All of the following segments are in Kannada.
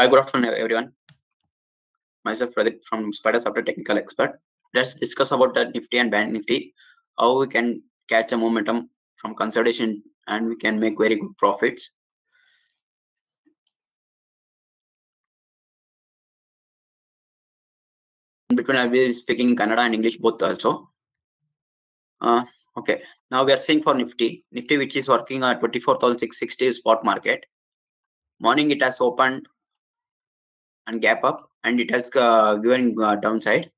Hi, good afternoon, everyone. Myself, Pradeep from Spider Software Technical Expert. Let's discuss about the Nifty and Bank Nifty, how we can catch a momentum from consolidation and we can make very good profits. In between, I'll be speaking Kannada and English both also. Okay, now we are seeing for Nifty, which is working at 24,660 spot market. Morning it has opened and gap up, and it has given downside.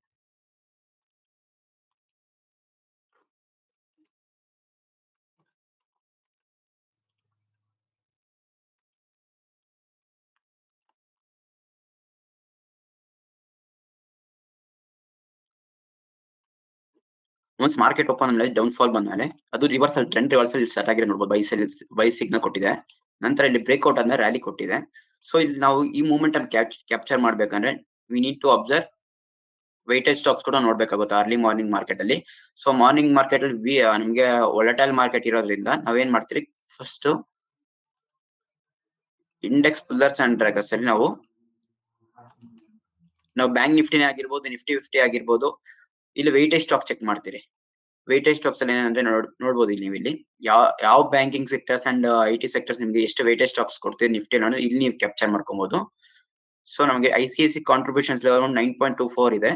Once market open ಅಂದ್ರೆ ಡೌನ್ ಫಾಲ್ ಬಂದ್ಮೇಲೆ ಅದು ರಿವರ್ಸಲ್ ಟ್ರೆಂಡ್ ರಿವರ್ಸಲ್ ಸ್ಟಾರ್ಟ್ ಆಗಿದೆ ನೋಡಬಹುದು. ಬೈ ಸಿಗ್ನಲ್ ಕೊಟ್ಟಿದೆ, ನಂತರ ಇಲ್ಲಿ ಬ್ರೇಕ್ಔಟ್ ಅಂದ್ರೆ ರ್ಯಾಲಿ ಕೊಟ್ಟಿದೆ. ಸೊ ಇಲ್ಲಿ ನಾವು ಈ ಮೂಮೆಂಟ್ ಅನ್ನು ಕ್ಯಾಪ್ಚರ್ ಮಾಡ್ಬೇಕಂದ್ರೆ we need to observe weightage stocks ಕೂಡ ನೋಡ್ಬೇಕಾಗುತ್ತೆ ಅರ್ಲಿ ಮಾರ್ನಿಂಗ್ ಮಾರ್ಕೆಟ್ ಅಲ್ಲಿ. ಸೊ ಮಾರ್ನಿಂಗ್ ಮಾರ್ಕೆಟ್ ಅಲ್ಲಿ ನಿಮ್ಗೆ ವೊಲಟೈಲ್ ಮಾರ್ಕೆಟ್ ಇರೋದ್ರಿಂದ ನಾವೇನ್ ಮಾಡ್ತೀವಿ, first index pullers and draggers ಅಲ್ಲಿ ನಾವು ಬ್ಯಾಂಕ್ ನಿಫ್ಟಿನೇ ಆಗಿರ್ಬೋದು, ನಿಫ್ಟಿ 50 ಆಗಿರ್ಬೋದು, ಇಲ್ಲಿ ವೆಯ್ಟೇಜ್ ಸ್ಟಾಕ್ ಚೆಕ್ ಮಾಡ್ತೀರಿ. ವೇಟೇಜ್ ಸ್ಟಾಕ್ಸ್ ಅಲ್ಲಿ ಏನಂದ್ರೆ ನೋಡ್ಬೋದು ಇಲ್ಲಿ ನೀವು ಇಲ್ಲಿ ಯಾವ banking sectors and IT sectors ನಿಮ್ಗೆ ಎಷ್ಟು ವೇಟೇಜ್ ಸ್ಟಾಕ್ಸ್ ಕೊಡ್ತೀವಿ ನಿಫ್ಟಿ ಇಲ್ಲಿ ನೀವು ಕ್ಯಾಪ್ಚರ್ ಮಾಡ್ಕೊಬಹುದು. ಸೊ ನಮಗೆ ICICI ಕಾಂಟ್ರಿಬ್ಯೂಷನ್ಸ್ ಲೆವೆಲ್ 9.24 ಇದೆ.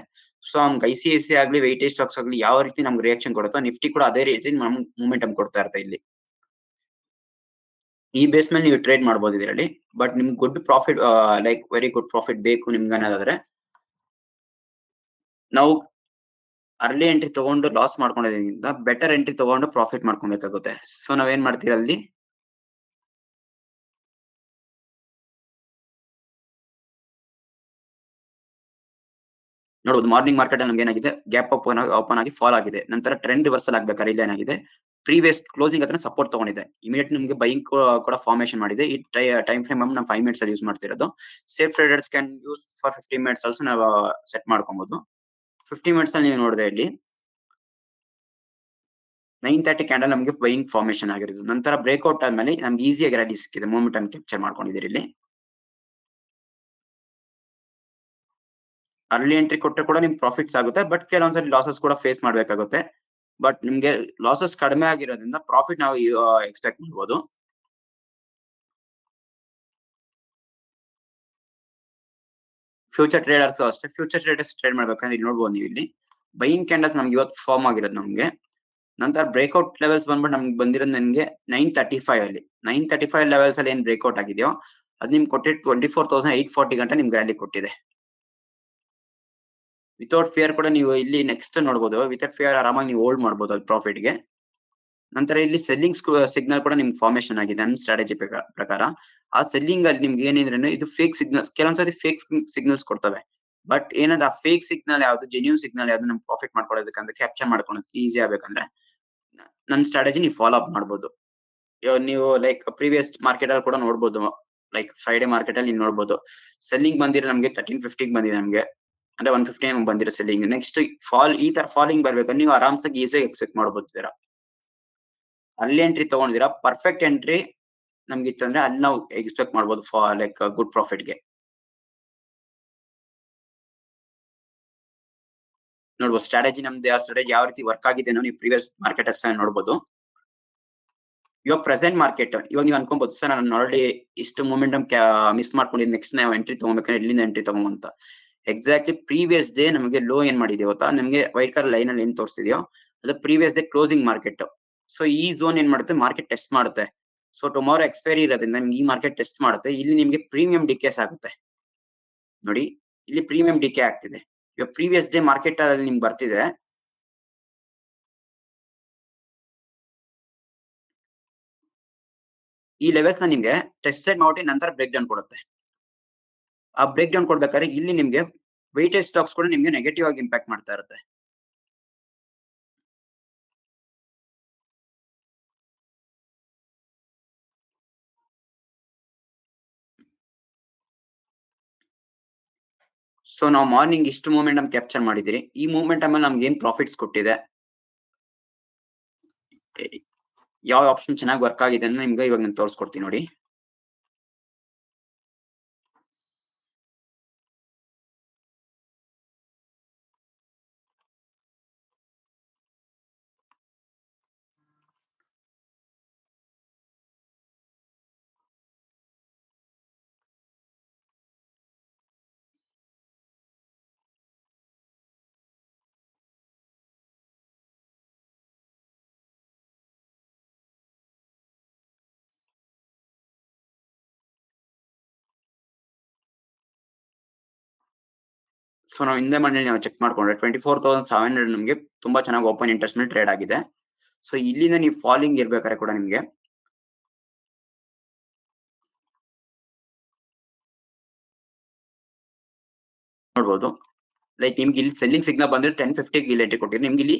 ಸೊ ನಮ್ಗೆ ICICI ಆಗ್ಲಿ ವೇಟೇಜ್ ಸ್ಟಾಕ್ಸ್ ಆಗ್ಲಿ ಯಾವ ರೀತಿ ನಮ್ಗೆ ರಿಯಾಕ್ಷನ್ ಕೊಡುತ್ತೋ ನಿಫ್ಟಿ ಕೂಡ ಅದೇ ರೀತಿ ನಮ್ಗೆ ಮೂಮೆಂಟಮ್ ಕೊಡ್ತಾ ಇರುತ್ತೆ ಇಲ್ಲಿ. ಈ ಬೇಸ್ ಮೇಲೆ ನೀವು ಟ್ರೇಡ್ ಮಾಡಬಹುದು ಇದರಲ್ಲಿ. ಬಟ್ ನಿಮ್ಗೆ good profit like very good profit ಬೇಕು ನಿಮ್ಗೆ ಅನ್ನೋದಾದ್ರೆ ನಾವು ಅರ್ಲಿ ಎಂಟ್ರಿ ತಗೊಂಡು ಲಾಸ್ ಮಾಡ್ಕೊಂಡಿದ್ರಿಂದ ಬೆಟರ್ ಎಂಟ್ರಿ ತಗೊಂಡು ಪ್ರಾಫಿಟ್ ಮಾಡ್ಕೊಬೇಕಾಗುತ್ತೆ. ಸೊ ನಾವೇನ್ ಮಾಡ್ತೀವಿ ಅಲ್ಲಿ ನೋಡಬಹುದು. ಮಾರ್ನಿಂಗ್ ಮಾರ್ಕೆಟ್ ಅಲ್ಲಿ ನಮ್ಗೆ ಏನಾಗಿದೆ, ಗ್ಯಾಪ್ ಓಪನ್ ಆಗಿ ಫಾಲ್ ಆಗಿದೆ, ನಂತರ ಟ್ರೆಂಡ್ ರಿವರ್ಸಲ್ ಆಗ್ಬೇಕಾದ್ರೆ ಇಲ್ಲಿ ಏನಾಗಿದೆ, ಪ್ರೀವಿಯಸ್ ಕ್ಲೋಸಿಂಗ್ ಹತ್ರ ಸಪೋರ್ಟ್ ತಗೊಂಡಿದೆ, ಇಮಿಡಿಯೇಟ್ ನಿಮ್ಗೆ ಬೈಯಿಂಗ್ ಕೂಡ ಫಾರ್ಮೇಶನ್ ಮಾಡಿದೆ. ಈ ಟೈಮ್ ಫ್ರೇಮ್ ನಾವು 5 ಮಿನಿಟ್ಸ್ ಅಲ್ಲಿ ಯೂಸ್ ಮಾಡ್ತಿರೋದು. Safe traders can use for 15 minutes also ನಾವು ಸೆಟ್ ಮಾಡ್ಕೊಬಹುದು. 50 ಮಿನಿಟ್ಸ್ ಅಲ್ಲಿ ನೀವು ನೋಡಿದ್ರೆ ಇಲ್ಲಿ 9:30 ಕ್ಯಾಂಡಲ್ ನಮಗೆ ಬೈಯಿಂಗ್ ಫಾರ್ಮೇಶನ್ ಆಗಿರೋದು. ನಂತರ ಬ್ರೇಕ್ಔಟ್ ಆದ್ಮೇಲೆ ನಮ್ಗೆ ಈಸಿಯಾಗಿ ರ್ಯಾಲಿ ಸಿಕ್ಕಿದೆ, ಮೂಮೆಂಟ್ ಅನ್ನು ಕ್ಯಾಪ್ಚರ್ ಮಾಡ್ಕೊಂಡಿದ್ದೀರಿ ಇಲ್ಲಿ. ಅರ್ಲಿ ಎಂಟ್ರಿ ಕೊಟ್ಟರೆ ಕೂಡ ನಿಮ್ಗೆ ಪ್ರಾಫಿಟ್ಸ್ ಆಗುತ್ತೆ, ಬಟ್ ಕೆಲವೊಂದ್ಸರಿ ಲಾಸಸ್ ಕೂಡ ಫೇಸ್ ಮಾಡ್ಬೇಕಾಗುತ್ತೆ. ಬಟ್ ನಿಮ್ಗೆ ಲಾಸಸ್ ಕಡಿಮೆ ಆಗಿರೋದ್ರಿಂದ ಪ್ರಾಫಿಟ್ ನಾವು ಎಕ್ಸ್ಪೆಕ್ಟ್ ಮಾಡ್ಬೋದು. ಫ್ಯೂಚರ್ ಟ್ರೇಡರ್ಸ್ ಅಷ್ಟೇ, ಫ್ಯೂಚರ್ ಟ್ರೇಡರ್ಸ್ ಟ್ರೇಡ್ ಮಾಡ್ಬೇಕಂದ್ರೆ ಇಲ್ಲಿ ನೋಡ್ಬೋದು ನೀವು ಇಲ್ಲಿ ಬೈಯಿಂಗ್ ಕ್ಯಾಂಡಲ್ಸ್ ನಮ್ಗೆ ಇವತ್ತು ಫಾರ್ಮ್ ಆಗಿರೋದು ನಮ್ಗೆ. ನಂತರ ಬ್ರೇಕ್ಔಟ್ ಲೆವೆಲ್ಸ್ ಬಂದ್ಬಿಟ್ಟು ನಮ್ಗೆ ಬಂದಿರೋದು ನನಗೆ 935 ಅಲ್ಲಿ 935 ಲೆವೆಲ್ಸ್ ಅಲ್ಲಿ ಏನ್ ಬ್ರೇಕ್ಔಟ್ ಆಗಿದೆಯೋ ಅದು ನಿಮ್ಗೆ ಕೊಟ್ಟಿದ್ದು 24,840 ಗಂಟೆ ನಿಮ್ಗೆ ರ್ಯಾಲಿ ಕೊಟ್ಟಿದೆ. ವಿತೌಟ್ ಫಿಯರ್ ಕೂಡ ನೀವು ಇಲ್ಲಿ ನೆಕ್ಸ್ಟ್ ನೋಡಬಹುದು. ವಿತೌಟ್ ಫಿಯರ್ ಆರಾಮಾಗಿ ನೀವು ಹೋಲ್ಡ್ ಮಾಡಬಹುದು ಅದು ಪ್ರಾಫಿಟ್ ಗೆ. ನಂತರ ಇಲ್ಲಿ ಸೆಲ್ಲಿಂಗ್ ಸಿಗ್ನಲ್ ಕೂಡ ನಿಮ್ಗೆ ಫಾರ್ಮೇಶನ್ ಆಗಿದೆ ನನ್ನ ಸ್ಟ್ರಾಟಜಿ ಪ್ರಕಾರ. ಆ ಸೆಲ್ಲಿಂಗ್ ಅಲ್ಲಿ ನಿಮ್ಗೆ ಏನಿದ್ರೆ ಇದು ಫೇಕ್ ಸಿಗ್ನಲ್ಸ್, ಕೆಲವೊಂದ್ಸರಿ ಫೇಕ್ ಸಿಗ್ನಲ್ಸ್ ಕೊಡ್ತವೆ. ಬಟ್ ಏನಂದ್ರೆ ಆ ಫೇಕ್ ಸಿಗ್ನಲ್ ಯಾವ್ದು, ಜೆನ್ಯೂನ್ ಸಿಗ್ನಲ್ ಯಾವ್ದು ನಮ್ಗೆ ಪ್ರಾಫಿಟ್ ಮಾಡ್ಕೊಳ್ಳೋದಕ್ಕಂದ್ರೆ ಕ್ಯಾಪ್ಚರ್ ಮಾಡ್ಕೊಳ್ಳೋದಕ್ಕೆ ಈಸಿ ಆಗ್ಬೇಕಂದ್ರೆ ನನ್ನ ಸ್ಟ್ರಾಟಜಿ ನೀವು ಫಾಲೋ ಅಪ್ ಮಾಡ್ಬೋದು. ನೀವು ಲೈಕ್ ಪ್ರೀವಿಯಸ್ ಮಾರ್ಕೆಟ್ ಅಲ್ಲಿ ಕೂಡ ನೋಡ್ಬೋದು, ಲೈಕ್ ಫ್ರೈಡೆ ಮಾರ್ಕೆಟ್ ಅಲ್ಲಿ ನೀವು ನೋಡ್ಬೋದು ಸೆಲ್ಲಿಂಗ್ ಬಂದಿರೋ ನಮ್ಗೆ 1350 ಬಂದಿದೆ ನಮ್ಗೆ, ಅಂದ್ರೆ 150 ಬಂದಿರೋ ಸೆಲ್ಲಿಂಗ್. ನೆಕ್ಸ್ಟ್ ಈ ತರ ಫಾಲಿಂಗ್ ಬರ್ಬೇಕು ನೀವು ಆರಾಮ್ಸಾಗಿ ಈಸಿಯಾಗಿ ಎಕ್ಸ್ಪೆಕ್ಟ್ ಮಾಡ್ಬೋದಿರಾ. ಅಲ್ಲಿ ಎಂಟ್ರಿ ತಗೊಂಡಿದ್ದೀರಾ, ಪರ್ಫೆಕ್ಟ್ ಎಂಟ್ರಿ ನಮ್ಗೆ ಇತ್ತಂದ್ರೆ ಅಲ್ಲಿ ನಾವು ಎಕ್ಸ್ಪೆಕ್ಟ್ ಮಾಡ್ಬೋದು ಲೈಕ್ ಗುಡ್ ಪ್ರಾಫಿಟ್ ಗೆ. ನೋಡ್ಬೋದು ಸ್ಟ್ರಾಟಜಿ ನಮ್ದು ಸ್ಟ್ರಾಟಜಿ ಯಾವ ರೀತಿ ವರ್ಕ್ ಆಗಿದೆ ನೀವು ಪ್ರೀವಿಯಸ್ ಮಾರ್ಕೆಟ್ ಅಷ್ಟೇ ನೋಡ್ಬೋದು. ಇವಾಗ ಪ್ರೆಸೆಂಟ್ ಮಾರ್ಕೆಟ್ ಇವಾಗ ನೀವು ಅನ್ಕೊಬಹುದು, ಸರ್ ನಾನು ಆಲ್ರೆಡಿ ಇಷ್ಟು ಮೂಮೆಂಟಮ್ ಮಿಸ್ ಮಾಡ್ಕೊಂಡಿದ್ದು, ನೆಕ್ಸ್ಟ್ ನಾವು ಎಂಟ್ರಿ ತಗೋಬೇಕಂದ್ರೆ ಇಲ್ಲಿಂದ ಎಂಟ್ರಿ ತಗೊಂಬಂತ. ಎಕ್ಸಾಕ್ಟ್ಲಿ ಪ್ರೀವಿಯಸ್ ಡೇ ನಮಗೆ ಲೋ ಏನ್ ಮಾಡಿದೆ ಗೊತ್ತಾ, ನಿಮ್ಗೆ ವೈಟ್ ಕಲರ್ ಲೈನ್ ಅಲ್ಲಿ ಏನ್ ತೋರಿಸ್ತಿದೆಯೋ ಅದು previous day closing market. So ಈ ಝೋನ್ ಏನ್ ಮಾಡುತ್ತೆ, ಮಾರ್ಕೆಟ್ ಟೆಸ್ಟ್ ಮಾಡುತ್ತೆ. ಸೊ ಟುಮಾರೋ ಎಕ್ಸ್ಪೈರಿ ಇರೋದ್ರಿಂದ ನಿಮ್ಗೆ ಈ ಮಾರ್ಕೆಟ್ ಟೆಸ್ಟ್ ಮಾಡುತ್ತೆ. ಇಲ್ಲಿ ನಿಮ್ಗೆ ಪ್ರೀಮಿಯಂ ಡಿಕೇಸ್ ಆಗುತ್ತೆ ನೋಡಿ, ಇಲ್ಲಿ ಪ್ರೀಮಿಯಂ ಡಿಕೆ ಆಗ್ತಿದೆ. ಇವಾಗ ಪ್ರೀವಿಯಸ್ ಡೇ ಮಾರ್ಕೆಟ್ ಅಲ್ಲಿ ನಿಮ್ಗೆ ಬರ್ತಿದೆ, ಈ ಲೆವೆಲ್ಸ್ ನ ನಿಮ್ಗೆ ಟೆಸ್ಟೆಡ್ ಮಾಡಿ ನಂತರ ಬ್ರೇಕ್ ಡೌನ್ ಕೊಡುತ್ತೆ. ಆ ಬ್ರೇಕ್ ಡೌನ್ ಕೊಡ್ಬೇಕಾದ್ರೆ ಇಲ್ಲಿ ನಿಮ್ಗೆ ವೆಯ್ಟೇಜ್ ಸ್ಟಾಕ್ಸ್ ಕೂಡ ನಿಮ್ಗೆ ನೆಗೆಟಿವ್ ಆಗಿ ಇಂಪ್ಯಾಕ್ಟ್ ಮಾಡ್ತಾ ಇರುತ್ತೆ. ಸೊ ನಾವು ಮಾರ್ನಿಂಗ್ ಇಷ್ಟು ಮೂಮೆಂಟಮ್ ಕ್ಯಾಪ್ಚರ್ ಮಾಡಿದಿರಿ. ಈ ಮೂಮೆಂಟಮ್ ಅಲ್ಲಿ ನಮ್ಗೆ ಏನ್ ಪ್ರಾಫಿಟ್ಸ್ ಕೊಟ್ಟಿದೆ, ಯಾವ ಆಪ್ಷನ್ ಚೆನ್ನಾಗಿ ವರ್ಕ್ ಆಗಿದೆ ಅಂತ ನಿಮ್ಗೆ ಇವಾಗ ನಾನು ತೋರಿಸ್ಕೊಡ್ತೀನಿ ನೋಡಿ. ಸೊ ನಾವು ಹಿಂದೆ ಮನೇಲಿ ನಾವು ಚೆಕ್ ಮಾಡ್ಕೊಂಡ್ರೆ 24,700 ನಮಗೆ ತುಂಬಾ ಚೆನ್ನಾಗಿ ಓಪನ್ ಇಂಟ್ರೆಸ್ಟ್ ಮೇಲೆ ಟ್ರೇಡ್ ಆಗಿದೆ. ಸೊ ಇಲ್ಲಿಂದ ನೀವು ಫಾಲಿಂಗ್ ಇರ್ಬೇಕಾದ್ರೆ ಕೂಡ ನಿಮ್ಗೆ ನೋಡ್ಬೋದು, ಲೈಕ್ ನಿಮ್ಗೆ ಇಲ್ಲಿ ಸೆಲ್ಲಿಂಗ್ ಸಿಗ್ನಲ್ ಬಂದ್ರೆ 1050 ಇಲ್ಲಿ ಎಂಟ್ರಿ ಕೊಟ್ಟಿದ್ರೆ ನಿಮ್ಗೆ ಇಲ್ಲಿ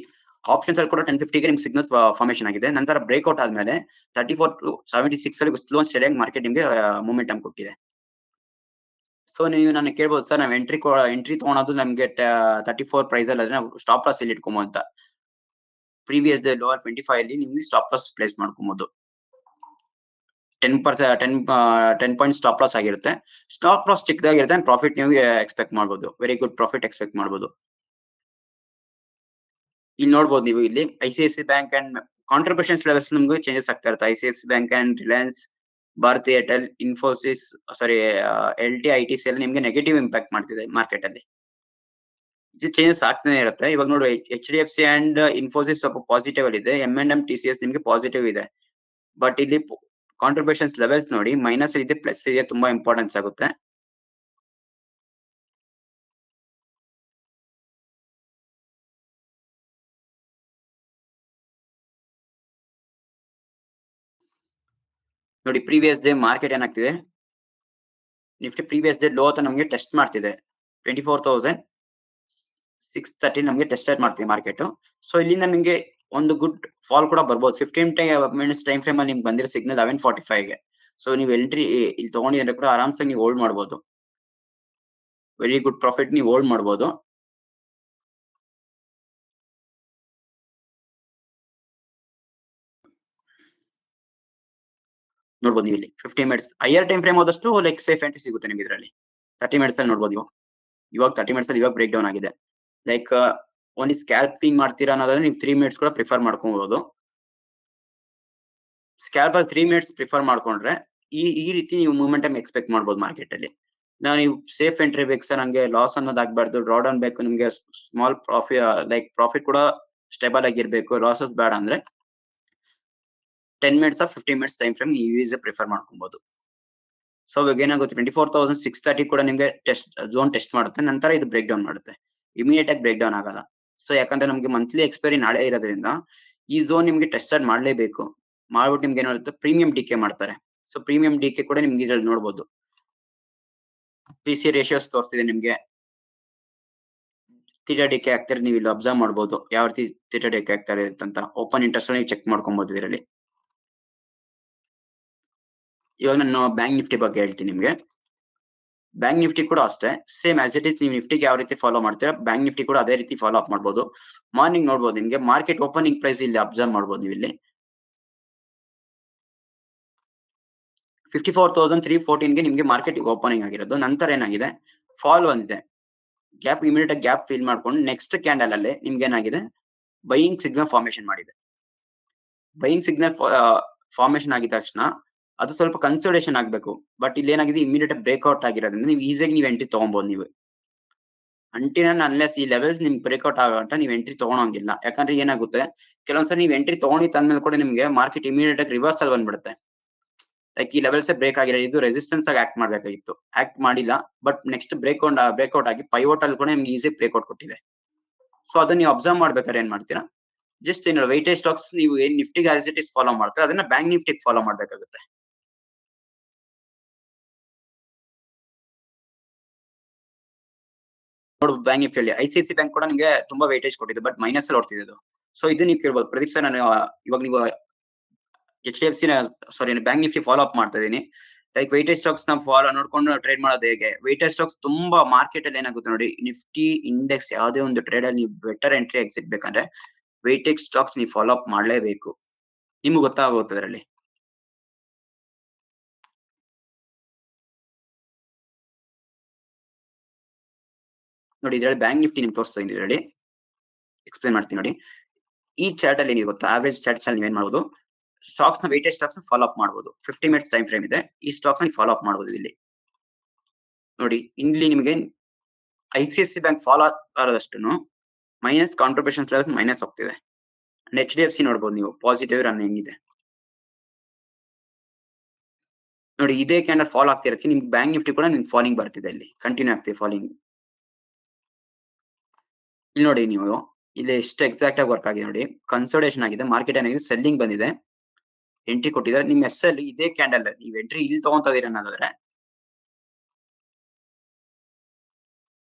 ಆಪ್ಷನ್ಸ್ ಅಲ್ಲಿ ಕೂಡ 1050 ನಿಮ್ಗೆ ಸಿಗ್ನಲ್ಸ್ ಫಾರ್ಮೇಶನ್ ಆಗಿದೆ. ನಂತರ ಬ್ರೇಕ್ಔಟ್ ಆದ್ಮೇಲೆ 34 to 76 ಅಲ್ಲಿ ಸ್ಲೋ ಸ್ಟೆಡಿಯಾಗಿ ಮಾರ್ಕೆಟ್ ನಿಮ್ಗೆ ಮೂಮೆಂಟಮ್ ಕೊಟ್ಟಿದೆ. ಸೊ ನೀವು ನಾನು ಕೇಳ್ಬೋದು ಸರ್ ನಾವು ಎಂಟ್ರಿ ತಗೊಳೋದು ನಮ್ಗೆ 34 ಪ್ರೈಸ್ ಅಲ್ಲಿ ನಾವು ಸ್ಟಾಪ್ ಲಾಸ್ ಇಲ್ಲಿ ಇಟ್ಕೊಂಬೋದು ಅಂತ. ಪ್ರೀವಿಯಸ್ ಡೇ ಲೋವರ್ 25 ಅಲ್ಲಿ ನಿಮ್ಗೆ ಸ್ಟಾಪ್ ಲಾಸ್ ಪ್ಲೇಸ್ ಮಾಡ್ಕೊಬಹುದು. 10 ಪಾಯಿಂಟ್ ಸ್ಟಾಪ್ ಲಾಸ್ ಆಗಿರುತ್ತೆ. ಸ್ಟಾಪ್ ಲಾಸ್ ಚಿಕ್ಕದಾಗಿರುತ್ತೆ, ಪ್ರಾಫಿಟ್ ನೀವು ಎಕ್ಸ್ಪೆಕ್ಟ್ ಮಾಡಬಹುದು. ವೆರಿ ಗುಡ್ ಪ್ರಾಫಿಟ್ ಎಕ್ಸ್ಪೆಕ್ಟ್ ಮಾಡಬಹುದು. ಇಲ್ಲಿ ನೋಡ್ಬೋದು ನೀವು ಇಲ್ಲಿ ICICI bank and contributions levels ನಮ್ಗೆ ಚೇಂಜಸ್ ಆಗ್ತಾ ಇರುತ್ತೆ. ICICI bank and Reliance, Bharti Airtel, Infosys, sorry LT ITC ಎಲ್ಲ ನಿಮ್ಗೆ ನೆಗೆಟಿವ್ ಇಂಪ್ಯಾಕ್ಟ್ ಮಾಡ್ತಿದೆ ಮಾರ್ಕೆಟ್ ಅಲ್ಲಿ. ಇದು ಚೇಂಜಸ್ ಆಗ್ತಾನೆ ಇರುತ್ತೆ. ಇವಾಗ ನೋಡಿ HDFC ಅಂಡ್ ಇನ್ಫೋಸಿಸ್ ಸ್ವಲ್ಪ ಪಾಸಿಟಿವ್ ಅಲ್ಲಿ ಇದೆ. M&M TCS ನಿಮ್ಗೆ ಪಾಸಿಟಿವ್ ಇದೆ. ಬಟ್ ಇಲ್ಲಿ ಕಾಂಟ್ರಿಬ್ಯೂಷನ್ಸ್ ಲೆವೆಲ್ಸ್ ನೋಡಿ ಮೈನಸ್ ಇದೆ, ಪ್ಲಸ್ ಇದೆ, ತುಂಬಾ ಇಂಪಾರ್ಟೆನ್ಸ್ ಆಗುತ್ತೆ. ನೋಡಿ ಪ್ರೀವಿಯಸ್ ಡೇ ಮಾರ್ಕೆಟ್ ಏನಾಗ್ತಿದೆ, ನಿಫ್ಟಿ ಪ್ರೀವಿಯಸ್ ಡೇ ಲೋ ಅಂತ ನಮಗೆ ಟೆಸ್ಟ್ ಮಾಡ್ತಿದೆ. 24,630 ನಮಗೆ ಟೆಸ್ಟ್ ಮಾಡ್ತೀವಿ ಮಾರ್ಕೆಟ್. ಸೊ ಇಲ್ಲಿಂದ ನಿಮಗೆ ಒಂದು ಗುಡ್ ಫಾಲ್ ಕೂಡ ಬರ್ಬೋದು. 15 ಮಿನಿಟ್ಸ್ ಟೈಮ್ ಫ್ರೇಮ್ ಅಲ್ಲಿ ನಿಮ್ಗೆ ಬಂದಿರೋ ಸಿಗ್ನಲ್ 11:45 ಗೆ. ಸೊ ನೀವು ಎಂಟ್ರಿ ಇಲ್ಲಿ ತಗೊಂಡಿದ್ರೆ ಕೂಡ ಆರಾಮ್ಸೆ ನೀವು ಹೋಲ್ಡ್ ಮಾಡ್ಬೋದು. ವೆರಿ ಗುಡ್ ಪ್ರಾಫಿಟ್ ನೀವು ಹೋಲ್ಡ್ ಮಾಡ್ಬೋದು. ನೋಡ್ಬೋದು ನೀವು ಇಲ್ಲಿ 15 ಮಿನಿಟ್ಸ್ ಹೈಯರ್ ಟೈಮ್ ಫ್ರೇಮ್ ಆದಷ್ಟು ಲೈಕ್ ಸೇಫ್ ಎಂಟ್ರಿ ಸಿಗುತ್ತೆ ನಿಮ್ಗೆ ಇದರಲ್ಲಿ. 30 ಮಿನಿಟ್ಸ್ ಅಲ್ಲಿ ನೋಡ್ಬೋದು ಇವಾಗ 30 ಮಿನಿಟ್ಸ್ ಅಲ್ಲಿ ಇವಾಗ ಬ್ರೇಕ್ ಡೌನ್ ಆಗಿದೆ. ಲೈಕ್ ಓನ್ಲಿ ಸ್ಕ್ಯಾಲ್ಪಿಂಗ್ ಮಾಡ್ತೀರಾ ಅನ್ನೋದ್ರೆ ನೀವು 3 ಮಿನಿಟ್ಸ್ ಕೂಡ ಪ್ರಿಫರ್ ಮಾಡ್ಕೊಬಹುದು. ಸ್ಕ್ಯಾಲ್ಪ್ ಅಲ್ಲಿ 3 ಮಿನಿಟ್ಸ್ ಪ್ರಿಫರ್ ಮಾಡ್ಕೊಂಡ್ರೆ ಈ ರೀತಿ ನೀವು ಮೂವ್ಮೆಂಟಮ್ ಎಕ್ಸ್ಪೆಕ್ಟ್ ಮಾಡ್ಬೋದು ಮಾರ್ಕೆಟ್ ಅಲ್ಲಿ. ನೀವು ಸೇಫ್ ಎಂಟ್ರಿ ಬೇಕು ಸರ್, ನಂಗೆ ಲಾಸ್ ಅನ್ನೋದು ಆಗ್ಬಾರ್ದು, ಡ್ರಾ ಡೌನ್ ಬೇಕು, ನಿಮ್ಗೆ ಸ್ಮಾಲ್ ಪ್ರಾಫಿಟ್ ಲೈಕ್ ಪ್ರಾಫಿಟ್ ಕೂಡ ಸ್ಟೇಬಲ್ ಆಗಿರ್ಬೇಕು, ಲಾಸಸ್ ಬೇಡ ಅಂದ್ರೆ 10 ಮಿನಿಟ್ಸ್ 15 ಮಿನಿಟ್ಸ್ ಟೈಮ್ ಫ್ರೇಮ್ ನೀವು ಈಸಿ ಪ್ರಿಫರ್ ಮಾಡ್ಕೊಬಹುದು. ಸೊ ಇವಾಗ ಏನಾಗುತ್ತೆ 24,630 ಕೂಡ ನಿಮ್ಗೆ ಝೋನ್ ಟೆಸ್ಟ್ ಮಾಡುತ್ತೆ. ನಂತರ ಇದು ಬ್ರೇಕ್ ಡೌನ್ ಮಾಡುತ್ತೆ, ಇಮಿಡಿಯೇಟ್ ಆಗಿ ಬ್ರೇಕ್ ಡೌನ್ ಆಗಲ್ಲ. ಸೊ ಯಾಕಂದ್ರೆ ನಮ್ಗೆ ಮಂತ್ಲಿ ಎಕ್ಸ್ಪೈರಿ ನಾಳೆ ಇರೋದ್ರಿಂದ ಈ ಝೋನ್ ನಿಮ್ಗೆ ಟೆಸ್ಟೆಡ್ ಮಾಡ್ಲೇಬೇಕು. ಮಾಡ್ಬಿಟ್ಟು ನಿಮ್ಗೆ ಏನಾಗುತ್ತೆ ಪ್ರೀಮಿಯಂ ಡಿಕೆ ಮಾಡ್ತಾರೆ. ಸೊ ಪ್ರೀಮಿಯಂ ಡಿಕೆ ಕೂಡ ನಿಮ್ಗೆ ಇದ್ರಲ್ಲಿ ನೋಡ್ಬೋದು. PC ರೇಷಿಯೋಸ್ ತೋರಿಸ್ತಿದೆ ನಿಮ್ಗೆ, ಥೀಟಾ ಡಿಕೆ ಆಗ್ತಾರೆ, ನೀವು ಇಲ್ಲಿ ಅಬ್ಸರ್ವ್ ಮಾಡ್ಬೋದು ಯಾವ ರೀತಿ ಥೀಟಾ ಡಿಕೆ ಆಗ್ತಾರೆ ಅಂತ. ಓಪನ್ ಇಂಟ್ರೆಸ್ಟ್ ನೀವು ಚೆಕ್ ಮಾಡ್ಕೊಬಹುದು ಇದರಲ್ಲಿ. ಇವಾಗ ನಾನು ಬ್ಯಾಂಕ್ ನಿಫ್ಟಿ ಬಗ್ಗೆ ಹೇಳ್ತೀನಿ ನಿಮ್ಗೆ. ಬ್ಯಾಂಕ್ ನಿಫ್ಟಿ ಕೂಡ ಅಷ್ಟೇ ಸೇಮ್ ಆಸ್ ಇಟ್ ಇಸ್. ನೀವು ನಿಫ್ಟಿಗೆ ಯಾವ ರೀತಿ ಫಾಲೋ ಮಾಡ್ತೀರಾ ಬ್ಯಾಂಕ್ ನಿಫ್ಟಿ ಕೂಡ ಅದೇ ರೀತಿ ಫಾಲೋ ಅಪ್ ಮಾಡ್ಬೋದು. ಮಾರ್ನಿಂಗ್ ನೋಡ್ಬೋದು ನಿಮ್ಗೆ ಮಾರ್ಕೆಟ್ ಓಪನಿಂಗ್ ಪ್ರೈಸ್ ಇಲ್ಲಿ ಅಬ್ಸರ್ವ್ ಮಾಡ್ಬೋದು ನೀವು ಇಲ್ಲಿ 54,314 ಗೆ ನಿಮ್ಗೆ ಮಾರ್ಕೆಟ್ ಓಪನಿಂಗ್ ಆಗಿರೋದು. ನಂತರ ಏನಾಗಿದೆ ಫಾಲ್ ಬಂದಿದೆ, ಗ್ಯಾಪ್ ಇಮಿಡಿಯೇಟ್ ಆಗಿ ಗ್ಯಾಪ್ ಫಿಲ್ ಮಾಡ್ಕೊಂಡು ನೆಕ್ಸ್ಟ್ ಕ್ಯಾಂಡಲ್ ಅಲ್ಲಿ ನಿಮ್ಗೆ ಏನಾಗಿದೆ ಬೈಯಿಂಗ್ ಸಿಗ್ನಲ್ ಫಾರ್ಮೇಶನ್ ಮಾಡಿದೆ. ಬೈಯಿಂಗ್ ಸಿಗ್ನಲ್ ಫಾರ್ಮೇಶನ್ ಆಗಿದ ತಕ್ಷಣ ಅದು ಸ್ವಲ್ಪ ಕನ್ಸಲ್ಟೇಷನ್ ಆಗ್ಬೇಕು. ಬಟ್ ಇಲ್ಲಿ ಏನಾಗಿದೆ ಇಮಿಡಿಯೇಟ್ ಬ್ರೇಕ್ಔಟ್ ಆಗಿರೋದ್ರಿಂದ ನೀವು ಈಸಿಯಾಗಿ ನೀವು ಎಂಟ್ರಿ ತಗೊಬಹುದು. ನೀವು ಅಂಟಿನ ಅನ್ಲೆಸ್ ಈ ಲೆವೆಲ್ಸ್ ನಿಮ್ಗೆ ಬ್ರೇಕ್ಔಟ್ ಆಗಂಟ ನೀವು ಎಂಟ್ರಿ ತಗೊಳಂಗಿಲ್ಲ. ಯಾಕಂದ್ರೆ ಏನಾಗುತ್ತೆ ಕೆಲವೊಂದ್ಸರಿ ನೀವು ಎಂಟ್ರಿ ತಗೊಂಡಿದ್ದ ಅಂದ್ಮೇಲೆ ಕೂಡ ನಿಮ್ಗೆ ಮಾರ್ಕೆಟ್ ಇಮಿಡಿಯೇಟ್ ಆಗಿ ರಿವರ್ಸಲ್ ಬಂದ್ಬಿಡುತ್ತೆ. ಲೈಕ್ ಈ ಲೆವೆಲ್ಸ್ ಬ್ರೇಕ್ ಆಗಿಲ್ಲ, ಇದು ರೆಸಿಸ್ಟೆನ್ಸ್ ಆಗಿ ಆಕ್ಟ್ ಮಾಡ್ಬೇಕಾಗಿತ್ತು, ಆಕ್ಟ್ ಮಾಡಿಲ್ಲ. ಬಟ್ ನೆಕ್ಸ್ಟ್ ಬ್ರೇಕ್ಔಟ್ ಆಗಿ ಪೈವೋಟ್ ಅಲ್ಲಿ ಕೂಡ ನಿಮ್ಗೆ ಈಸಿ ಬ್ರೇಕ್ಔಟ್ ಕೊಟ್ಟಿದೆ. ಸೊ ಅದನ್ನ ನೀವು ಅಬ್ಸರ್ವ್ ಮಾಡ್ಬೇಕಾದ್ರೆ ಏನ್ ಮಾಡ್ತೀರಾ, ಜಸ್ಟ್ ಏನು ವೈಟೇಜ್ ಸ್ಟಾಕ್ಸ್ ನೀವು ಏನ್ ನಿಫ್ಟಿಗೆ ಆಸ್ ಇಟ್ ಇಸ್ ಫಾಲೋ ಮಾಡ್ತಾರೆ ಅದನ್ನ ಬ್ಯಾಂಕ್ ನಿಫ್ಟಿಗೆ ಫಾಲೋ ಮಾಡ್ಬೇಕಾಗುತ್ತೆ. ನೋಡ್ಬೋದು ಬ್ಯಾಂಕ್ ನಿಫ್ಟಿಯಲ್ಲಿ ICICI ಬ್ಯಾಂಕ್ ಕೂಡ ನಿಮಗೆ ತುಂಬಾ ವೈಟೇಜ್ ಕೊಟ್ಟಿದೆ, ಬಟ್ ಮೈನಸ್ ಅಲ್ಲಿ ಹೊಡ್ತಿದೆ ಅದು. ಸೊ ಇದು ನೀವು ಕೇಳ್ಬೋದು ಪ್ರದೀಪ್ ಸರ್, ನಾನು ಇವಾಗ ನೀವು HDFC ಸಾರಿ ಬ್ಯಾಂಕ್ ನಿಫ್ಟಿ ಫಾಲೋ ಅಪ್ ಮಾಡ್ತಾ ಇದೀನಿ. ಲೈಕ್ ವೈಟೇಜ್ ಸ್ಟಾಕ್ಸ್ ನ ಫಾಲೋ ನೋಡ್ಕೊಂಡು ಟ್ರೇಡ್ ಮಾಡೋದು ಹೇಗೆ. ವೈಟೇಜ್ ಸ್ಟಾಕ್ಸ್ ತುಂಬಾ ಮಾರ್ಕೆಟ್ ಅಲ್ಲಿ ಏನಾಗುತ್ತೆ ನೋಡಿ, ನಿಫ್ಟಿ ಇಂಡೆಕ್ಸ್ ಯಾವುದೇ ಒಂದು ಟ್ರೇಡ್ ಅಲ್ಲಿ ನೀವು ಬೆಟರ್ ಎಂಟ್ರಿ ಎಕ್ಸಿಟ್ ಬೇಕಂದ್ರೆ ವೈಟೇಜ್ ಸ್ಟಾಕ್ಸ್ ನೀವು ಫಾಲೋ ಅಪ್ ಮಾಡ್ಲೇಬೇಕು. ನಿಮ್ಗೆ ಗೊತ್ತಾಗುತ್ತೆ ಅದರಲ್ಲಿ. ನೋಡಿ ಇದ್ರಲ್ಲಿ ಬ್ಯಾಂಕ್ ನಿಫ್ಟಿ ನಿಮ್ಗೆ ತೋರಿಸ್ತಾ ಇದೀನಿ, ಇದರಲ್ಲಿ ಎಕ್ಸ್ಪ್ಲೇನ್ ಮಾಡ್ತೀನಿ ನೋಡಿ. ಈ ಚಾರ್ಟ್ ಅಲ್ಲಿ ನೀವು ಗೊತ್ತಾ ಆವರೇಜ್ ಚಾರ್ಟ್ಸ್ ಅಲ್ಲಿ ನೀವೇನ್ ಮಾಡಬಹುದು, ಸ್ಟಾಕ್ಸ್ ನ ವೈಟೇಜ್ ಸ್ಟಾಕ್ಸ್ ಫಾಲೋ ಅಪ್ ಮಾಡಬಹುದು. 50 ಮಿನಿಟ್ಸ್ ಟೈಮ್ ಫ್ರೇಮ್ ಇದೆ, ಈ ಸ್ಟಾಕ್ಸ್ ನ ಫಾಲೋ ಅಪ್ ಮಾಡಬಹುದು. ಇಲ್ಲಿ ನೋಡಿ ಇಲ್ಲಿ ನಿಮಗೆ ICICI ಬ್ಯಾಂಕ್ ಫಾಲೋ ಆದಷ್ಟು ಮೈನಸ್ ಕಾಂಟ್ರಿಬ್ಯೂಷನ್ ಲೆವೆಲ್ಸ್ ಮೈನಸ್ ಹೋಗ್ತಿದೆ. HDFC ನೋಡ್ಬೋದು ನೀವು ಪಾಸಿಟಿವ್ ರನ್ನಿಂಗ್ ಇದೆ. ನೋಡಿ ಇದೇ ಕ್ಯಾಂಡಲ್ ಫಾಲೋ ಆಗ್ತಿರತ್ತೆ, ನಿಮ್ಗೆ ಬ್ಯಾಂಕ್ ನಿಫ್ಟಿ ಕೂಡ ನಿಮ್ಗೆ ಫಾಲಿಂಗ್ ಬರ್ತಿದೆ, ಇಲ್ಲಿ ಕಂಟಿನ್ಯೂ ಆಗ್ತಿದೆ ಫಾಲಿಂಗ್. ಇಲ್ಲಿ ನೋಡಿ ನೀವು ಇಲ್ಲಿ ಎಷ್ಟು ಎಕ್ಸಾಕ್ಟ್ ಆಗಿ ವರ್ಕ್ ಆಗಿದೆ ನೋಡಿ. ಕನ್ಸೋಲ್ಟೇಷನ್ ಆಗಿದೆ, ಮಾರ್ಕೆಟ್ ಏನಾಗಿದೆ ಸೆಲ್ಲಿಂಗ್ ಬಂದಿದೆ, ಎಂಟ್ರಿ ಕೊಟ್ಟಿದ್ದಾರೆ. ನಿಮ್ ಎಸ್ ಅಲ್ಲಿ ಇದೇ ಕ್ಯಾಂಡಲ್ ನೀವು ಎಂಟ್ರಿ ಇಲ್ಲಿ ತಗೊಂತ ಇದೀರ ಅನ್ನೋದಾದ್ರೆ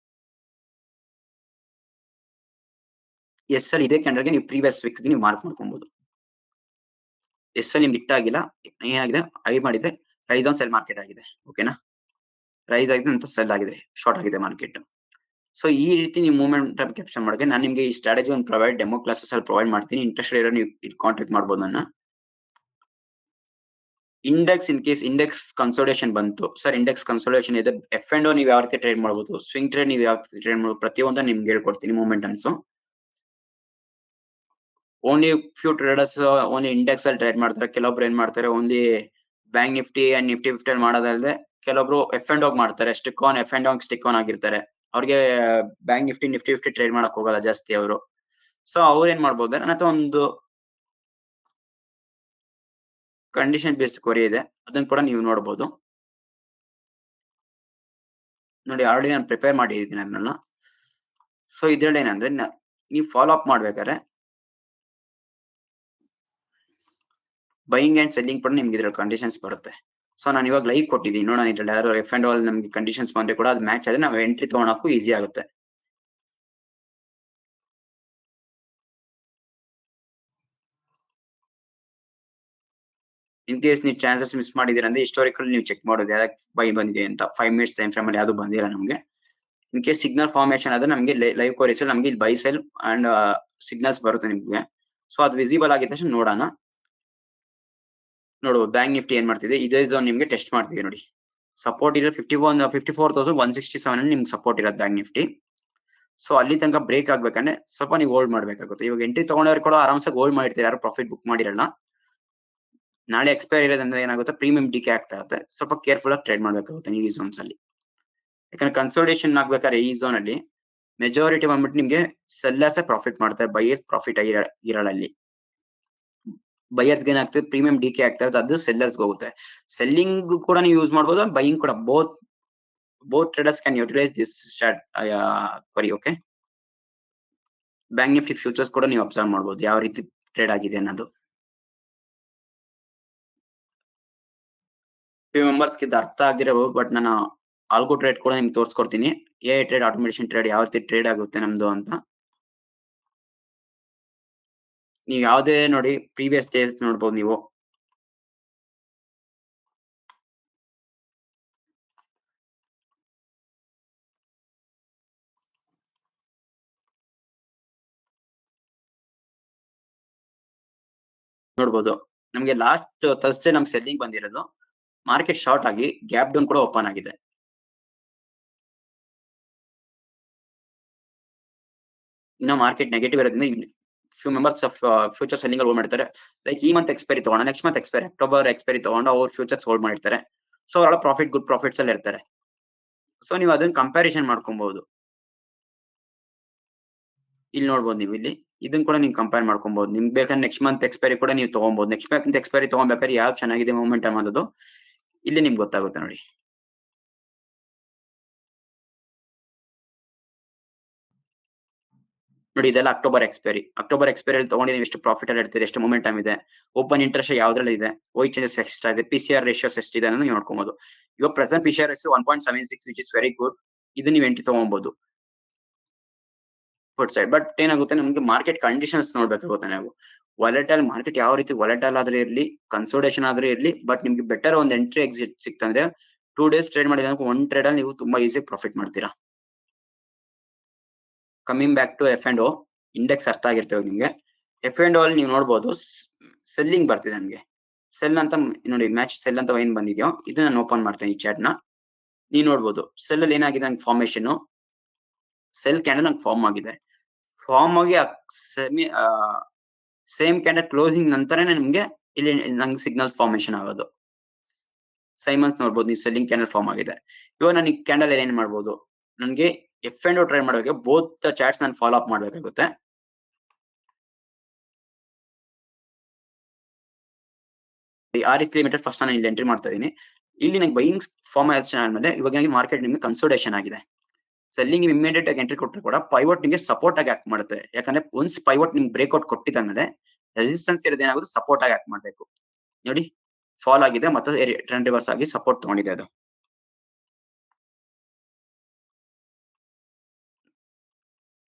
ಎಸ್ ಅಲ್ಲಿ ಇದೇ ಕ್ಯಾಂಡಲ್ಗೆ ನೀವು ಪ್ರೀವಿಯಸ್ ವೀಕ್ ನೀವು ಮಾರ್ಕ್ ಮಾಡ್ಕೊಬಹುದು. ಎಸ್ ಅಲ್ಲಿ ನಿಮ್ಗೆ ಆಗಿಲ್ಲ, ಏನಾಗಿದೆ ಐ ಮಾಡಿದ್ರೆ ರೈಸ್ ಆನ್ ಸೆಲ್ ಮಾರ್ಕೆಟ್ ಆಗಿದೆ. ಓಕೆನಾ, ರೈಸ್ ಆಗಿದೆ ಅಂತ ಸೆಲ್ ಆಗಿದೆ, ಶಾರ್ಟ್ ಆಗಿದೆ ಮಾರ್ಕೆಟ್. ಸೊ ಈ ರೀತಿ ನೀವು ಮೂವ್ಮೆಂಟ್ ಕ್ಯಾಪ್ಚರ್ ಮಾಡಕ್ಕೆ ನಾನು ನಿಮ್ಗೆ ಈ ಸ್ಟ್ರಾಟಜಿ ಒಂದು ಡೆಮೋ ಕ್ಲಾಸಸ್ ಅಲ್ಲಿ ಪ್ರೊವೈಡ್ ಮಾಡ್ತೀನಿ. ಇಂಟ್ರೆಸ್ಟ್ ಇರೋ ನೀವು ಇದು ಕಾಂಟ್ಯಾಕ್ಟ್ ಮಾಡ್ಬೋದು ನನ್ನ. ಇಂಡೆಕ್ಸ್ ಇನ್ ಕೇಸ್ ಇಂಡೆಕ್ಸ್ ಕನ್ಸೋಲ್ಟೇಷನ್ ಬಂತು ಸರ್, ಇಂಡೆಕ್ಸ್ ಕನ್ಸೋಲ್ಟೇಷನ್ ಇದೆ, ಎಫ್ ಅಂಡ್ ನೀವು ಯಾವ ರೀತಿ ಟ್ರೇಡ್ ಮಾಡಬಹುದು, ಸ್ವಿಂಗ್ ಟ್ರೇಡ್ ನೀವು ಯಾವ ರೀತಿ ಟ್ರೇಡ್ ಮಾಡಬಹುದು, ಪ್ರತಿಯೊಂದು ನಿಮ್ಗೆ ಹೇಳ್ಕೊಡ್ತೀನಿ movements. Only few traders only index ಅಲ್ಲಿ ಟ್ರೇಡ್ ಮಾಡ್ತಾರೆ, ಕೆಲವೊಬ್ರು ಏನ್ ಮಾಡ್ತಾರೆ only bank Nifty and Nifty 50 ಅಲ್ಲಿ ಮಾಡೋದಲ್ಲದೆ ಕೆಲವೊಬ್ರು ಎಫ್ ಅಂಡ್ ಮಾಡ್ತಾರೆ, stick on F and stick on ಆಗಿರ್ತಾರೆ. ಅವ್ರಿಗೆ ಬ್ಯಾಂಕ್ ನಿಫ್ಟಿ 50 ಟ್ರೇಡ್ ಮಾಡಕ್ ಹೋಗಲ್ಲ ಜಾಸ್ತಿ ಅವರು. ಸೊ ಅವ್ರು ಏನ್ ಮಾಡ್ಬೋದು, ನನ್ನ ಹತ್ರ ಒಂದು ಕಂಡೀಷನ್ ಬೇಸ್ಡ್ ಕ್ವರಿ ಇದೆ, ಅದನ್ನ ಕೂಡ ನೀವು ನೋಡಬಹುದು. ನೋಡಿ ಆಲ್ರೆಡಿ ನಾನು ಪ್ರಿಪೇರ್ ಮಾಡಿದ್ದೀನಿ ಅದನ್ನೆಲ್ಲ. ಸೊ ಇದ್ರಲ್ಲಿ ಏನಂದ್ರೆ ನೀವು ಫಾಲೋ ಅಪ್ ಮಾಡ್ಬೇಕಾದ್ರೆ ಬೈಯಿಂಗ್ ಅಂಡ್ ಸೆಲ್ಲಿಂಗ್ ಕೂಡ ನಿಮ್ಗೆ ಇದ್ರಲ್ಲಿ ಕಂಡೀಷನ್ಸ್ ಬರುತ್ತೆ. ಸೊ ನಾನು ಇವಾಗ ಲೈವ್ ಕೊಟ್ಟಿದ್ದೀನಿ ನೋಡೋಣ, ಇದ್ರಲ್ಲಿ ಯಾರು ಎಫ್ ಅಂಡ್ ಆಲ್ ನಮ್ಗೆ ಕಂಡೀಷನ್ಸ್ ಬಂದ್ರೆ ಕೂಡ ಅದು ಮ್ಯಾಚ್ ಆದ್ರೆ ನಾವು ಎಂಟ್ರಿ ತಗೊಳಕ್ಕೂ ಈಸಿ ಆಗುತ್ತೆ. ಇನ್ ಕೇಸ್ ನೀವು ಚಾನ್ಸಸ್ ಮಿಸ್ ಮಾಡಿದೀರ ಅಂದ್ರೆ ಹಿಸ್ಟೋರಿಕಲ್ ನೀವು ಚೆಕ್ ಮಾಡೋದು ಯಾವ್ದಕ್ಕೆ ಬೈ ಬಂದಿದೆ ಅಂತ. 5 ಮಿನಿಟ್ಸ್ ಟೈಮ್ ಫ್ರೇಮ್ ಅಲ್ಲಿ ಯಾವ್ದು ಬಂದಿಲ್ಲ ನಮ್ಗೆ. ಇನ್ ಕೇಸ್ ಸಿಗ್ನಲ್ ಫಾರ್ಮೇಶನ್ ಆದ್ರೆ ನಮ್ಗೆ ಲೈವ್ ಕೋರ್ಸ್ ನಮ್ಗೆ ಇಲ್ಲಿ ಬೈ ಸೆಲ್ ಅಂಡ್ ಸಿಗ್ನಲ್ಸ್ ಬರುತ್ತೆ ನಿಮ್ಗೆ. ಸೊ ಅದು ವಿಸಿಬಲ್ ಆಗಿದ ತಕ್ಷಣ ನೋಡೋಣ. ನೋಡುವ ಬ್ಯಾಂಕ್ ನಿಫ್ಟಿ ಏನ್ ಮಾಡ್ತಿದೆ, ಇದೇ ಝೋನ್ ನಿಮ್ಗೆ ಟೆಸ್ಟ್ ಮಾಡ್ತಿದೆ ನೋಡಿ. ಸಪೋರ್ಟ್ ಇದೆ 54,167 ಅಲ್ಲಿ ನಿಮ್ಗೆ ಸಪೋರ್ಟ್ ಇರೋದು ಬ್ಯಾಂಕ್ ನಿಫ್ಟಿ. ಸೊ ಅಲ್ಲಿ ತನಕ ಬ್ರೇಕ್ ಆಗ್ಬೇಕಂದ್ರೆ ಸ್ವಲ್ಪ ನೀವು ಹೋಲ್ಡ್ ಮಾಡ್ಬೇಕಾಗುತ್ತೆ. ಇವಾಗ ಎಂಟ್ರಿ ತಗೊಂಡವ್ರು ಕೂಡ ಆರಾಮ್ಸಾಗಿ ಹೋಲ್ಡ್ ಮಾಡಿರ್ತಾರೆ, ಯಾರು ಪ್ರಾಫಿಟ್ ಬುಕ್ ಮಾಡಿರಲ್ಲ. ನಾಳೆ ಎಕ್ಸ್ಪೈರ್ ಇರೋದ್ರಿಂದ ಏನಾಗುತ್ತೆ, ಪ್ರೀಮಿಯಂ ಡಿಕೆ ಆಗ್ತಾ ಇರುತ್ತೆ. ಸ್ವಲ್ಪ ಕೇರ್ಫುಲ್ ಆಗಿ ಟ್ರೇಡ್ ಮಾಡ್ಬೇಕಾಗುತ್ತೆ ನೀವು ಈ ಝೋನ್ಸ್ ಅಲ್ಲಿ. ಯಾಕಂದ್ರೆ ಕನ್ಸೋಲ್ಟೇಷನ್ ಆಗ್ಬೇಕಾದ್ರೆ ಈ ಝೋನ್ ಅಲ್ಲಿ ಮೆಜಾರಿಟಿ ಬಂದ್ಬಿಟ್ಟು ನಿಮ್ಗೆ ಸೆಲ್ಲರ್ಸ್ ಪ್ರಾಫಿಟ್ ಮಾಡ್ತಾರೆ, ಬೈಯರ್ಸ್ ಪ್ರಾಫಿಟ್ ಇರಲ್ಲ. ಅಲ್ಲಿ ಬೈಯರ್ಸ್ ಏನಾಗ್ತದೆ ಪ್ರೀಮಿಯಂ ಡಿಕೆ ಆಗ್ತಾ ಇರುತ್ತೆ, ಅದು ಸೆಲ್ಲರ್ಸ್ ಹೋಗುತ್ತೆ. ಸೆಲ್ಲಿಂಗ್ ಕೂಡ ನೀವು ಯೂಸ್ ಮಾಡಬಹುದು, ಬೈಯಿಂಗ್ ಕೂಡ. Both traders can utilise this query. Okay, bank Nifty futures ಕೂಡ ನೀವು ಅಬ್ಸರ್ವ್ ಮಾಡಬಹುದು ಯಾವ ರೀತಿ ಟ್ರೇಡ್ ಆಗಿದೆ ಅನ್ನೋದು. ಮೆಂಬರ್ಸ್ ಇದು ಅರ್ಥ ಆಗಿರಬಹುದು, ಬಟ್ ನಾನು ಆಲ್ಗೋ ಟ್ರೇಡ್ ಕೂಡ ನಿಮ್ಗೆ ತೋರಿಸ್ಕೊಡ್ತೀನಿ. ಎ ಟ್ರೇಡ್, ಆಟೋಮೇಷನ್ ಟ್ರೇಡ್ ಯಾವ ರೀತಿ ಟ್ರೇಡ್ ಆಗುತ್ತೆ ನಮ್ದು ಅಂತ. ನೀವು ಯಾವ್ದೇ ನೋಡಿ ಪ್ರೀವಿಯಸ್ ಡೇಸ್ ನೋಡ್ಬೋದು ನೀವು. ನೋಡ್ಬೋದು ನಮ್ಗೆ ಲಾಸ್ಟ್ ಥರ್ಸ್ಡೇ ನಮ್ಗೆ ಸೆಲ್ಲಿಂಗ್ ಬಂದಿರೋದು, ಮಾರ್ಕೆಟ್ ಶಾರ್ಟ್ ಆಗಿ ಗ್ಯಾಪ್ ಡೌನ್ ಕೂಡ ಓಪನ್ ಆಗಿದೆ. ಇನ್ನು ಮಾರ್ಕೆಟ್ ನೆಗೆಟಿವ್ ಇರೋದ್ರಿಂದ few members future selling hold ಮಾಡ್ತಾರೆ. ಲೈಕ್ ಈ ಮಂತ್ ಎಕ್ಸ್ಪೈರಿ ತಗೊಂಡ, next month expiry, October expiry ತಗೊಂಡು ಅವ್ರು ಫ್ಯೂಚರ್ಸ್ ಹೋಲ್ಡ್ ಮಾಡಿರ್ತಾರೆ. ಸೊ ಅವರ ಪ್ರಾಫಿಟ್ ಗುಡ್ ಪ್ರಾಫಿಟ್ಸ್ ಅಲ್ಲಿ ಇರ್ತಾರೆ. ಸೊ ನೀವು ಅದನ್ನ ಕಂಪ್ಯಾರಿಸನ್ ಮಾಡ್ಕೊಬಹುದು. ಇಲ್ಲಿ ನೋಡ್ಬೋದು ನೀವು ಇಲ್ಲಿ ಇದನ್ನ ಕೂಡ ನೀವು ಕಂಪೇರ್ ಮಾಡ್ಕೊಬಹುದು. ನಿಮ್ಗೆ ಬೇಕಾದ್ರೆ ನೆಕ್ಸ್ಟ್ ಮಂತ್ ಎಕ್ಸ್ಪೈರಿ ಕೂಡ ನೀವು ತಗೊಬಹುದು. ನೆಕ್ಸ್ಟ್ ಮಂತ್ ಎಕ್ಸ್ಪೈರಿ ತಗೊಬೇಕಾದ್ರೆ ಯಾವ್ದು ಚೆನ್ನಾಗಿದೆ ಮೂವ್ಮೆಂಟ್ ಅನ್ನೋದು ಇಲ್ಲಿ ನಿಮ್ಗೆ ಗೊತ್ತಾಗುತ್ತೆ ನೋಡಿ. ನೋಡಿ ಇದೆಲ್ಲ ಅಕ್ಟೋಬರ್ ಎಕ್ಸ್ಪೈರಿ ಅಲ್ಲಿ ತಗೊಂಡು ನೀವು ಎಷ್ಟು ಪ್ರಾಫಿಟ್ ಅಲ್ಲಿ ಇರ್ತೀರಿ, ಎಷ್ಟು ಮೊಮೆಂಟಮ್ ಇದೆ, ಓಪನ್ ಇಂಟ್ರೆಸ್ಟ್ ಯಾವ್ದ್ರಲ್ಲಿ ಇದೆ, ವೈ ಚೇಂಜಸ್ ಎಷ್ಟಾಗಿದೆ, ಪಿಸಿಆರ್ ರೇಷಿಯೋಸ್ ಎಷ್ಟಿದೆ ಅನ್ನೋದು ನೀವು ನೋಡ್ಕೊಬಹುದು. ಇವಾಗ present PCR ratio 1.76 which is very good. ಇದು ನೀವು ಎಂಟ್ರಿ ತಗೊಬಹುದು ಫುಡ್ ಸೈಡ್. ಬಟ್ ಏನಾಗುತ್ತೆ ನಮ್ಗೆ ಮಾರ್ಕೆಟ್ ಕಂಡೀಷನ್ಸ್ ನೋಡ್ಬೇಕಾಗುತ್ತೆ ನಾವು. ವಾಲೆಟೈಲ್ ಮಾರ್ಕೆಟ್ ಯಾವ ರೀತಿ ವಾಲೆಟೈಲ್ ಆದ್ರೆ ಇರ್ಲಿ, ಕನ್ಸೋಲ್ಟೇಷನ್ ಆದ್ರೆ ಇರ್ಲಿ, ಬಟ್ ನಿಮ್ಗೆ ಬೆಟರ್ ಒಂದು ಎಂಟ್ರಿ ಎಕ್ಸಿಟ್ ಸಿಕ್ತಂದ್ರೆ 2 ಡೇಸ್ ಟ್ರೇಡ್ ಮಾಡಿದ್ರೆ ಒನ್ ಟ್ರೇಡ್ ಅಲ್ಲಿ ನೀವು ತುಂಬಾ ಈಸಿ ಪ್ರಾಫಿಟ್ ಮಾಡ್ತೀರಾ. Coming back to F and O, index ಅರ್ಥ ಆಗಿರ್ತೇವೆ ನಿಮ್ಗೆ. ಎಫ್ ಅಂಡ್ ಓ ಅಲ್ಲಿ ನೀವು ನೋಡ್ಬೋದು ಸೆಲ್ಲಿಂಗ್ ಬರ್ತಿದೆ ನಮ್ಗೆ. ಸೆಲ್ ಅಂತ ನೋಡಿ, ಮ್ಯಾಚ್ ಸೆಲ್ ಅಂತ ಏನ್ ಬಂದಿದೆಯೋ ಇದು ನಾನು ಓಪನ್ ಮಾಡ್ತೇನೆ ಈ ಚಾಟ್ ನ. ನೀವು ನೋಡ್ಬೋದು ಸೆಲ್ ಅಲ್ಲಿ ಏನಾಗಿದೆ ನಂಗೆ ಫಾರ್ಮೇಶನ್, ಸೆಲ್ ಕ್ಯಾಂಡಲ್ ನಂಗೆ ಫಾರ್ಮ್ ಆಗಿದೆ. ಫಾರ್ಮ್ ಆಗಿ ಸೇಮ್ ಕ್ಯಾಂಡಲ್ ಕ್ಲೋಸಿಂಗ್ ನಂತರನೇ ನಿಮ್ಗೆ ಇಲ್ಲಿ ನಂಗೆ ಸಿಗ್ನಲ್ಸ್ ಫಾರ್ಮೇಶನ್ ಆಗೋದು. ಸೈಮನ್ಸ್ ನೋಡ್ಬೋದು ನೀವು, ಸೆಲ್ಲಿಂಗ್ ಕ್ಯಾಂಡಲ್ ಫಾರ್ಮ್ ಆಗಿದೆ. ಇವಾಗ ನಾನು ಈ ಕ್ಯಾಂಡಲ್ ಏನ್ ಮಾಡ್ಬೋದು, ನನ್ಗೆ ಎಫ್ ಅಂಡ್ ಓ ಟ್ರೈ ಮಾಡಬೇಕು, ಬೋತ್ ಚಾರ್ಟ್ಸ್ ನಾನು ಫಾಲೋ ಅಪ್ ಮಾಡ್ಬೇಕಾಗುತ್ತೆ. RS ಲಿಮಿಟೆಡ್ ಫಸ್ಟ್ ನಾನು ಇಲ್ಲಿ ಎಂಟ್ರಿ ಮಾಡ್ತಾ ಇದೀನಿ. ಇಲ್ಲಿ ನಂಗೆ ಬೈಯಿಂಗ್ ಫಾರ್ಮೇಶನ್ ಆದ್ಮೇಲೆ ಇವಾಗ ಮಾರ್ಕೆಟ್ ನಿಮ್ಗೆ ಕನ್ಸೋಲ್ಟೇಷನ್ ಆಗಿದೆ. ಸೆಲ್ಲಿಂಗ್ ಇಮಿಡಿಯೇಟ್ ಆಗಿ ಎಂಟ್ರಿ ಕೊಟ್ಟರು ಕೂಡ ಪೈವಟ್ ನಿಮಗೆ ಸಪೋರ್ಟ್ ಆಗಿ ಆಕ್ಟ್ ಮಾಡುತ್ತೆ. ಯಾಕಂದ್ರೆ ಒನ್ಸ್ ಪೈವಟ್ ನಿಮ್ಗೆ ಬ್ರೇಕ್ಔಟ್ ಕೊಟ್ಟಿದ್ದಂದ್ರೆ ರೆಸಿಸ್ಟೆನ್ಸ್ ಇರೋದು ಏನಾಗುತ್ತೆ ಸಪೋರ್ಟ್ ಆಗಿ ಆಕ್ಟ್ ಮಾಡ್ಬೇಕು. ನೋಡಿ ಫಾಲ್ ಆಗಿದೆ ಮತ್ತೆ ಟ್ರೆಂಡ್ ರಿವರ್ಸ್ ಆಗಿ ಸಪೋರ್ಟ್ ತಗೊಂಡಿದೆ ಅದು.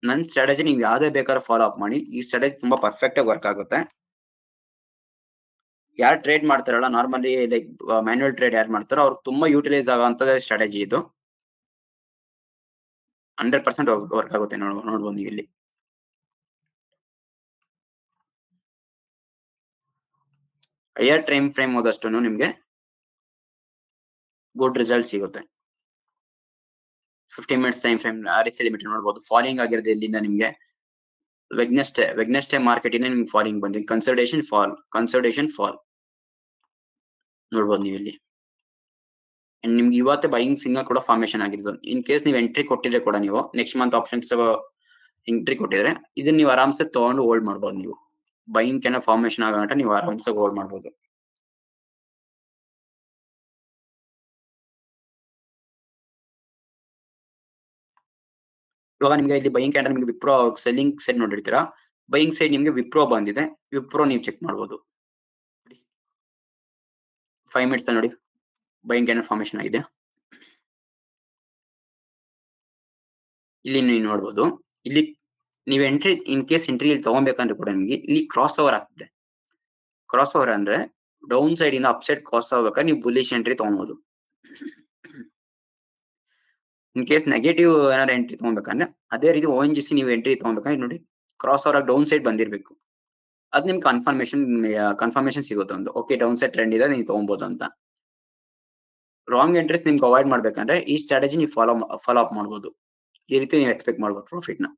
ನನ್ ಸ್ಟ್ರಾಟಜಿ ನೀವು ಯಾವ್ದೇ ಬೇಕಾದ್ರೂ ಫಾಲೋ ಅಪ್ ಮಾಡಿ, ಈ ಸ್ಟ್ರಾಟಜಿ ತುಂಬಾ ಪರ್ಫೆಕ್ಟ್ ಆಗಿ ವರ್ಕ್ ಆಗುತ್ತೆ. ಯಾರು ಟ್ರೇಡ್ ಮಾಡ್ತಾರಲ್ಲ ನಾರ್ಮಲಿ ಲೈಕ್ ಮ್ಯಾನ್ಯುಯಲ್ ಟ್ರೇಡ್ ಯಾರು ಮಾಡ್ತಾರೋ ಅವ್ರಿಗೆ ತುಂಬಾ ಯೂಟಿಲೈಸ್ ಆಗುವಂತ ಸ್ಟ್ರಾಟಜಿ ಇದು. 100% ವರ್ಕ್ ಆಗುತ್ತೆ ನೋಡ್ಬೋದು ನೀವು ಇಲ್ಲಿ. ಹೈಯರ್ ಟೈಮ್ ಫ್ರೇಮ್ ಹೋದಷ್ಟು ನಿಮ್ಗೆ ಗುಡ್ ರಿಸಲ್ಟ್ ಸಿಗುತ್ತೆ. 15 minutes time frame RSI limit ನೋಡಬಹುದು ಫಾಲಿಂಗ್ ಆಗಿರೋದು ಇಲ್ಲಿಂದ ನಿಮ್ಗೆ ವೆಗ್ನೆಸ್ಡೇ ಮಾರ್ಕೆಟ್ ಇಂದ ನಿಮ್ಗೆ ಫಾಲಿಂಗ್ ಬಂದಿದೆ. ಕನ್ಸಲ್ಟೇಷನ್ ಫಾಲ್ ನೋಡ್ಬೋದು ನೀವು ಇಲ್ಲಿ. ನಿಮ್ಗೆ ಇವತ್ತೇ ಬೈಯಿಂಗ್ ಸಿಗ್ನಲ್ ಕೂಡ ಫಾರ್ಮೇಶನ್ ಆಗಿರೋದು. ಇನ್ ಕೇಸ್ ನೀವು ಎಂಟ್ರಿ ಕೊಟ್ಟಿದ್ರೆ ಕೂಡ ನೀವು ನೆಕ್ಸ್ಟ್ ಮಂತ್ ಆಪ್ಷನ್ಸ್ ಎಂಟ್ರಿ ಕೊಟ್ಟಿದ್ರೆ ಇದನ್ನ ನೀವು ಆರಾಮ್ಸೆ ತಗೊಂಡು ಹೋಲ್ಡ್ ಮಾಡ್ಬೋದು. ನೀವು ಬೈಯಿಂಗ್ ಏನೋ ಫಾರ್ಮೇಶನ್ ಆಗಂಟ ನೀವು ಆರಾಮ್ಸೆ ಹೋಲ್ಡ್ ಮಾಡ್ಬೋದು. ಇವಾಗ ನಿಮ್ಗೆ ಇಲ್ಲಿ ಬೈಯಿಂಗ್ ಕ್ಯಾಂಡಲ್ ನಿಮ್ಗೆ ವಿಪ್ರೋ ಸೆಲ್ಲಿಂಗ್ ಸೈಡ್ ನೋಡಿರ್ತೀರಾ, ಬೈಯಿಂಗ್ ಸೈಡ್ ನಿಮ್ಗೆ ವಿಪ್ರೋ ಬಂದಿದೆ. ವಿಪ್ರೋ ನೀವು ಚೆಕ್ ಮಾಡ್ಬೋದು. 5 ಮಿನಿಟ್ಸ್ ನೋಡಿ ಬೈಯಿಂಗ್ ಕ್ಯಾಂಡಲ್ ಫಾರ್ಮೇಶನ್ ಆಗಿದೆ. ಇಲ್ಲಿ ನೀವು ನೋಡ್ಬೋದು. ಇಲ್ಲಿ ನೀವು ಎಂಟ್ರಿ ಇನ್ ಕೇಸ್ ಎಂಟ್ರಿ ಇಲ್ಲಿ ತಗೊಬೇಕಂದ್ರೆ ಕೂಡ ನಿಮ್ಗೆ ಇಲ್ಲಿ ಕ್ರಾಸ್ ಓವರ್ ಆಗ್ತದೆ. ಕ್ರಾಸ್ ಓವರ್ ಅಂದ್ರೆ ಡೌನ್ ಸೈಡ್ ಇಂದ ಅಪ್ ಸೈಡ್ ಕ್ರಾಸ್ ಆಗ್ಬೇಕಾದ್ರೆ ನೀವು ಬುಲಿಶ್ ಎಂಟ್ರಿ ತಗೊಬಹುದು. ಇನ್ ಕೇಸ್ ನೆಗೆಟಿವ್ ಏನಾದ್ರು ಎಂಟ್ರಿ ತಗೊಬೇಕಂದ್ರೆ ಅದೇ ರೀತಿ ONGC ನೀವು ಎಂಟ್ರಿ ತಗೊಬೇಕಂದ್ರೆ ನೋಡಿ ಕ್ರಾಸ್ ಓವರ್ ಡೌನ್ ಸೈಡ್ ಬಂದಿರ್ಬೇಕು. ಅದ್ ನಿಮ್ಗೆ ಕನ್ಫರ್ಮೇಶನ್ ಸಿಗುತ್ತೆ ಒಂದು ಓಕೆ ಡೌನ್ ಸೈಡ್ ಟ್ರೆಂಡ್ ಇದೆ ನೀವು ತಗೊಬಹುದು ಅಂತ. ರಾಂಗ್ ಎಂಟ್ರೀಸ್ ನಿಮ್ಗೆ ಅವಾಯ್ಡ್ ಮಾಡ್ಬೇಕಂದ್ರೆ ಈ ಸ್ಟ್ರಾಟಜಿ ನೀವು ಫಾಲೋ ಅಪ್ ಮಾಡ್ಬೋದು. ಈ ರೀತಿ ನೀವು ಎಕ್ಸ್ಪೆಕ್ಟ್ ಮಾಡ್ಬೋದು ಪ್ರಾಫಿಟ್ ನ.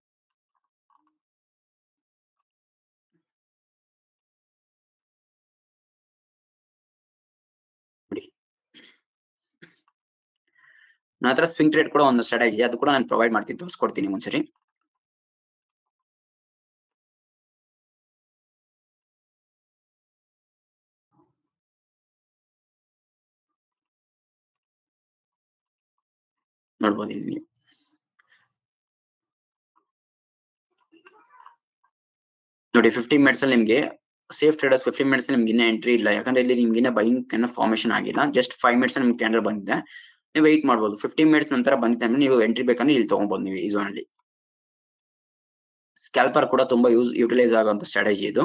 ನನ್ನ ಹತ್ರ ಸ್ವಿಂಗ್ ಟ್ರೇಡ್ ಕೂಡ ಒಂದು ಸ್ಟ್ರಾಟಜಿ ಅದು ಕೂಡ ನಾನು ಪ್ರೊವೈಡ್ ಮಾಡ್ತೀನಿ, ತೋರಿಸ್ಕೊಡ್ತೀನಿ ಒಂದ್ಸರಿ. ನೋಡ್ಬೋದು ಇಲ್ಲಿ ನೋಡಿ 15 ಮಿನಿಟ್ಸ್ ಅಲ್ಲಿ ನಿಮ್ಗೆ ಸೇಫ್ ಟ್ರೇಡರ್ಸ್ 15 ಮಿನಿಟ್ಸ್ ನಿಮ್ಗೆ ಇನ್ನೂ ಎಂಟ್ರಿ ಇಲ್ಲ. ಯಾಕಂದ್ರೆ ಇಲ್ಲಿ ನಿಮ್ಗೆ ಇನ್ನೂ ಬೈಯಿಂಗ್ ಫಾರ್ಮೇಶನ್ ಆಗಿಲ್ಲ. ಜಸ್ಟ್ 5 ಮಿನಿಟ್ಸ್ ನಿಮ್ಗೆ ಕ್ಯಾಂಡಲ್ ಬಂದಿದೆ. ನೀವು ವೆಯ್ಟ್ ಮಾಡ್ಬೋದು. 15 ಮಿನಿಟ್ಸ್ ನಂತರ ಬಂದಿದೆ ನೀವು ಎಂಟ್ರಿ ಬೇಕಂದ್ರೆ ಇಲ್ಲಿ ತಗೊಬಹುದು ನೀವು ಈ ಝೋನ್ ಅಲ್ಲಿ. ಸ್ಕ್ಯಾಲ್ಪರ್ ಕೂಡ ತುಂಬಾ ಯೂಟಿಲೈಸ್ ಆಗುವಂತ ಸ್ಟ್ರಾಟಜಿ ಇದು.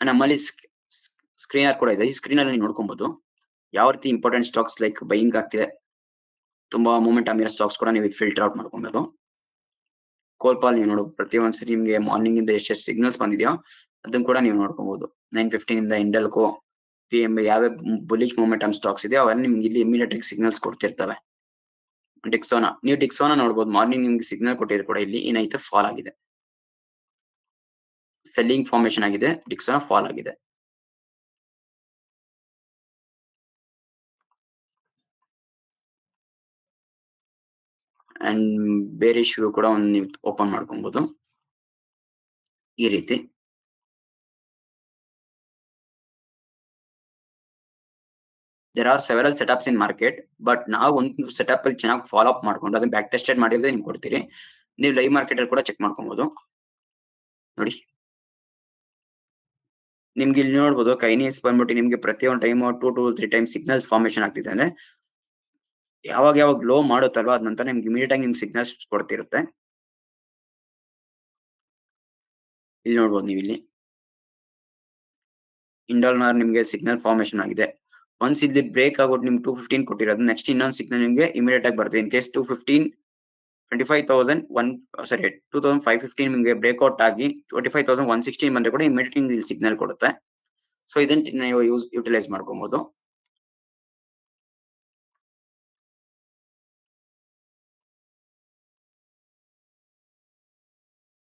ನಮ್ಮಲ್ಲಿ ಸ್ಕ್ರೀನರ್ ಕೂಡ ಇದೆ. ಈ ಸ್ಕ್ರೀನ್ ಅಲ್ಲಿ ನೀವು ನೋಡ್ಕೊಬಹುದು ಯಾವ ರೀತಿ ಇಂಪಾರ್ಟೆಂಟ್ ಸ್ಟಾಕ್ಸ್ ಲೈಕ್ ಬೈಯಿಂಗ್ ಆಗ್ತಿದೆ. ತುಂಬಾ ಮೂವ್ಮೆಂಟ್ ಆಗಿರೋ ಸ್ಟಾಕ್ಸ್ ಕೂಡ ನೀವು ಫಿಲ್ಟರ್ ಔಟ್ ಮಾಡ್ಕೊಬಹುದು. ಕೋಲ್ಪಾಲ್ ನೀವು ನೋಡಬಹುದು ಪ್ರತಿ ಒಂದ್ಸರಿ ನಿಮ್ಗೆ ಮಾರ್ನಿಂಗ್ ಇಂದ ಎಷ್ಟು ಸಿಗ್ನಲ್ಸ್ ಬಂದಿದೆಯೋ ಅದನ್ನ ಕೂಡ ನೀವು ನೋಡ್ಕೊಬಹುದು. 9:15 ಇಂದ ಇಂಡೆಲ್ಕೋ PM ಯಾವ ಬುಲಿಶ್ ಮೂವ್ಮೆಂಟ್ ಸ್ಟಾಕ್ಸ್ ಇದೆ ಅವೆಲ್ಲ ನಿಮ್ಗೆ ಇಲ್ಲಿ ಇಮಿಡಿಯೇಟ್ ಆಗಿ ಸಿಗ್ನಲ್ಸ್ ಕೊಡ್ತಿರ್ತವೆ. ಡಿಕ್ಸೋನಾ ನೋಡ್ಬೋದು ಮಾರ್ನಿಂಗ್ ನಿಮ್ಗೆ ಸಿಗ್ನಲ್ ಕೊಟ್ಟಿದ್ರೆ ಕೂಡ ಇಲ್ಲಿ ಏನಾಯ್ತು ಫಾಲ್ ಆಗಿದೆ. ಸೆಲ್ಲಿಂಗ್ ಫಾರ್ಮೇಶನ್ ಆಗಿದೆ, ಡಿಕ್ಸೋನಾ ಫಾಲ್ ಆಗಿದೆ. ಅಂಡ್ ಬೇರೆ ಇಶ್ಯೂ ಕೂಡ ಒಂದು ನೀವು ಓಪನ್ ಮಾಡ್ಕೊಬಹುದು ಈ ರೀತಿ. There are several setups in market, but ನಾವು ಒಂದು ಸೆಟಪ್ ಅಲ್ಲಿ ಚೆನ್ನಾಗಿ ಫಾಲೋ ಅಪ್ ಮಾಡ್ಕೊಂಡು ಅದನ್ನ ಬ್ಯಾಕ್ ಟೆಸ್ಟೆಡ್ ಮಾಡಿದ್ರೆ ನಿಮ್ಗೆ ಕೊಡ್ತೀರಿ. ನೀವು ಲೈವ್ ಮಾರ್ಕೆಟ್ ಅಲ್ಲಿ ಕೂಡ ಚೆಕ್ ಮಾಡ್ಕೊಬಹುದು. ನೋಡಿ ನಿಮ್ಗೆ ಇಲ್ಲಿ ನೋಡ್ಬೋದು ಕೈನೀಸ್ ಬಂದ್ಬಿಟ್ಟು ನಿಮ್ಗೆ ಪ್ರತಿಯೊಂದು time 2 to 3 times signals formation ಆಗ್ತಿದೆ. ಅಂದ್ರೆ ಯಾವಾಗ ಲೋ ಮಾಡುತ್ತಲ್ವಾ ಅದ ನಂತರ ನಿಮ್ಗೆ ಇಮಿಡಿಯೇಟ್ ಆಗಿ ನಿಮ್ಗೆ ಸಿಗ್ನಲ್ಸ್ ಕೊಡ್ತಿರುತ್ತೆ. ಇಲ್ಲಿ ನೋಡ್ಬೋದು ನೀವು ಇಲ್ಲಿ ಇಂಡಲ್ನಾರ್ ನಿಮ್ಗೆ ಸಿಗ್ನಲ್ ಫಾರ್ಮೇಶನ್ ಆಗಿದೆ. ಒನ್ಸ್ ಇಲ್ಲಿ ಬ್ರೇಕ್ ಆಗ್ಬಿಟ್ಟು ನಿಮ್ಗೆ 215 ಕೊಟ್ಟಿರೋದು ನೆಕ್ಸ್ಟ್ ಇನ್ನೊಂದು ಸಿಗ್ನಲ್ ನಿಮ್ಗೆ ಇಮಿಡಿಯೇಟ್ ಆಗಿ ಬರುತ್ತೆ. ಇನ್ ಕೇಸ್ 25,515 ನಿಮ್ಗೆ ಬ್ರೇಕ್ಔಟ್ ಆಗಿ 25,116 ಬಂದ್ರೆ ಕೂಡ ಇಮಿಡಿಯೇಟ್ ಇಲ್ಲಿ ಸಿಗ್ನಲ್ ಕೊಡುತ್ತೆ. ಸೊ ಇದನ್ನ ನೀವು ಯೂಟಿಲೈಸ್ ಮಾಡ್ಕೊಬಹುದು.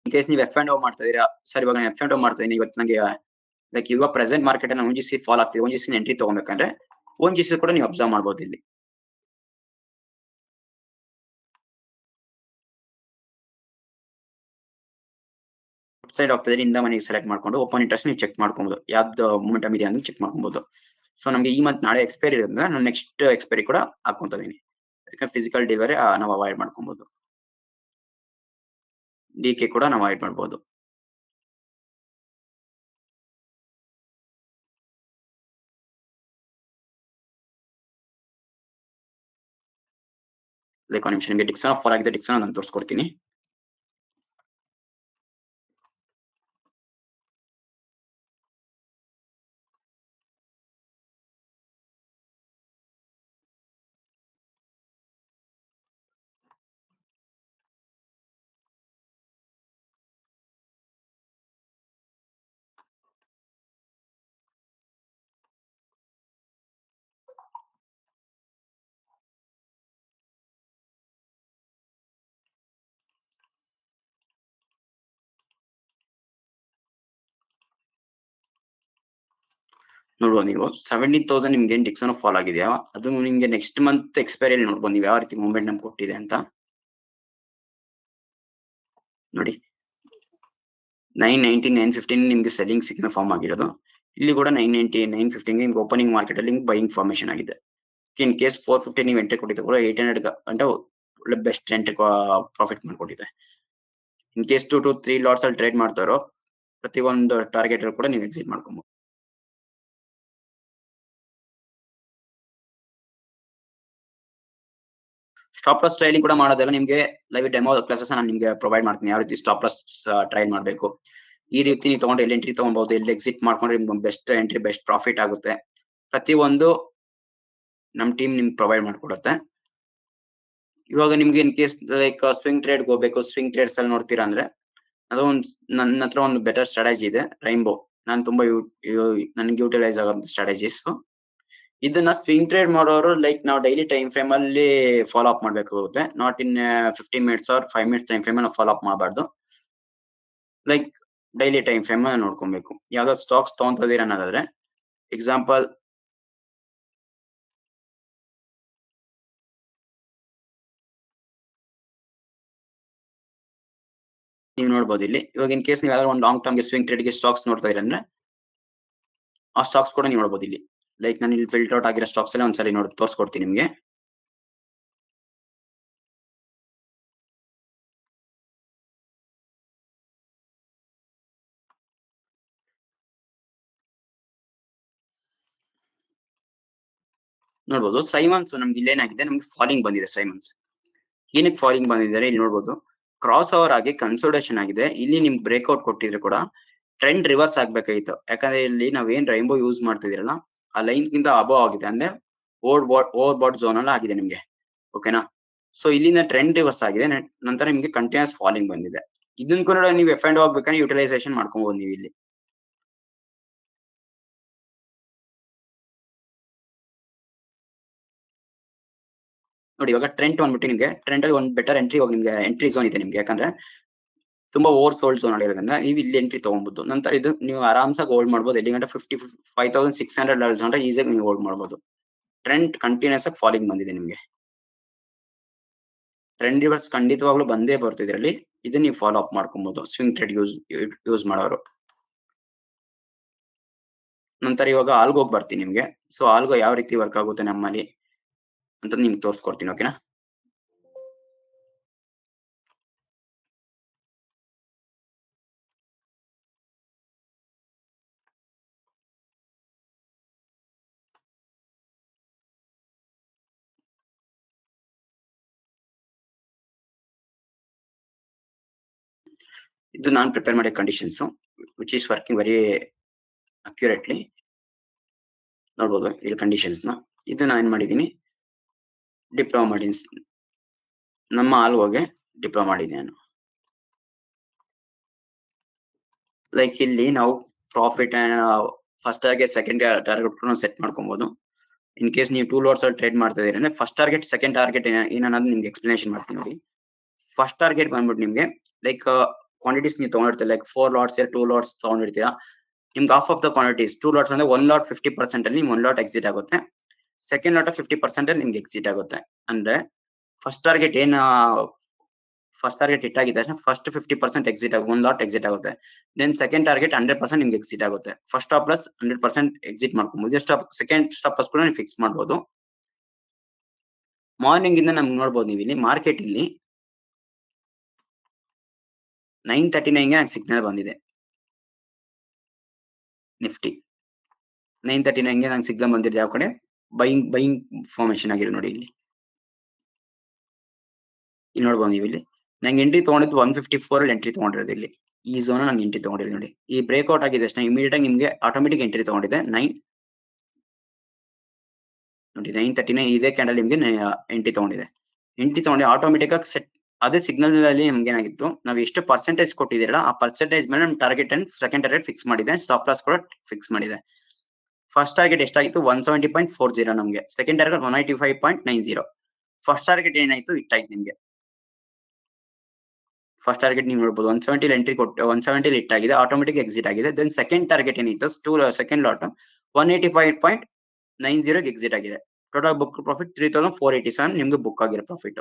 ಇನ್ ಕೇಸ್ ನೀವು F&O ಮಾಡ್ತಾ ಇದೀರಾ, ಸರ್ ಇವಾಗ ನಾನು F&O ಮಾಡ್ತಾ ಇದೀನಿ ಇವತ್ತು ನಂಗೆ ಲೈಕ್ ಇವಾಗ ಪ್ರೆಸೆಂಟ್ ಮಾರ್ಕೆಟ್ ಅನ್ನ ONGC ಫಾಲ್ ಆಗ್ತಿದೆ, ONGC ಎಂಟ್ರಿ ತಗೋಬೇಕಂದ್ರೆ ONGC ಕೂಡ ನೀವು ಅಬ್ಸರ್ವ್ ಮಾಡಬಹುದು. ಇಲ್ಲಿ ಸೈಡ್ ಹೋಗ್ತಾ ಇದ್ರೆ ಇಂದ ಮನೆಗೆ ಸೆಲೆಕ್ಟ್ ಮಾಡ್ಕೊಂಡು ಓಪನ್ ಇಂಟ್ರೆಸ್ಟ್ ನೀವು ಚೆಕ್ ಮಾಡ್ಕೊಬಹುದು. ಯಾವ್ದು ಮೂಮೆಂಟಮ್ ಇದೆ ಅಂತ ಚೆಕ್ ಮಾಡ್ಕೊಬಹುದು. ಸೊ ನಮ್ಗೆ ಈ ಮಂತ್ ನಾಳೆ ಎಕ್ಸ್ಪೈರಿ ಇರೋದ್ರಿಂದ ನಾನು ನೆಕ್ಸ್ಟ್ ಎಕ್ಸ್ಪೈರಿ ಕೂಡ ಹಾಕೊಂತ ಇದೀನಿ. ಯಾಕಂದ್ರೆ ಫಿಸಿಕಲ್ ಡೆಲಿವರಿ ನಾವು ಅವಾಯ್ಡ್ ಮಾಡ್ಕೊಬಹುದು. ಡಿಕೆ ಕೂಡ ನಾವು ಅವಾಯ್ಡ್ ಮಾಡ್ಬೋದು. ಲೈಕ್ ಒಂದು ನಿಮಿಷ, ನಿಮಗೆ ಡಿಕ್ಸನ್ ಫಾಲ್ ಆಗಿದೆ, ಡಿಕ್ಸನ್ ನಾನು ತೋರಿಸ್ಕೊಡ್ತೀನಿ. ನೋಡ್ಬೋದು ನೀವು 17,000 ನಿಮ್ಗೆ ಏನ್ ಡಿಕ್ಸನ್ ಫಾಲ್ ಆಗಿದೆಯಾ ಅದು ನಿಮ್ಗೆ ನೆಕ್ಸ್ಟ್ ಮಂತ್ ಎಕ್ಸ್ಪೈರಿ ನೋಡ್ಬೋದು ನೀವು ಯಾವ ರೀತಿ ಮೂವ್ಮೆಂಟ್ ನಮ್ಗೆ ಕೊಟ್ಟಿದೆ ಅಂತ ನೋಡಿ. 990 915 ನಿಮ್ಗೆ ಸೆಲ್ಲಿಂಗ್ ಸಿಗ್ನಲ್ ಫಾರ್ಮ್ ಆಗಿರೋದು. ಇಲ್ಲಿ ಕೂಡ 990 915 ನಿಮ್ಗೆ ಓಪನಿಂಗ್ ಮಾರ್ಕೆಟ್ ಅಲ್ಲಿ ಬೈಯಿಂಗ್ ಫಾರ್ಮೇಶನ್ ಆಗಿದೆ. ಇನ್ ಕೇಸ್ 450 ನೀವು ಎಂಟ್ರಿ ಕೊಟ್ಟಿದ್ದು ಕೂಡ 800 ಗಂಟೆ ಒಳ್ಳೆ ಬೆಸ್ಟ್ ಎಂಟ್ರಿ ಪ್ರಾಫಿಟ್ ಮಾಡ್ಕೊಟ್ಟಿದೆ. ಇನ್ ಕೇಸ್ 2 to 3 ಲಾಟ್ಸ್ ಅಲ್ಲಿ ಟ್ರೇಡ್ ಮಾಡ್ತಾರೋ ಪ್ರತಿ ಒಂದು ಟಾರ್ಗೆಟ್ ಕೂಡ ನೀವು ಎಕ್ಸಿಟ್ ಮಾಡ್ಕೊಬಹುದು. ಸ್ಟಾಪ್ ಲಾಸ್ ಟ್ರೈಲಿಂಗ್ ಕೂಡ ಮಾಡೋದಲ್ಲ, ನಿಮ್ಗೆ ಲೈವ್ ಡೆಮೋ ಕ್ಲಾಸಸ್ ನಾನು ನಿಮ್ಗೆ ಪ್ರೊವೈಡ್ ಮಾಡ್ತೀನಿ ಯಾವ ರೀತಿ ಸ್ಟಾಪ್ ಲಾಸ್ ಟ್ರೈಲ್ ಮಾಡಬೇಕು. ಈ ರೀತಿ ನೀವು ತಗೊಂಡು ಎಲ್ಲಿ ಎಂಟ್ರಿ ತಗೊಬಹುದು, ಎಲ್ಲಿ ಎಕ್ಸಿಟ್ ಮಾಡ್ಕೊಂಡ್ರೆ ನಿಮ್ಗೆ ಬೆಸ್ಟ್ ಎಂಟ್ರಿ ಬೆಸ್ಟ್ ಪ್ರಾಫಿಟ್ ಆಗುತ್ತೆ. ಪ್ರತಿ ಒಂದು ನಮ್ ಟೀಮ್ ನಿಮ್ಗೆ ಪ್ರೊವೈಡ್ ಮಾಡ್ಕೊಡುತ್ತೆ. ಇವಾಗ ನಿಮ್ಗೆ in case like swing trade ಹೋಗ್ಬೇಕು, ಸ್ವಿಂಗ್ ಟ್ರೇಡ್ಸ್ ಅಲ್ಲಿ ನೋಡ್ತೀರಾ ಅಂದ್ರೆ ಅದು ನನ್ನ ಹತ್ರ ಒಂದು ಬೆಟರ್ ಸ್ಟ್ರಾಟಜಿ ಇದೆ, ರೈನ್ಬೋ. ನಾನು ತುಂಬಾ ನನ್ಗೆ ಯೂಟಿಲೈಸ್ ಆಗೋ ಸ್ಟ್ರಾಟಜೀಸ್. ಇದನ್ನ ಸ್ವಿಂಗ್ ಟ್ರೇಡ್ ಮಾಡೋರು ಲೈಕ್ ನಾವು ಡೈಲಿ ಟೈಮ್ ಫ್ರೇಮ್ ಅಲ್ಲಿ ಫಾಲೋ ಅಪ್ ಮಾಡ್ಬೇಕಾಗುತ್ತೆ, not in 15 minutes R 5 minutes time frame follow up ಮಾಡಬಾರ್ದು. ಲೈಕ್ ಡೈಲಿ ಟೈಮ್ ಫ್ರೇಮ್ ನೋಡ್ಕೊಬೇಕು. ಯಾವ್ದೋ ಸ್ಟಾಕ್ಸ್ ತಗೊಂತಿದೀರ ಅನ್ನೋದಾದ್ರೆ ಎಕ್ಸಾಂಪಲ್ ನೀವು ನೋಡ್ಬೋದು ಇಲ್ಲಿ. ಇವಾಗ ಇನ್ ಕೇಸ್ ನೀವು ಯಾವ್ದಾದ್ರು ಒಂದು ಲಾಂಗ್ ಟರ್ಮ್ ಗೆ ಸ್ವಿಂಗ್ ಟ್ರೇಡ್ ಗೆ ಸ್ಟಾಕ್ಸ್ ನೋಡ್ತಾ ಇದ್ರೆ ಅಂದ್ರೆ ಆ ಸ್ಟಾಕ್ಸ್ ಕೂಡ ನೀವು ನೋಡ್ಬೋದು ಇಲ್ಲಿ. ಲೈಕ್ ನಾನು ಇಲ್ಲಿ ಫಿಲ್ಟರ್ ಔಟ್ ಆಗಿರೋ ಸ್ಟಾಕ್ಸ್ ಅಲ್ಲಿ ಒಂದ್ಸರಿ ನೋಡಿ ತೋರಿಸ್ಕೊಡ್ತೀನಿ ನಿಮ್ಗೆ. ನೋಡ್ಬೋದು ಸೈಮನ್ಸ್ ನಮ್ಗೆ ಇಲ್ಲೇನಾಗಿದೆ, ನಮ್ಗೆ ಫಾಲಿಂಗ್ ಬಂದಿದೆ. ಸೈಮನ್ಸ್ ಏನಕ್ಕೆ ಫಾಲಿಂಗ್ ಬಂದಿದ್ದಾರೆ ಇಲ್ಲಿ ನೋಡ್ಬೋದು. ಕ್ರಾಸ್ ಓವರ್ ಆಗಿ ಕನ್ಸೋಲ್ಟೇಷನ್ ಆಗಿದೆ. ಇಲ್ಲಿ ನಿಮ್ಗೆ ಬ್ರೇಕ್ಔಟ್ ಕೊಟ್ಟಿದ್ರೆ ಕೂಡ ಟ್ರೆಂಡ್ ರಿವರ್ಸ್ ಆಗ್ಬೇಕಾಗಿತ್ತು. ಯಾಕಂದ್ರೆ ಇಲ್ಲಿ ನಾವ್ ಏನ್ ರೈನ್ಬೋ ಯೂಸ್ ಮಾಡ್ತಿದಿರಲ್ಲ ಆ ಲೈನ್ಸ್ ಗಿಂತ ಅಬೋವ್ ಆಗಿದೆ, ಅಂದ್ರೆ ಓವರ್ ಬಾಟ್ ಝೋನ್ ಅಲ್ಲಿ ಆಗಿದೆ ನಿಮ್ಗೆ. ಓಕೆನಾ? ಸೊ ಇಲ್ಲಿಂದ ಟ್ರೆಂಡ್ ರಿವರ್ಸ್ ಆಗಿದೆ, ನಂತರ ನಿಮ್ಗೆ ಕಂಟಿನ್ಯೂಸ್ ಫಾಲಿಂಗ್ ಬಂದಿದೆ. ಇದನ್ನ ಕೂಡ ನೀವು ಎಫ್ ಅಂಡ್ ಹೋಗ್ಬೇಕಂದ್ರೆ ಯುಟಿಲೈಸೇಷನ್ ಮಾಡ್ಕೊಬಹುದು ನೀವು ಇಲ್ಲಿ. ನೋಡಿ ಇವಾಗ ಟ್ರೆಂಡ್ ಬಂದ್ಬಿಟ್ಟು ನಿಮ್ಗೆ ಟ್ರೆಂಡ್ ಅಲ್ಲಿ ಒಂದು ಬೆಟರ್ ಎಂಟ್ರಿ ಹೋಗಿ ನಿಮ್ಗೆ ಎಂಟ್ರಿ ಝೋನ್ ಇದೆ ನಿಮ್ಗೆ. ಯಾಕಂದ್ರೆ ತುಂಬಾ ಓವರ್ ಸೋಲ್ಡ್ ಝೋನ್ ಆಗಿರೋದ್ರಿಂದ ನೀವು ಇಲ್ಲಿ ಎಂಟ್ರಿ ತಗೊಬಹುದು. ನಂತರ ಇದು ನೀವು ಆರಾಮ್ಸಾಗಿ ಹೋಲ್ಡ್ ಮಾಡಬಹುದು. ಎಲ್ಲಿ ಗಂಟೆ 55,600 ಲೆವೆಲ್ಸ್ ಗಂಟೆ ಈಸಿಯಾಗಿ ನೀವು ಹೋಲ್ಡ್ ಮಾಡಬಹುದು. ಟ್ರೆಂಡ್ ಕಂಟಿನ್ಯೂಸ್ ಆಗಿ ಫಾಲಿಂಗ್ ಬಂದಿದೆ ನಿಮ್ಗೆ. ಟ್ರೆಂಡ್ ರಿವರ್ಸ್ ಖಂಡಿತವಾಗ್ಲೂ ಬಂದೇ ಬರ್ತಿದ್ರಲ್ಲಿ. ಇದನ್ನ ನೀವು ಫಾಲೋ ಅಪ್ ಮಾಡ್ಕೊಬಹುದು ಸ್ವಿಂಗ್ ಟ್ರೇಡ್ ಯೂಸ್ ಮಾಡೋರು. ನಂತರ ಇವಾಗ ಆಲ್ಗೋಗ್ ಬರ್ತೀನಿ ನಿಮ್ಗೆ. ಸೊ ಆಲ್ಗೋ ಯಾವ ರೀತಿ ವರ್ಕ್ ಆಗುತ್ತೆ ನಮ್ಮಲ್ಲಿ ಅಂತ ನಿಮ್ಗೆ ತೋರಿಸ್ಕೊಡ್ತೀನಿ. ಓಕೆನಾ? ಇದು ನಾನು ಪ್ರಿಪೇರ್ ಮಾಡಿದ conditions which is working very accurately. ನೋಡ್ಬೋದು ಇಲ್ಲಿ ಕಂಡೀಷನ್ಸ್ ನ. ಇದು ನಾನು ಏನ್ ಮಾಡಿದೀನಿ, ಡಿಪ್ಲೋ ಮಾಡಿ ನಮ್ಮ ಆಲ್ಗೋಗೆ ಡಿಪ್ಲೋ ಮಾಡಿದ್ದೀನಿ ನಾನು. ಲೈಕ್ ಇಲ್ಲಿ ನಾವು profit first target second target set ಮಾಡ್ಕೊಬಹುದು. ಇನ್ ಕೇಸ್ ನೀವು 2 ಲಾಟ್ಸ್ ಅಲ್ಲಿ ಟ್ರೇಡ್ ಮಾಡ್ತಾ ಇದೀರಿ ಅಂದ್ರೆ ಫಸ್ಟ್ ಟಾರ್ಗೆಟ್ ಸೆಕೆಂಡ್ ಟಾರ್ಗೆಟ್ ಏನನ್ನೋದು ನಿಮ್ಗೆ ಎಕ್ಸ್ಪ್ಲನೇಷನ್ ಮಾಡ್ತೀನಿ ನೋಡಿ. ಫಸ್ಟ್ ಟಾರ್ಗೆಟ್ ಬಂದ್ಬಿಟ್ಟು ನಿಮ್ಗೆ ಲೈಕ್ ಕ್ವಾಂಟಿಟೀಸ್ ನೀವು ತಗೊಂಡಿರ್ತೀರ, ಲೈಕ್ 4 ಲಾಟ್ಸ್ 2 ಲಾಟ್ಸ್ ತಗೊಂಡಿರ್ತೀರಾ. ನಿಮ್ಗೆ half of the quantities 2 lots ಅಂದ್ರೆ 1 ಲಾಟ್ 50% ಅಲ್ಲಿ 1 ಲಾಟ್ ಎಕ್ಸಿಟ್ ಆಗುತ್ತೆ. ಸೆಕೆಂಡ್ ಲಾಟ್ 50% ಅಲ್ಲಿ ನಿಮ್ಗೆ ಎಕ್ಸಿಟ್ ಆಗುತ್ತೆ. ಅಂದ್ರೆ ಫಸ್ಟ್ ಟಾರ್ಗೆಟ್ ಏನ್ ಫಸ್ಟ್ ಟಾರ್ಗೆಟ್ ಹಿಟ್ ಆಗಿದ ತಕ್ಷಣ ಫಸ್ಟ್ 50% ಎಕ್ಸಿಟ್ ಆಗುತ್ತೆ, 1 ಲಾಟ್ ಎಕ್ಸಿಟ್ ಆಗುತ್ತೆ. ದೆನ್ ಸೆಕೆಂಡ್ ಟಾರ್ಗೆಟ್ 100% ನಿಮ್ಗೆ ಎಕ್ಸಿಟ್ ಆಗುತ್ತೆ. ಫಸ್ಟ್ ಸ್ಟಾಪ್ ಲಾಸ್ 100% ಎಕ್ಸಿಟ್ ಮಾಡ್ಕೊಬಹುದು. ಸೆಕೆಂಡ್ ಸ್ಟಾಪ್ ಲಾಸ್ ಕೂಡ ನೀವು ಫಿಕ್ಸ್ ಮಾಡಬಹುದು. ಮಾರ್ನಿಂಗ್ ಇಂದ ನಮ್ಗೆ ನೋಡ್ಬೋದು ನೀವು ಇಲ್ಲಿ ಮಾರ್ಕೆಟ್ ಇಲ್ಲಿ 9:39 ಗೆ ಸಿಗ್ನಲ್ ಬಂದಿದೆ. ನಿಫ್ಟಿ 9:39 ಗೆ ನಂಗೆ ಸಿಗ್ನಲ್ ಬಂದಿದೆ. ಯಾವ ಕಡೆ ಬೈಯಿಂಗ್ ಫಾರ್ಮೇಶನ್ ಆಗಿದೆ ನೋಡಿ. ಇಲ್ಲಿ ನೋಡ್ಬೋದು ನೀವು ಇಲ್ಲಿ ನಂಗೆ ಎಂಟ್ರಿ ತಗೊಂಡಿದ್ದು 154 ಅಲ್ಲಿ ಎಂಟ್ರಿ ತಗೊಂಡಿರೋದು. ಇಲ್ಲಿ ಈ ಝೋನ್ ನಂಗೆ ಎಂಟ್ರಿ ತಗೊಂಡಿರೋದು ನೋಡಿ. ಈ ಬ್ರೇಕ್ಔಟ್ ಆಗಿದೆ ಅಷ್ಟೇ ಇಮಿಡಿಯೇಟ್ ಆಗಿ ನಿಮ್ಗೆ ಆಟೋಮೆಟಿಕ್ ಎಂಟ್ರಿ ತಗೊಂಡಿದೆ. 9:39 ಇದೇ ಕ್ಯಾಂಡಲ್ ನಿಮ್ಗೆ ಎಂಟ್ರಿ ತಗೊಂಡಿದೆ. ಎಂಟ್ರಿ ತಗೊಂಡು ಆಟೋಮೆಟಿಕ್ ಆಗಿ ಸೆಟ್ ಅದೇ ಸಿಗ್ನಲ್ ಅಲ್ಲಿ ನಮ್ಗೆ ಏನಾಗಿತ್ತು, ನಾವು ಎಷ್ಟು ಪರ್ಸೆಂಟೇಜ್ ಕೊಟ್ಟಿದ್ದೀರಾ ಆ ಪರ್ಸೆಂಟೇಜ್ ಮೇಲೆ ನಮ್ target and second target fix ಮಾಡಿದೆ. ಸ್ಟಾಪ್ ಲಾಸ್ ಕೂಡ ಫಿಕ್ಸ್ ಮಾಡಿದೆ. ಫಸ್ಟ್ ಟಾರ್ಗೆಟ್ ಎಷ್ಟಾಗಿತ್ತು 170.40 ನಮ್ಗೆ. Second target 185.90. ಫಸ್ಟ್ ಟಾರ್ಗೆಟ್ ಏನಾಯ್ತು ಹಿಟ್ ಆಯ್ತು ನಿಮ್ಗೆ. ಫಸ್ಟ್ ಟಾರ್ಗೆಟ್ ನೀವು ನೋಡಬಹುದು 170 ಎಂಟ್ರಿ ಕೊಟ್ಟು 170 ಹಿಟ್ ಆಗಿದೆ, ಆಟೋಮೆಟಿಕ್ ಎಕ್ಸಿಟ್ ಆಗಿದೆ. ದೆನ್ ಸೆಕೆಂಡ್ ಟಾರ್ಗೆಟ್ ಏನಿತ್ತು ಸೆಕೆಂಡ್ ಲಾಟ್ 185.90 ಎಕ್ಸಿಟ್ ಆಗಿದೆ. ಟೋಟಲ್ ಬುಕ್ ಪ್ರಾಫಿಟ್ 3487 ನಿಮ್ಗೆ ಬುಕ್ ಆಗಿರೋ ಪ್ರಾಫಿಟ್.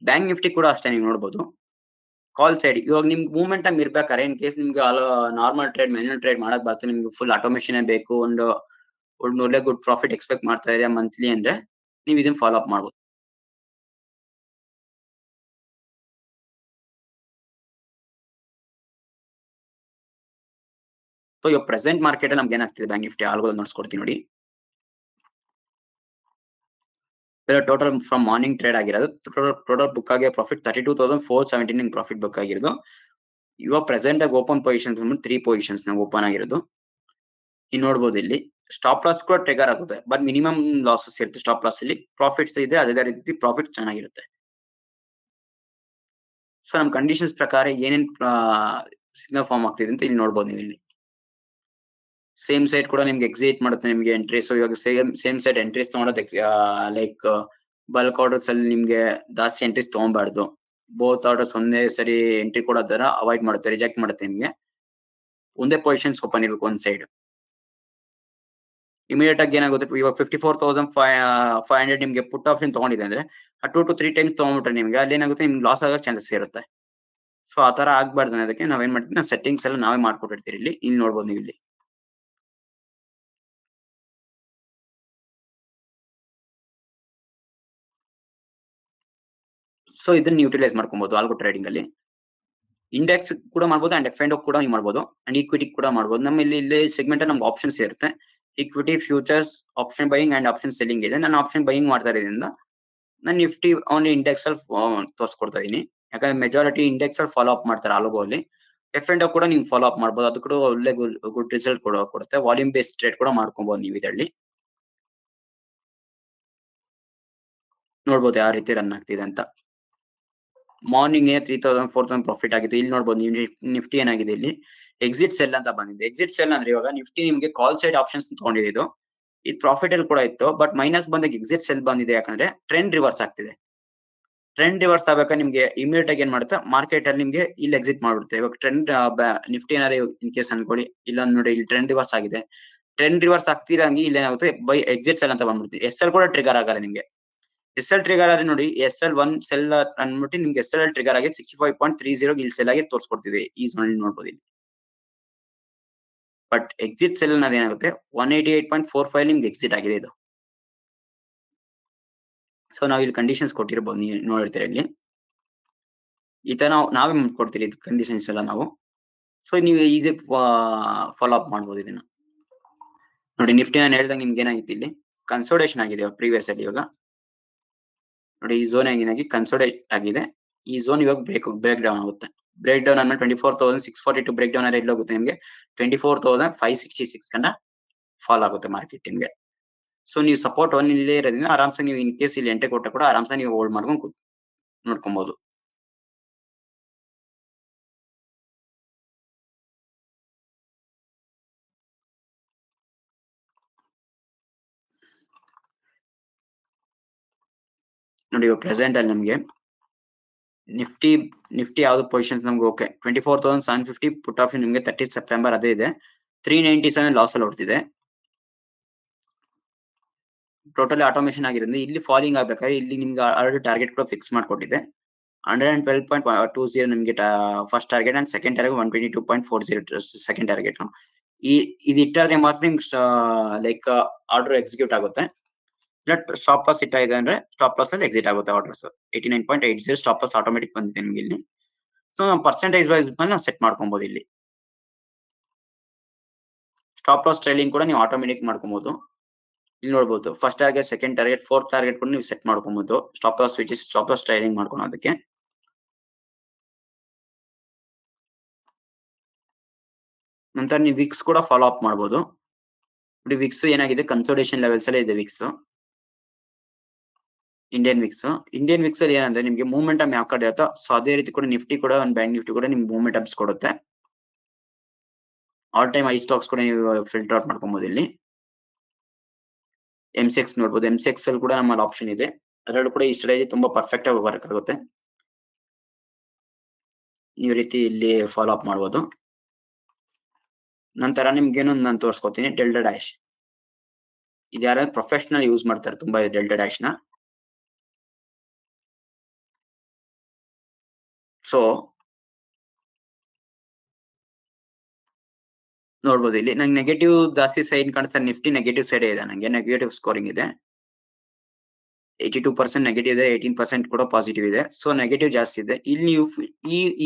ಬ್ಯಾಂಕ್ ನಿಫ್ಟಿ ಕೂಡ ಅಷ್ಟೇ ನೀವು ನೋಡಬಹುದು. ಕಾಲ್ ಸೈಡ್ ಇವಾಗ ನಿಮ್ಗೆ ಮೂವ್ಮೆಂಟ್ ಆಗಿ ಇರ್ಬೇಕಾರೆ ಇನ್ ಕೇಸ್ ನಿಮ್ಗೆ ನಾರ್ಮಲ್ ಟ್ರೇಡ್ ಮ್ಯಾನ್ಯಲ್ ಟ್ರೇಡ್ ಮಾಡಕ್ ಬರ್ತದೆ, ನಿಮ್ಗೆ ಫುಲ್ ಆಟೋಮೇಷನ್ ಬೇಕು, ಒಂದು ಒಳ್ಳೆ ಗುಡ್ ಪ್ರಾಫಿಟ್ ಎಕ್ಸ್ಪೆಕ್ಟ್ ಮಾಡ್ತಾ ಇದೆಯಾ ಮಂತ್ಲಿ ಅಂದ್ರೆ ನೀವು ಇದನ್ನ ಫಾಲೋ ಅಪ್ ಮಾಡ್ಬೋದು. ಸೊ ಇವಾಗ ಪ್ರೆಸೆಂಟ್ ಮಾರ್ಕೆಟ್ ನಮ್ಗೆ ಏನಾಗ್ತಿದೆ ಬ್ಯಾಂಕ್ ನಿಫ್ಟಿ ಆಲ್ಗೋಲ್ ನೋಡ್ಸ್ಕೊಡ್ತೀನಿ ನೋಡಿ. ಟೋಟಲ್ ಫ್ರಮ್ ಮಾರ್ನಿಂಗ್ ಟ್ರೇಡ್ ಆಗಿರೋದು ಟೋಟಲ್ ಬುಕ್ ಆಗಿರೋ ಪ್ರಾಫಿಟ್ 32,417 ಪ್ರಾಫಿಟ್ ಬುಕ್ ಆಗಿರೋದು. ಇವಾಗ ಪ್ರೆಸೆಂಟ್ ಆಗಿ ಓಪನ್ ಪೊಸಿಷನ್ಸ್ 3 ಪೊಸಿಷನ್ಸ್ ಓಪನ್ ಆಗಿರೋದು. ಇನ್ನು ನೋಡ್ಬೋದು ಇಲ್ಲಿ ಸ್ಟಾಪ್ ಲಾಸ್ ಕೂಡ ಟ್ರಿಗರ್ ಆಗುತ್ತೆ, ಬಟ್ ಮಿನಿಮಮ್ ಲಾಸಸ್ ಇರುತ್ತೆ ಸ್ಟಾಪ್ ಲಾಸ್ ಅಲ್ಲಿ. ಪ್ರಾಫಿಟ್ಸ್ ಇದೆ, ಅದೇ ರೀತಿ ಪ್ರಾಫಿಟ್ ಚೆನ್ನಾಗಿರುತ್ತೆ. ಸೊ ನಮ್ ಕಂಡೀಷನ್ಸ್ ಪ್ರಕಾರ ಏನೇನ್ ಸಿಗ್ನಲ್ ಫಾರ್ಮ್ ಆಗ್ತಿದೆ ಅಂತ ಇಲ್ಲಿ ನೋಡ್ಬೋದು ನೀವು. ಇಲ್ಲಿ ಸೇಮ್ ಸೈಡ್ ಕೂಡ ನಿಮ್ಗೆ ಎಕ್ಸಿಟ್ ಮಾಡುತ್ತೆ ನಿಮ್ಗೆ ಎಂಟ್ರಿ. ಸೊ ಇವಾಗ ಸೇಮ್ ಸೈಡ್ ಎಂಟ್ರೀಸ್ ತಗೊಂಡೋದು ಲೈಕ್ ಬಲ್ಕ್ ಆರ್ಡರ್ಸ್ ಅಲ್ಲಿ ನಿಮ್ಗೆ ಜಾಸ್ತಿ ಎಂಟ್ರೀಸ್ ತಗೊಬಾರ್ದು. ಬೋತ್ ಆರ್ಡರ್ಸ್ ಒಂದೇ ಸರಿ ಎಂಟ್ರಿ ಕೊಡೋದರ ಅವಾಯ್ಡ್ ಮಾಡುತ್ತೆ, ರಿಜೆಕ್ಟ್ ಮಾಡುತ್ತೆ. ನಿಮ್ಗೆ ಒಂದೇ ಪೊಸಿಷನ್ಸ್ ಓಪನ್ ಇರ್ಬೇಕು ಒಂದ್ ಸೈಡ್. ಇಮಿಡಿಯೇಟ್ ಆಗಿ ಏನಾಗುತ್ತೆ, ಇವಾಗ 54,500 ನಿಮ್ಗೆ ಪುಟ್ ಆಪ್ಷನ್ ತಗೊಂಡಿದೆ ಅಂದ್ರೆ 2 to 3 ಟೈಮ್ಸ್ ತಗೊಂಡ್ಬಿಟ್ರೆ ನಿಮ್ಗೆ ಅಲ್ಲಿ ಏನಾಗುತ್ತೆ, ನಿಮ್ಗೆ ಲಾಸ್ ಆಗೋ ಚಾನ್ಸಸ್ ಇರುತ್ತೆ. ಸೊ ಆ ತರ ಆಗ್ಬಾರ್ದು ಅದಕ್ಕೆ ನಾವೇನ್ ಮಾಡ್ತೀವಿ, ನಾವು ಸೆಟ್ಟಿಂಗ್ಸ್ ಎಲ್ಲ ನಾವೇ ಮಾಡ್ಕೊಟ್ಟಿರ್ತೀವಿ. ಇಲ್ಲಿ ನೋಡ್ಬೋದು ನೀವು. ಇಲ್ಲಿ ಸೊ ಇದನ್ನ ಯೂಟಿಲೈಸ್ ಮಾಡ್ಕೊಬಹುದು ಆಲ್ಗೋ ಟ್ರೇಡಿಂಗ್ ಅಲ್ಲಿ. ಇಂಡೆಕ್ಸ್ ಕೂಡ ಮಾಡ್ಬೋದು ಅಂಡ್ ಎಫ್ ಕೂಡ ನೀವು ಮಾಡ್ಬೋದು ಅಂಡ್ ಈಕ್ವಿಟಿ ಕೂಡ ಮಾಡ್ಬೋದು. ನಮ್ಮಲ್ಲಿ ಇಲ್ಲಿ ಸೆಗ್ಮೆಂಟ್ ನಮ್ಗೆ ಆಪ್ಷನ್ಸ್ ಇರುತ್ತೆ. Equity, futures, option buying and option selling ಇದೆ. ನಾನು ಆಪ್ಷನ್ ಬೈಯಿಂಗ್ ಮಾಡ್ತಾ ಇರೋದ್ರಿಂದ ನಾನು ನಿಫ್ಟಿ ಓನ್ಲಿ ಇಂಡೆಕ್ಸ್ ಅಲ್ಲಿ ತೋರಿಸ್ಕೊಡ್ತಾ ಇದೀನಿ. ಯಾಕಂದ್ರೆ ಮೆಜಾರಿಟಿ ಇಂಡೆಕ್ಸ್ ಅಲ್ಲಿ ಫಾಲೋ ಅಪ್ ಮಾಡ್ತಾರೆ ಆಲ್ಗೋ ಅಲ್ಲಿ. ಎಫ್ ಕೂಡ ನೀವು ಫಾಲೋ ಅಪ್ ಮಾಡ್ಬೋದು, ಅದು ಕೂಡ ಒಳ್ಳೆ ಗುಡ್ ರಿಸಲ್ಟ್ ಕೊಡುತ್ತೆ. ವಾಲ್ಯೂಮ್ ಬೇಸ್ಡ್ ಟ್ರೇಡ್ ಕೂಡ ಮಾಡ್ಕೊಬಹುದು ನೀವು ಇದರಲ್ಲಿ. ನೋಡ್ಬೋದು ಯಾವ ರೀತಿ ರನ್ ಆಗ್ತಿದೆ ಅಂತ. ಮಾರ್ನಿಂಗ್ 3,000 4,000 ಪ್ರಾಫಿಟ್ ಆಗಿದೆ. ಇಲ್ಲಿ ನೋಡ್ಬೋದು ನೀವು ನಿಫ್ಟಿ ಏನಾಗಿದೆ, ಇಲ್ಲಿ ಎಕ್ಸಿಟ್ ಸೆಲ್ ಅಂತ ಬಂದಿದೆ. ಎಕ್ಸಿಟ್ ಸೆಲ್ ಅಂದ್ರೆ ಇವಾಗ ನಿಫ್ಟಿ ನಿಮ್ಗೆ ಕಾಲ್ ಸೈಡ್ ಆಪ್ಷನ್ಸ್ ತಗೊಂಡಿದೆ. ಇದು ಪ್ರಾಫಿಟ್ ಅಲ್ಲಿ ಕೂಡ ಇತ್ತು, ಬಟ್ ಮೈನಸ್ ಬಂದಾಗ ಎಕ್ಸಿಟ್ ಸೆಲ್ ಬಂದಿದೆ. ಯಾಕಂದ್ರೆ ಟ್ರೆಂಡ್ ರಿವರ್ಸ್ ಆಗ್ತಿದೆ. ಟ್ರೆಂಡ್ ರಿವರ್ಸ್ ಆಗ್ಬೇಕಾದ್ರೆ ನಿಮ್ಗೆ ಇಮಿಡಿಯೇಟ್ ಆಗಿ ಏನ್ ಮಾಡುತ್ತೆ, ಮಾರ್ಕೆಟ್ ಅಲ್ಲಿ ನಿಮ್ಗೆ ಇಲ್ಲಿ ಎಕ್ಸಿಟ್ ಮಾಡ್ಬಿಡುತ್ತೆ. ಇವಾಗ ಟ್ರೆಂಡ್ ನಿಫ್ಟಿ ಏನಾದ್ರು ಇನ್ ಕೇಸ್ ಅನ್ಕೊಳ್ಳಿ, ಇಲ್ಲ ನೋಡಿ ಇಲ್ಲಿ ಟ್ರೆಂಡ್ ರಿವರ್ಸ್ ಆಗಿದೆ. ಟ್ರೆಂಡ್ ರಿವರ್ಸ್ ಆಗ್ತಿರಂಗಿ ಇಲ್ಲಿ ಏನಾಗುತ್ತೆ, ಬೈ ಎಕ್ಸಿಟ್ ಸೆಲ್ ಅಂತ ಬಂದ್ಬಿಡುತ್ತೆ. ಎಸ್ ಎಲ್ ಕೂಡ ಟ್ರಿಗರ್ ಆಗಲ್ಲ ನಿಮ್ಗೆ. ಎಸ್ ಎಲ್ ಟ್ರಿಗರ್ ಆದ್ರೆ ನೋಡಿ, ಎಸ್ ಎಲ್ 1 ಸೆಲ್ ಅಂದ್ಬಿಟ್ಟು ನಿಮ್ಗೆ ಎಸ್ ಎಲ್ ಟ್ರಿಗರ್ ಆಗಿ 65.30 ಇಲ್ಲಿ ಸೆಲ್ ಆಗಿ ತೋರಿಸ್ಕೊಡ್ತಿದೆ. ಈ ಝೋನ್ ನೋಡ್ಬೋದು ಇಲ್ಲಿ. ಬಟ್ ಎಕ್ಸಿಟ್ ಸೆಲ್ ಅನ್ನೋದು ಏನಾಗುತ್ತೆ 188.45 ನಿಮ್ಗೆ ಎಕ್ಸಿಟ್ ಆಗಿದೆ ಇದು. ಸೊ ನಾವ್ ಇಲ್ಲಿ ಕಂಡೀಷನ್ಸ್ ಕೊಟ್ಟಿರ್ಬೋದು, ನೀವು ನೋಡಿರ್ತೀರ ಇಲ್ಲಿ. ಈ ತರ ನಾವೇ ಕೊಡ್ತೀರಿ ಕಂಡೀಷನ್ಸ್ ಎಲ್ಲ ನಾವು. ಸೊ ನೀವು ಈಸಿ ಫಾಲೋ ಅಪ್ ಮಾಡ್ಬೋದು ಇದನ್ನ ನೋಡಿ. ನಿಫ್ಟಿ ನಾನು ಹೇಳ್ದಂಗೆ ನಿಮ್ಗೆ ಏನಾಗಿತ್ತು, ಇಲ್ಲಿ ಕನ್ಸೋಲ್ಟೇಷನ್ ಆಗಿದೆ ಪ್ರೀವಿಯಸ್ ಅಲ್ಲಿ. ಇವಾಗ ನೋಡಿ ಈ ಝೋನ್ ಏನಾಗಿ ಕನ್ಸೋಲ್ಟೇಟ್ ಆಗಿದೆ. ಈ ಝೋನ್ ಇವಾಗ ಬ್ರೇಕ್ ಡೌನ್ ಆಗುತ್ತೆ. ಬ್ರೇಕ್ ಡೌನ್ ಅಂದ್ರೆ 24,642 ಬ್ರೇಕ್ ಡೌನ್ ಎಲ್ಲ ಹೋಗುತ್ತೆ ನಿಮ್ಗೆ 24,566 ಕಂಡ ಫಾಲ್ ಆಗುತ್ತೆ ಮಾರ್ಕೆಟ್ ನಿಮ್ಗೆ. ಸೊ ನೀವು ಸಪೋರ್ಟ್ 1 ಇಲ್ಲೇ ಇರೋದ್ರಿಂದ ಆರಾಮ್ಸೆ ನೀವು ಇನ್ ಕೇಸ್ ಇಲ್ಲಿ ಎಂಟ್ರಿ ಕೊಟ್ಟ ಕೂಡ ಆರಾಮ್ಸೆ ನೀವು ಹೋಲ್ಡ್ ಮಾಡ್ಕೊಂಡು ನೋಡ್ಕೊಬಹುದು. ನೋಡಿ ಇವಾಗ ಪ್ರೆಸೆಂಟ್ ಅಲ್ಲಿ ನಮ್ಗೆ ನಿಫ್ಟಿ ಯಾವ್ದು ಪೊಸಿಷನ್ಸ್ ನಮ್ಗೆ ಓಕೆ 24,750 ಪುಟ್ ಆಪ್ಷನ್ ನಿಮ್ಗೆ 30 ಸೆಪ್ಟೆಂಬರ್ ಅದೇ ಇದೆ. 397 ಲಾಸ್ ಅಲ್ಲಿ ಹೊಡ್ತಿದೆ. ಟೋಟಲಿ ಆಟೋಮೇಷನ್ ಆಗಿರೋದ್ರಿಂದ ಇಲ್ಲಿ ಫಾಲಿಂಗ್ ಆಗ್ಬೇಕಾದ್ರೆ ಇಲ್ಲಿ ನಿಮ್ಗೆ ಆಲ್ರೆಡಿ ಟಾರ್ಗೆಟ್ ಕೂಡ ಫಿಕ್ಸ್ ಮಾಡ್ಕೊಟ್ಟಿದೆ. 112.20 ನಿಮ್ಗೆ first target and second target 122.40 second target. ಇದು ಇಟ್ಟಾದ್ರೆ ಮಾತ್ರ ನಿಮ್ಗೆ ಲೈಕ್ ಆರ್ಡರ್ ಎಕ್ಸಿಕ್ಯೂಟ್ ಆಗುತ್ತೆ. ಇಲ್ಲ ಸ್ಟಾಪ್ ಲಾಸ್ ಇಟ್ಟ ಇದೆ ಅಂದ್ರೆ ಸ್ಟಾಪ್ ಲಾಸ್ ಅಲ್ಲಿ ಎಕ್ಸಿಟ್ ಆಗುತ್ತೆ ಆರ್ಡರ್ಸ್. 89.80 ಸ್ಟಾಪ್ ಲಾಸ್ ಆಟೋಮೆಟಿಕ್ ಬಂದಿದೆ ನಿಮ್ಗೆ ಇಲ್ಲಿ. ಸೊ ಪರ್ಸೆಂಟೇಜ್ ವೈಸ್ ಮೇಲೆ ನಾವು ಸೆಟ್ ಮಾಡ್ಕೊಬಹುದು. ಇಲ್ಲಿ ಸ್ಟಾಪ್ ಲಾಸ್ ಟ್ರೈಲಿಂಗ್ ಕೂಡ ನೀವು ಆಟೋಮೆಟಿಕ್ ಮಾಡ್ಕೊಬಹುದು. ಇಲ್ಲಿ ನೋಡಬಹುದು first target, second target, fourth target ಕೂಡ ನೀವು ಸೆಟ್ ಮಾಡ್ಕೊಬಹುದು. Stop loss which is stop loss trailing ಮಾಡ್ಕೊಳೋದಕ್ಕೆ. ನಂತರ ನೀವು ವಿಕ್ಸ್ ಕೂಡ ಫಾಲೋ ಅಪ್ ಮಾಡಬಹುದು. ನೋಡಿ ವಿಕ್ಸ್ ಏನಾಗಿದೆ, ಕನ್ಸೋಲ್ಟೇಷನ್ ಲೆವೆಲ್ಸ್ ಅಲ್ಲೇ ಇದೆ ವಿಕ್ಸ್. ಇಂಡಿಯನ್ ವಿಕ್ಸ್ ಅಲ್ಲಿ ಏನಂದ್ರೆ ನಿಮ್ಗೆ ಮೂವ್ಮೆಂಟಮ್ ಯಾವ ಕಡೆ ಇರುತ್ತೋ ಸೊ ಅದೇ ರೀತಿ ಕೂಡ ನಿಫ್ಟಿ ಕೂಡ ಒಂದು ಬ್ಯಾಂಕ್ ನಿಫ್ಟಿ ಕೂಡ ನಿಮ್ಗೆ ಮೂವ್ಮೆಂಟಮ್ಸ್ ಕೊಡುತ್ತೆ. ಆಲ್ ಟೈಮ್ ಐ ಸ್ಟಾಕ್ಸ್ ಕೂಡ ನೀವು ಫಿಲ್ಟರ್ ಔಟ್ ಮಾಡ್ಕೊಬಹುದು. ಇಲ್ಲಿ ಎಂಸೆಕ್ಸ್ ನೋಡ್ಬೋದು. ಎಂಸೆಕ್ಸ್ ಅಲ್ಲಿ ಕೂಡ ನಮ್ಮಲ್ಲಿ ಆಪ್ಷನ್ ಇದೆ. ಅದರಲ್ಲೂ ಕೂಡ ಈ ಸ್ಟ್ರಾಟಜಿ ತುಂಬಾ ಪರ್ಫೆಕ್ಟ್ ಆಗಿ ವರ್ಕ್ ಆಗುತ್ತೆ. ಈ ರೀತಿ ಇಲ್ಲಿ ಫಾಲೋ ಅಪ್ ಮಾಡಬಹುದು. ನಂತರ ನಿಮ್ಗೆ ಏನೊಂದು ನಾನು ತೋರಿಸ್ಕೊತೀನಿ, ಡೆಲ್ಟಾ ಡ್ಯಾಶ್. ಇದು ಯಾರು ಪ್ರೊಫೆಷನಲ್ ಯೂಸ್ ಮಾಡ್ತಾರೆ ತುಂಬಾ ಡೆಲ್ಟಾ ಡ್ಯಾಶ್ ನ. ಸೊ ನೋಡ್ಬೋದು ಇಲ್ಲಿ ನಂಗೆ ನೆಗೆಟಿವ್ ಜಾಸ್ತಿ ಸೈಡ್ ಕಾಣಿಸ್ತಾರೆ. ನಿಫ್ಟಿ ನೆಗೆಟಿವ್ ಸೈಡ್ ಇದೆ, ನಂಗೆ ನೆಗೆಟಿವ್ ಸ್ಕೋರಿಂಗ್ ಇದೆ. 82% ನೆಗೆಟಿವ್ ಇದೆ, 18% ಕೂಡ ಪಾಸಿಟಿವ್ ಇದೆ. ಸೊ ನೆಗೆಟಿವ್ ಜಾಸ್ತಿ ಇದೆ. ಇಲ್ಲಿ ನೀವು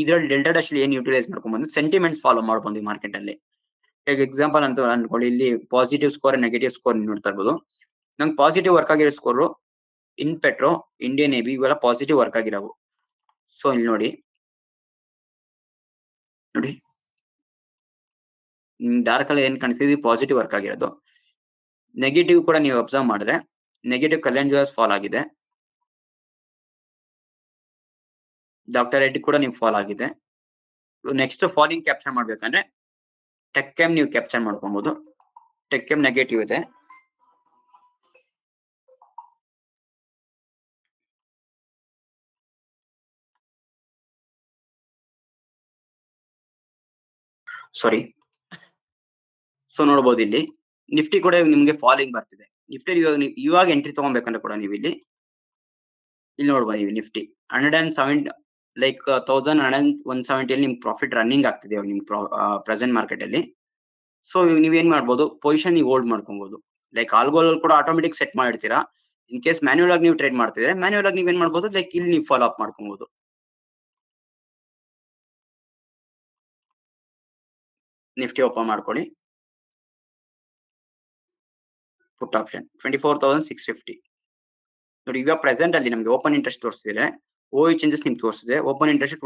ಇದ್ರಲ್ಲಿ ಡೆಲ್ಟಾ ಡ್ಯಾಶ್ ಏನ್ ಯೂಟಿಲೈಸ್ ಮಾಡ್ಕೊಂಡ್ಬಂದು ಸೆಂಟಿಮೆಂಟ್ ಫಾಲೋ ಮಾಡ್ಬೋದು ಈ ಮಾರ್ಕೆಟ್ ಅಲ್ಲಿ. ಈಗ ಎಕ್ಸಾಂಪಲ್ ಅಂತ ಅನ್ಕೊಳ್ಳಿ, ಇಲ್ಲಿ ಪಾಸಿಟಿವ್ ಸ್ಕೋರ್, ನೆಗೆಟಿವ್ ಸ್ಕೋರ್ ನೋಡ್ತಾ ಇರ್ಬೋದು. ನಂಗೆ ಪಾಸಿಟಿವ್ ವರ್ಕ್ ಆಗಿರೋ score in petro, Indian AB ಇವೆಲ್ಲ ಪಾಸಿಟಿವ್ ವರ್ಕ್ ಆಗಿರೋವು. ಸೊ ಇಲ್ಲಿ ನೋಡಿ ಡಾರ್ಕ್ ಕಲರ್ ಏನ್ ಕಾಣಿಸ್ತಿದೆ ಪಾಸಿಟಿವ್ ವರ್ಕ್ ಆಗಿರೋದು. ನೆಗೆಟಿವ್ ಕೂಡ ನೀವು ಅಬ್ಸರ್ವ್ ಮಾಡಿದ್ರೆ ನೆಗೆಟಿವ್ ಕಲ್ಯಾಣ್ ಜ್ಯುವೆಲರ್ಸ್ ಫಾಲ್ ಆಗಿದೆ. ಡಾಕ್ಟರ್ ರೆಡ್ಡಿ ಕೂಡ ನೀವು ಫಾಲ್ ಆಗಿದೆ. ನೆಕ್ಸ್ಟ್ ಫಾಲಿಂಗ್ ಕ್ಯಾಪ್ಚರ್ ಮಾಡ್ಬೇಕಂದ್ರೆ ಟೆಕ್ ಎಂ ನೀವು ಕ್ಯಾಪ್ಚರ್ ಮಾಡ್ಕೊಬಹುದು. ಟೆಕ್ ಎಂ ನೆಗೆಟಿವ್ ಇದೆ. ಸಾರಿ. ಸೊ ನೋಡಬಹುದು ಇಲ್ಲಿ ನಿಫ್ಟಿ ಕೂಡ ನಿಮ್ಗೆ ಫಾಲಿಂಗ್ ಬರ್ತಿದೆ. ನಿಫ್ಟಿ ಇವಾಗ ಎಂಟ್ರಿ ತಗೊಬೇಕಂದ್ರೆ ಕೂಡ ನೀವು ಇಲ್ಲಿ ನೋಡ್ಬೋದು. ನಿಫ್ಟಿ 107 ಲೈಕ್ 1170 ಅಲ್ಲಿ ನಿಮ್ ಪ್ರಾಫಿಟ್ ರನ್ನಿಂಗ್ ಆಗ್ತಿದೆ ಇವಾಗ ನಿಮ್ ಪ್ರೆಸೆಂಟ್ ಮಾರ್ಕೆಟ್ ಅಲ್ಲಿ. ಸೊ ನೀವೇನ್ ಮಾಡ್ಬೋದು, ಪೊಸಿಷನ್ ನೀವು ಹೋಲ್ಡ್ ಮಾಡ್ಕೊಬಹುದು. ಲೈಕ್ ಆಲ್ಗೋಲ್ ಕೂಡ ಆಟೋಮೆಟಿಕ್ ಸೆಟ್ ಮಾಡಿರ್ತೀರಾ. ಇನ್ ಕೇಸ್ ಮ್ಯಾನ್ಯುವಲ್ ಆಗಿ ನೀವು ಟ್ರೇಡ್ ಮಾಡ್ತಿದ್ರೆ ಮ್ಯಾನ್ಯುವಲ್ ಆಗಿ ನೀವೇನ್ ಮಾಡ್ಬೋದು, ಲೈಕ್ ಇಲ್ಲಿ ನೀವು ಫಾಲೋ ಅಪ್ ಮಾಡ್ಕೊಬಹುದು. ನಿಫ್ಟಿ ಓಪನ್ ಮಾಡ್ಕೊಳ್ಳಿ. ಪುಟ್ ಆಪ್ಷನ್ 24,650 ನೋಡಿ. ಈಗ ಪ್ರೆಸೆಂಟ್ ಅಲ್ಲಿ ನಮ್ಗೆ ಓಪನ್ ಇಂಟ್ರೆಸ್ಟ್ ತೋರಿಸ್ತಿದ್ರೆ ಓ ಚೇಂಜಸ್ ನಿಮ್ಗೆ ತೋರಿಸಿದೆ. ಓಪನ್ ಇಂಟ್ರೆಸ್ಟ್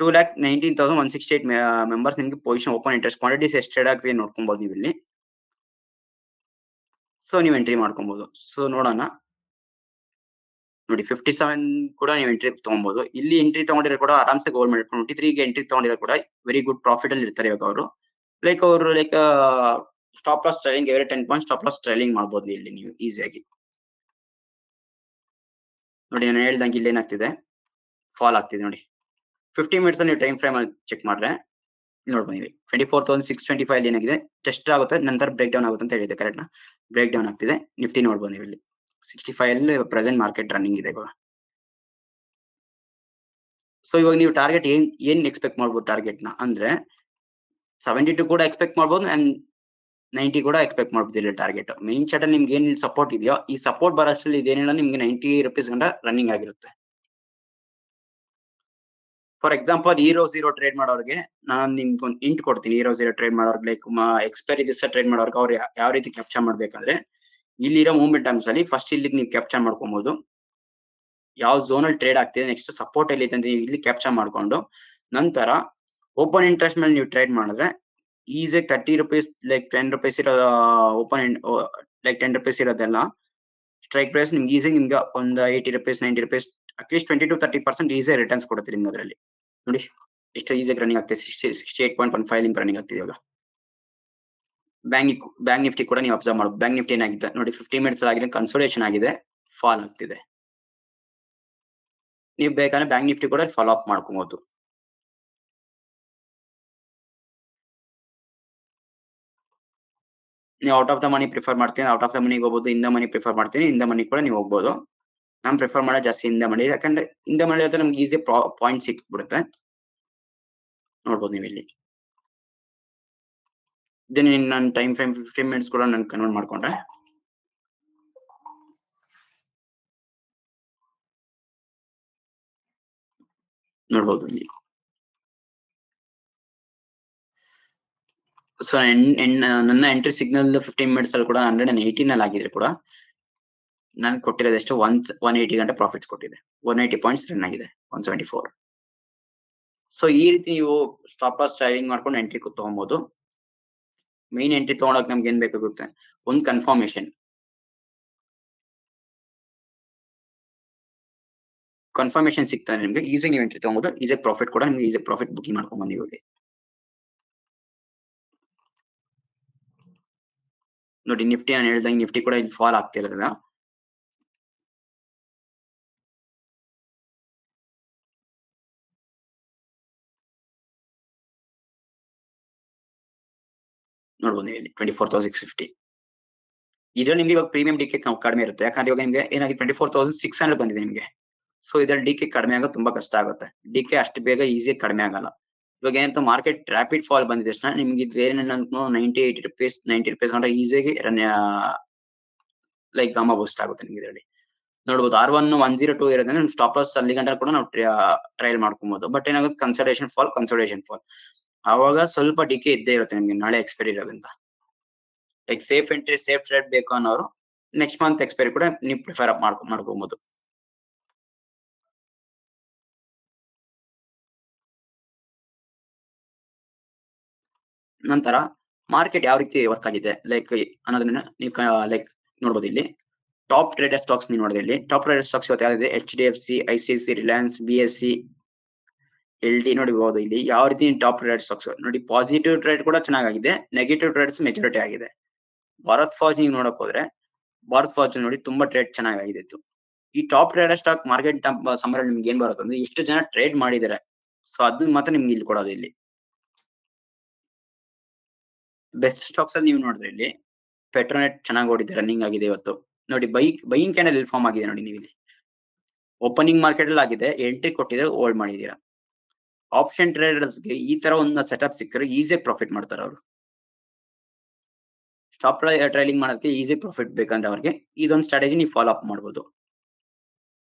2,19,168 ಮೆಂಬರ್ಸ್ ನಿಮ್ಗೆ ಪೊಸಿಷನ್ ಓಪನ್ ಇಂಟ್ರೆಸ್ಟ್. ಕ್ವಾಂಟಿಟೀಸ್ ಎಷ್ಟು ಟ್ರೇಡ್ ಆಗ್ತಿದೆ ನೋಡ್ಕೊಬಹುದು ನೀವು ಇಲ್ಲಿ. ಸೊ ನೀವು ಎಂಟ್ರಿ ಮಾಡ್ಕೊಬಹುದು. ಸೊ ನೋಡೋಣ ನೋಡಿ 57 ಕೂಡ ನೀವು ಎಂಟ್ರಿ ತಗೊಬಹುದು. ಇಲ್ಲಿ ಎಂಟ್ರಿ ತಗೊಂಡಿರೋ ಕೂಡ ಆರಾಮ್ಸೆ ಗೌರ್ಮೆಂಟ್ 23ಗೆ ಎಂಟ್ರಿ ತಗೊಂಡಿರೋ ಕೂಡ ವೆರಿ ಗುಡ್ ಪ್ರಾಫಿಟ್ ಅಲ್ಲಿ ಇರ್ತಾರೆ ಇವಾಗ ಅವರು. Like stop loss trailing every 10 point stop loss trailing ಮಾಡ್ಬೋದು ಇಲ್ಲಿ ನೀವು ಈಸಿಯಾಗಿ. ನೋಡಿ ನಾನು ಹೇಳ್ದಂಗೆ ಇಲ್ಲಿ ಏನಾಗ್ತಿದೆ, ಫಾಲ್ ಆಗ್ತಿದೆ ನೋಡಿ. 50 ಮಿನಿಟ್ಸ್ ನೀವು ಟೈಮ್ ಫ್ರೇಮ್ ಅಲ್ಲಿ ಚೆಕ್ ಮಾಡ್ರೆ ನೋಡ್ಬೋದು 24,625 ಅಲ್ಲಿ ಏನಾಗಿದೆ ಟೆಸ್ಟ್ ಆಗುತ್ತೆ, ನಂತರ ಬ್ರೇಕ್ ಡೌನ್ ಆಗುತ್ತೆ ಅಂತ ಹೇಳಿದೆ. ಕರೆಕ್ಟ್ ನಾ? ಬ್ರೇಕ್ ಡೌನ್ ಆಗ್ತಿದೆ. ನಿಫ್ಟಿ ನೋಡ್ಬೋದು ನೀವು ಇಲ್ಲಿ 65 ಅಲ್ಲಿ ಪ್ರೆಸೆಂಟ್ ಮಾರ್ಕೆಟ್ ರನ್ನಿಂಗ್ ಇದೆ ಇವಾಗ. ಸೊ ಇವಾಗ ನೀವು ಟಾರ್ಗೆಟ್ ಏನ್ ಎಕ್ಸ್ಪೆಕ್ಟ್ ಮಾಡ್ಬೋದು ಟಾರ್ಗೆಟ್ ನ ಅಂದ್ರೆ 72 ಕೂಡ ಎಕ್ಸ್ಪೆಕ್ಟ್ ಮಾಡ್ಬೋದು ಅಂಡ್ 90 ಕೂಡ ಎಕ್ಸ್ಪೆಕ್ಟ್ ಮಾಡ್ಬೋದು ಇಲ್ಲಿ ಟಾರ್ಗೆಟ್. ಮೇನ್ ಚಾರ್ಟ್ ಅಲ್ಲಿ ನಿಮ್ಗೆ ಏನ್ ಇಲ್ಲಿ ಸಪೋರ್ಟ್ ಇದೆಯೋ ಈ ಸಪೋರ್ಟ್ ಬರೋಷ್ಟ್ರಲ್ಲಿ ಇದೇನಿಲ್ಲ ನಿಮ್ಗೆ 90 ರೂಪೀಸ್ ಗಂಟ ರನ್ನಿಂಗ್ ಆಗಿರುತ್ತೆ. ಫಾರ್ ಎಕ್ಸಾಂಪಲ್ ಹೀರೋ ಟ್ರೇಡ್ ಮಾಡೋರಿಗೆ ನಾನು ನಿಮ್ಗೆ ಒಂದು ಇಂಟ್ ಕೊಡ್ತೀನಿ. ಹೀರೋ ಟ್ರೇಡ್ ಮಾಡೋರ್ಗೆ ಲೈಕ್ ಎಕ್ಸ್ಪೈರಿ ದಿವಸ ಟ್ರೇಡ್ ಮಾಡೋರ್ಗೆ ಅವ್ರು ಯಾವ ರೀತಿ ಕ್ಯಾಪ್ಚರ್ ಮಾಡ್ಬೇಕಂದ್ರೆ ಇಲ್ಲಿರೋ ಮೂವ್ಮೆಂಟ್ ಟೈಮ್ಸ್ ಅಲ್ಲಿ ಫಸ್ಟ್ ಇಲ್ಲಿ ನೀವು ಕ್ಯಾಪ್ಚರ್ ಮಾಡ್ಕೊಬಹುದು. ಯಾವ ಝೋನ್ ಅಲ್ಲಿ ಟ್ರೇಡ್ ಆಗ್ತಿದೆ, ನೆಕ್ಸ್ಟ್ ಸಪೋರ್ಟ್ ಎಲ್ಲಿ ಇದೆ ಅಂತ ಇಲ್ಲಿ ಕ್ಯಾಪ್ಚರ್ ಮಾಡ್ಕೊಂಡು ನಂತರ ಓಪನ್ ಇಂಟ್ರೆಸ್ಟ್ ಮೇಲೆ ನೀವು ಟ್ರೇಡ್ ಮಾಡಿದ್ರೆ ಈಸಿಯಾಗಿ 30 ರೂಪೀಸ್ ಲೈಕ್ 10 ರೂಪೀಸ್ ಇರೋ ಓಪನ್ ಲೈಕ್ 10 ರೂಪೀಸ್ ಇರೋದೆಲ್ಲ ಸ್ಟ್ರೈಕ್ ಪ್ರೈಸ್ ನಿಮ್ಗೆ ಈಸಿಯಾಗಿ ನಿಮ್ಗೆ ಒಂದು 80 ರೂಪೀಸ್ 90 ರೂಪೀಸ್ ಅಟ್ಲೀಸ್ಟ್ 20 to 30% ಈಸಿಯಾಗಿ ರಿಟರ್ನ್ಸ್ ಕೊಡುತ್ತೆ ನಿಮ್ಗೆ ಅದರಲ್ಲಿ. ನೋಡಿ ಎಷ್ಟು ಈಸಿಯಾಗಿ ರನ್ನಿಂಗ್ ಆಗ್ತಿದೆ. 68.15 ಲಿಂಕ್ ರನ್ನಿಂಗ್ ಆಗ್ತಿದೆ ಇವಾಗ. ಬ್ಯಾಂಕ್ ನಿಫ್ಟಿ ಕೂಡ ನೀವು ಅಬ್ಸರ್ವ್ ಮಾಡಬಹುದು. ಬ್ಯಾಂಕ್ ನಿಫ್ಟಿ ಏನಾಗಿದೆ ನೋಡಿ 50 ಮಿನಿಟ್ಸ್ ಆಗಿದೆ, ಕನ್ಸೋಲೇಷನ್ ಆಗಿದೆ, ಫಾಲ್ ಆಗ್ತಿದೆ. ನೀವು ಬೇಕಾದ್ರೆ ಬ್ಯಾಂಕ್ ನಿಫ್ಟಿ ಕೂಡ ಫಾಲೋ ಅಪ್ ಮಾಡ್ಕೊಬಹುದು. ನೀವು out of the money prefer ಮಾಡ್ತೀನಿ, ಔಟ್ ಆಫ್ ದ ಮನಿಗೆ ಹೋಗ್ಬೋದು. ಇನ್ ದ ಮನಿ ಪ್ರಿಫರ್ ಮಾಡ್ತೀನಿ, ಇನ್ ದ ಮನಿ ಕೂಡ ನೀವು ಹೋಗ್ಬೋದು. ನಾನ್ ಪ್ರಿಫರ್ ಮಾಡೋದು ಜಾಸ್ತಿ ಹಿಂದೆ ಮಾಡಿ, ಯಾಕಂದ್ರೆ ಹಿಂದೆ ಮಾಡಿ ನಮ್ಗೆ ಈಸಿ ಪಾಯಿಂಟ್ ಸಿಕ್ಬಿಡುತ್ತೆ. ನೋಡ್ಬೋದು ನೀವು ಇಲ್ಲಿ. ಇದನ್ನ ನಾನು ಟೈಮ್ ಫ್ರೇಮ್ 15 ಮಿನಿಟ್ಸ್ ಕೂಡ ನಾನು ಕನ್ವರ್ಟ್ ಮಾಡ್ಕೊಂಡ್ರೆ ನೋಡ್ಬೋದು ಇಲ್ಲಿ. ಸೊ ನನ್ನ ಎಂಟ್ರಿ ಸಿಗ್ನಲ್ 15 ಮಿನಿಟ್ಸ್ ಅಲ್ಲಿ ಕೂಡ 118 ನಲ್ಲಿ ಆಗಿದ್ರೆ ಕೂಡ ನಾನು ಕೊಟ್ಟಿರೋದು ಎಷ್ಟು 180 ಗಂಟೆ ಪ್ರಾಫಿಟ್ಸ್ ಕೊಟ್ಟಿದೆ. 180 ಪಾಯಿಂಟ್ಸ್ ರನ್ ಆಗಿದೆ 174. ಸೊ ಈ ರೀತಿ ನೀವು ಸ್ಟಾಪ್ ಲಾಸ್ ಟ್ರೈಲಿಂಗ್ ಮಾಡ್ಕೊಂಡು ಎಂಟ್ರಿ ತಗೊಬಹುದು. ಮೇನ್ ಎಂಟ್ರಿ ತಗೊಳಕ್ ನಮ್ಗೆ ಏನ್ ಬೇಕಾಗುತ್ತೆ, ಒಂದು ಕನ್ಫರ್ಮೇಶನ್ ಸಿಗ್ತಾನೆ ನಿಮ್ಗೆ, ಈಸಿ ನೀವು ಎಂಟ್ರಿ ತಗೊಬಹುದು. ಈಸಿ ಪ್ರಾಫಿಟ್ ಕೂಡ ನಿಮ್ಗೆ ಈಸಿ ಪ್ರಾಫಿಟ್ ಬುಕಿಂಗ್ ಮಾಡ್ಕೊಂಡ್ ಬಂದಿವಿ. ನೋಡಿ ನಿಫ್ಟಿ ನಾನು ಹೇಳ್ದಂಗೆ ನಿಫ್ಟಿ ಕೂಡ ಇಲ್ಲಿ ಫಾಲ್ ಆಗ್ತಿರೋದ್ರಿಂದ ನೋಡ್ಬೋದು ಇಲ್ಲಿ 24,650. ಇದ್ರಲ್ಲಿ ನಿಮ್ಗೆ ಇವಾಗ ಪ್ರೀಮಿಯಂ ಡಿಕೆ ಕಡಿಮೆ ಇರುತ್ತೆ, ಯಾಕಂದ್ರೆ ಇವಾಗ ನಿಮ್ಗೆ ಏನಾಗಿ 24,600 ಬಂದಿದೆ ನಿಮ್ಗೆ. ಸೊ ಇದ್ರಲ್ಲಿ ಡಿಕೆ ಕಡಿಮೆ ಆಗೋದು ತುಂಬಾ ಕಷ್ಟ ಆಗುತ್ತೆ. ಡಿಕೆ ಅಷ್ಟು ಬೇಗ ಈಸಿ ಕಡಿಮೆ ಆಗಲ್ಲ. ಇವಾಗ ಏನಂತ ಮಾರ್ಕೆಟ್ ರ್ಯಾಪಿಡ್ ಫಾಲ್ ಬಂದಿದೆ ತಕ್ಷಣ ನಿಮ್ಗೆ ಏನೇನು 98 rupees 90 rupees ಗಂಟ ಈಸಿಯಾಗಿ ಲೈಕ್ ಗಾಮ ಬೂಸ್ಟ್ ಆಗುತ್ತೆ ನಿಮ್ಗೆ. ಇದರಲ್ಲಿ ನೋಡ್ಬೋದು R1 102 ಇರೋದ್ರಿಂದ ನಿಮ್ ಸ್ಟಾಪ್ ಲಾಸ್ ಅಲ್ಲಿ ಗಂಟ ಕೂಡ ನಾವು ಟ್ರಯಲ್ ಮಾಡ್ಕೊಬಹುದು. ಬಟ್ ಏನಾಗುತ್ತೆ ಕನ್ಸಲ್ಟೇಷನ್ ಫಾಲ್ ಆವಾಗ ಸ್ವಲ್ಪ ಡಿಕೆ ಇದ್ದೇ ಇರುತ್ತೆ ನಿಮ್ಗೆ ನಾಳೆ ಎಕ್ಸ್ಪೈರಿ ಇರೋದ್ರಿಂದ. Like safe entry safe trade ಬೇಕು ಅನ್ನೋರು ನೆಕ್ಸ್ಟ್ ಮಂತ್ ಎಕ್ಸ್ಪೈರಿ ಕೂಡ ನೀವು ಪ್ರಿಫರ್ ಮಾಡ್ಕೊಬಹುದು. ನಂತರ ಮಾರ್ಕೆಟ್ ಯಾವ ರೀತಿ ವರ್ಕ್ ಆಗಿದೆ ಲೈಕ್ ಅನ್ನೋದನ್ನ ನೀವು ಲೈಕ್ ನೋಡ್ಬೋದು ಇಲ್ಲಿ. ಟಾಪ್ ಟ್ರೇಡೆಡ್ ಸ್ಟಾಕ್ಸ್ ನೀವು ನೋಡಿದ್ರೆ ಇಲ್ಲಿ ಟಾಪ್ ಟ್ರೇಡೆಡ್ ಸ್ಟಾಕ್ಸ್ ಇವತ್ತು ಯಾವ್ದಿದೆ, HDFC, ICICI, Reliance, BSE, LD ನೋಡಬಹುದು. ಇಲ್ಲಿ ಯಾವ ರೀತಿ ಟಾಪ್ ಟ್ರೇಡೆಡ್ ಸ್ಟಾಕ್ಸ್ ನೋಡಿ. ಪಾಸಿಟಿವ್ ಟ್ರೇಡ್ ಕೂಡ ಚೆನ್ನಾಗಿದೆ, ನೆಗೆಟಿವ್ ಟ್ರೇಡ್ಸ್ ಮೆಜಾರಿಟಿ ಆಗಿದೆ. ಭಾರತ್ ಫಾರ್ಜ್ ನೀವು ನೋಡಕ್ ಹೋದ್ರೆ ಭಾರತ್ ಫಾರ್ಜ್ ನೋಡಿ ತುಂಬಾ ಟ್ರೇಡ್ ಚೆನ್ನಾಗಿದೆ. ಈ ಟಾಪ್ ಟ್ರೇಡೆಡ್ ಸ್ಟಾಕ್ ಮಾರ್ಕೆಟ್ ಸಮರ ನಿಮ್ಗೆ ಏನ್ ಬರುತ್ತೆ ಅಂದ್ರೆ ಎಷ್ಟು ಜನ ಟ್ರೇಡ್ ಮಾಡಿದ್ದಾರೆ, ಸೊ ಅದನ್ನ ಮಾತ್ರ ನಿಮ್ಗೆ ಇಲ್ಲಿ ಕೊಡೋದು. ಇಲ್ಲಿ ಬೆಸ್ಟ್ ಸ್ಟಾಕ್ಸ್ ಅಲ್ಲಿ ನೀವು ನೋಡಿದ್ರೆ ಇಲ್ಲಿ ಪೆಟ್ರೋನೆಟ್ ಚೆನ್ನಾಗಿ ಓಡಿದೆ, ರನ್ನಿಂಗ್ ಆಗಿದೆ ಇವತ್ತು ನೋಡಿ. ಬೈಯಿಂಗ್ ಕ್ಯಾಂಡಲ್ ಇಲ್ಲಿ ಫಾರ್ಮ್ ಆಗಿದೆ ನೋಡಿ. ನೀವು ಇಲ್ಲಿ ಓಪನಿಂಗ್ ಮಾರ್ಕೆಟ್ ಅಲ್ಲಿ ಆಗಿದೆ, ಎಂಟ್ರಿ ಕೊಟ್ಟಿದ್ರೆ ಹೋಲ್ಡ್ ಮಾಡಿದೀರಾ. ಆಪ್ಷನ್ ಟ್ರೇಡರ್ಸ್ ಗೆ ಈ ತರ ಒಂದು ಸೆಟಪ್ ಸಿಕ್ಕರೆ ಈಸಿಯಾಗಿ ಪ್ರಾಫಿಟ್ ಮಾಡ್ತಾರೆ ಅವರು. ಸ್ಟಾಪ್ ಟ್ರೈಲಿಂಗ್ ಮಾಡೋದಕ್ಕೆ ಈಸಿ ಪ್ರಾಫಿಟ್ ಬೇಕಂದ್ರೆ ಅವ್ರಿಗೆ ಇದೊಂದು ಸ್ಟ್ರಾಟಜಿ ನೀವು ಫಾಲೋ ಅಪ್ ಮಾಡ್ಬೋದು.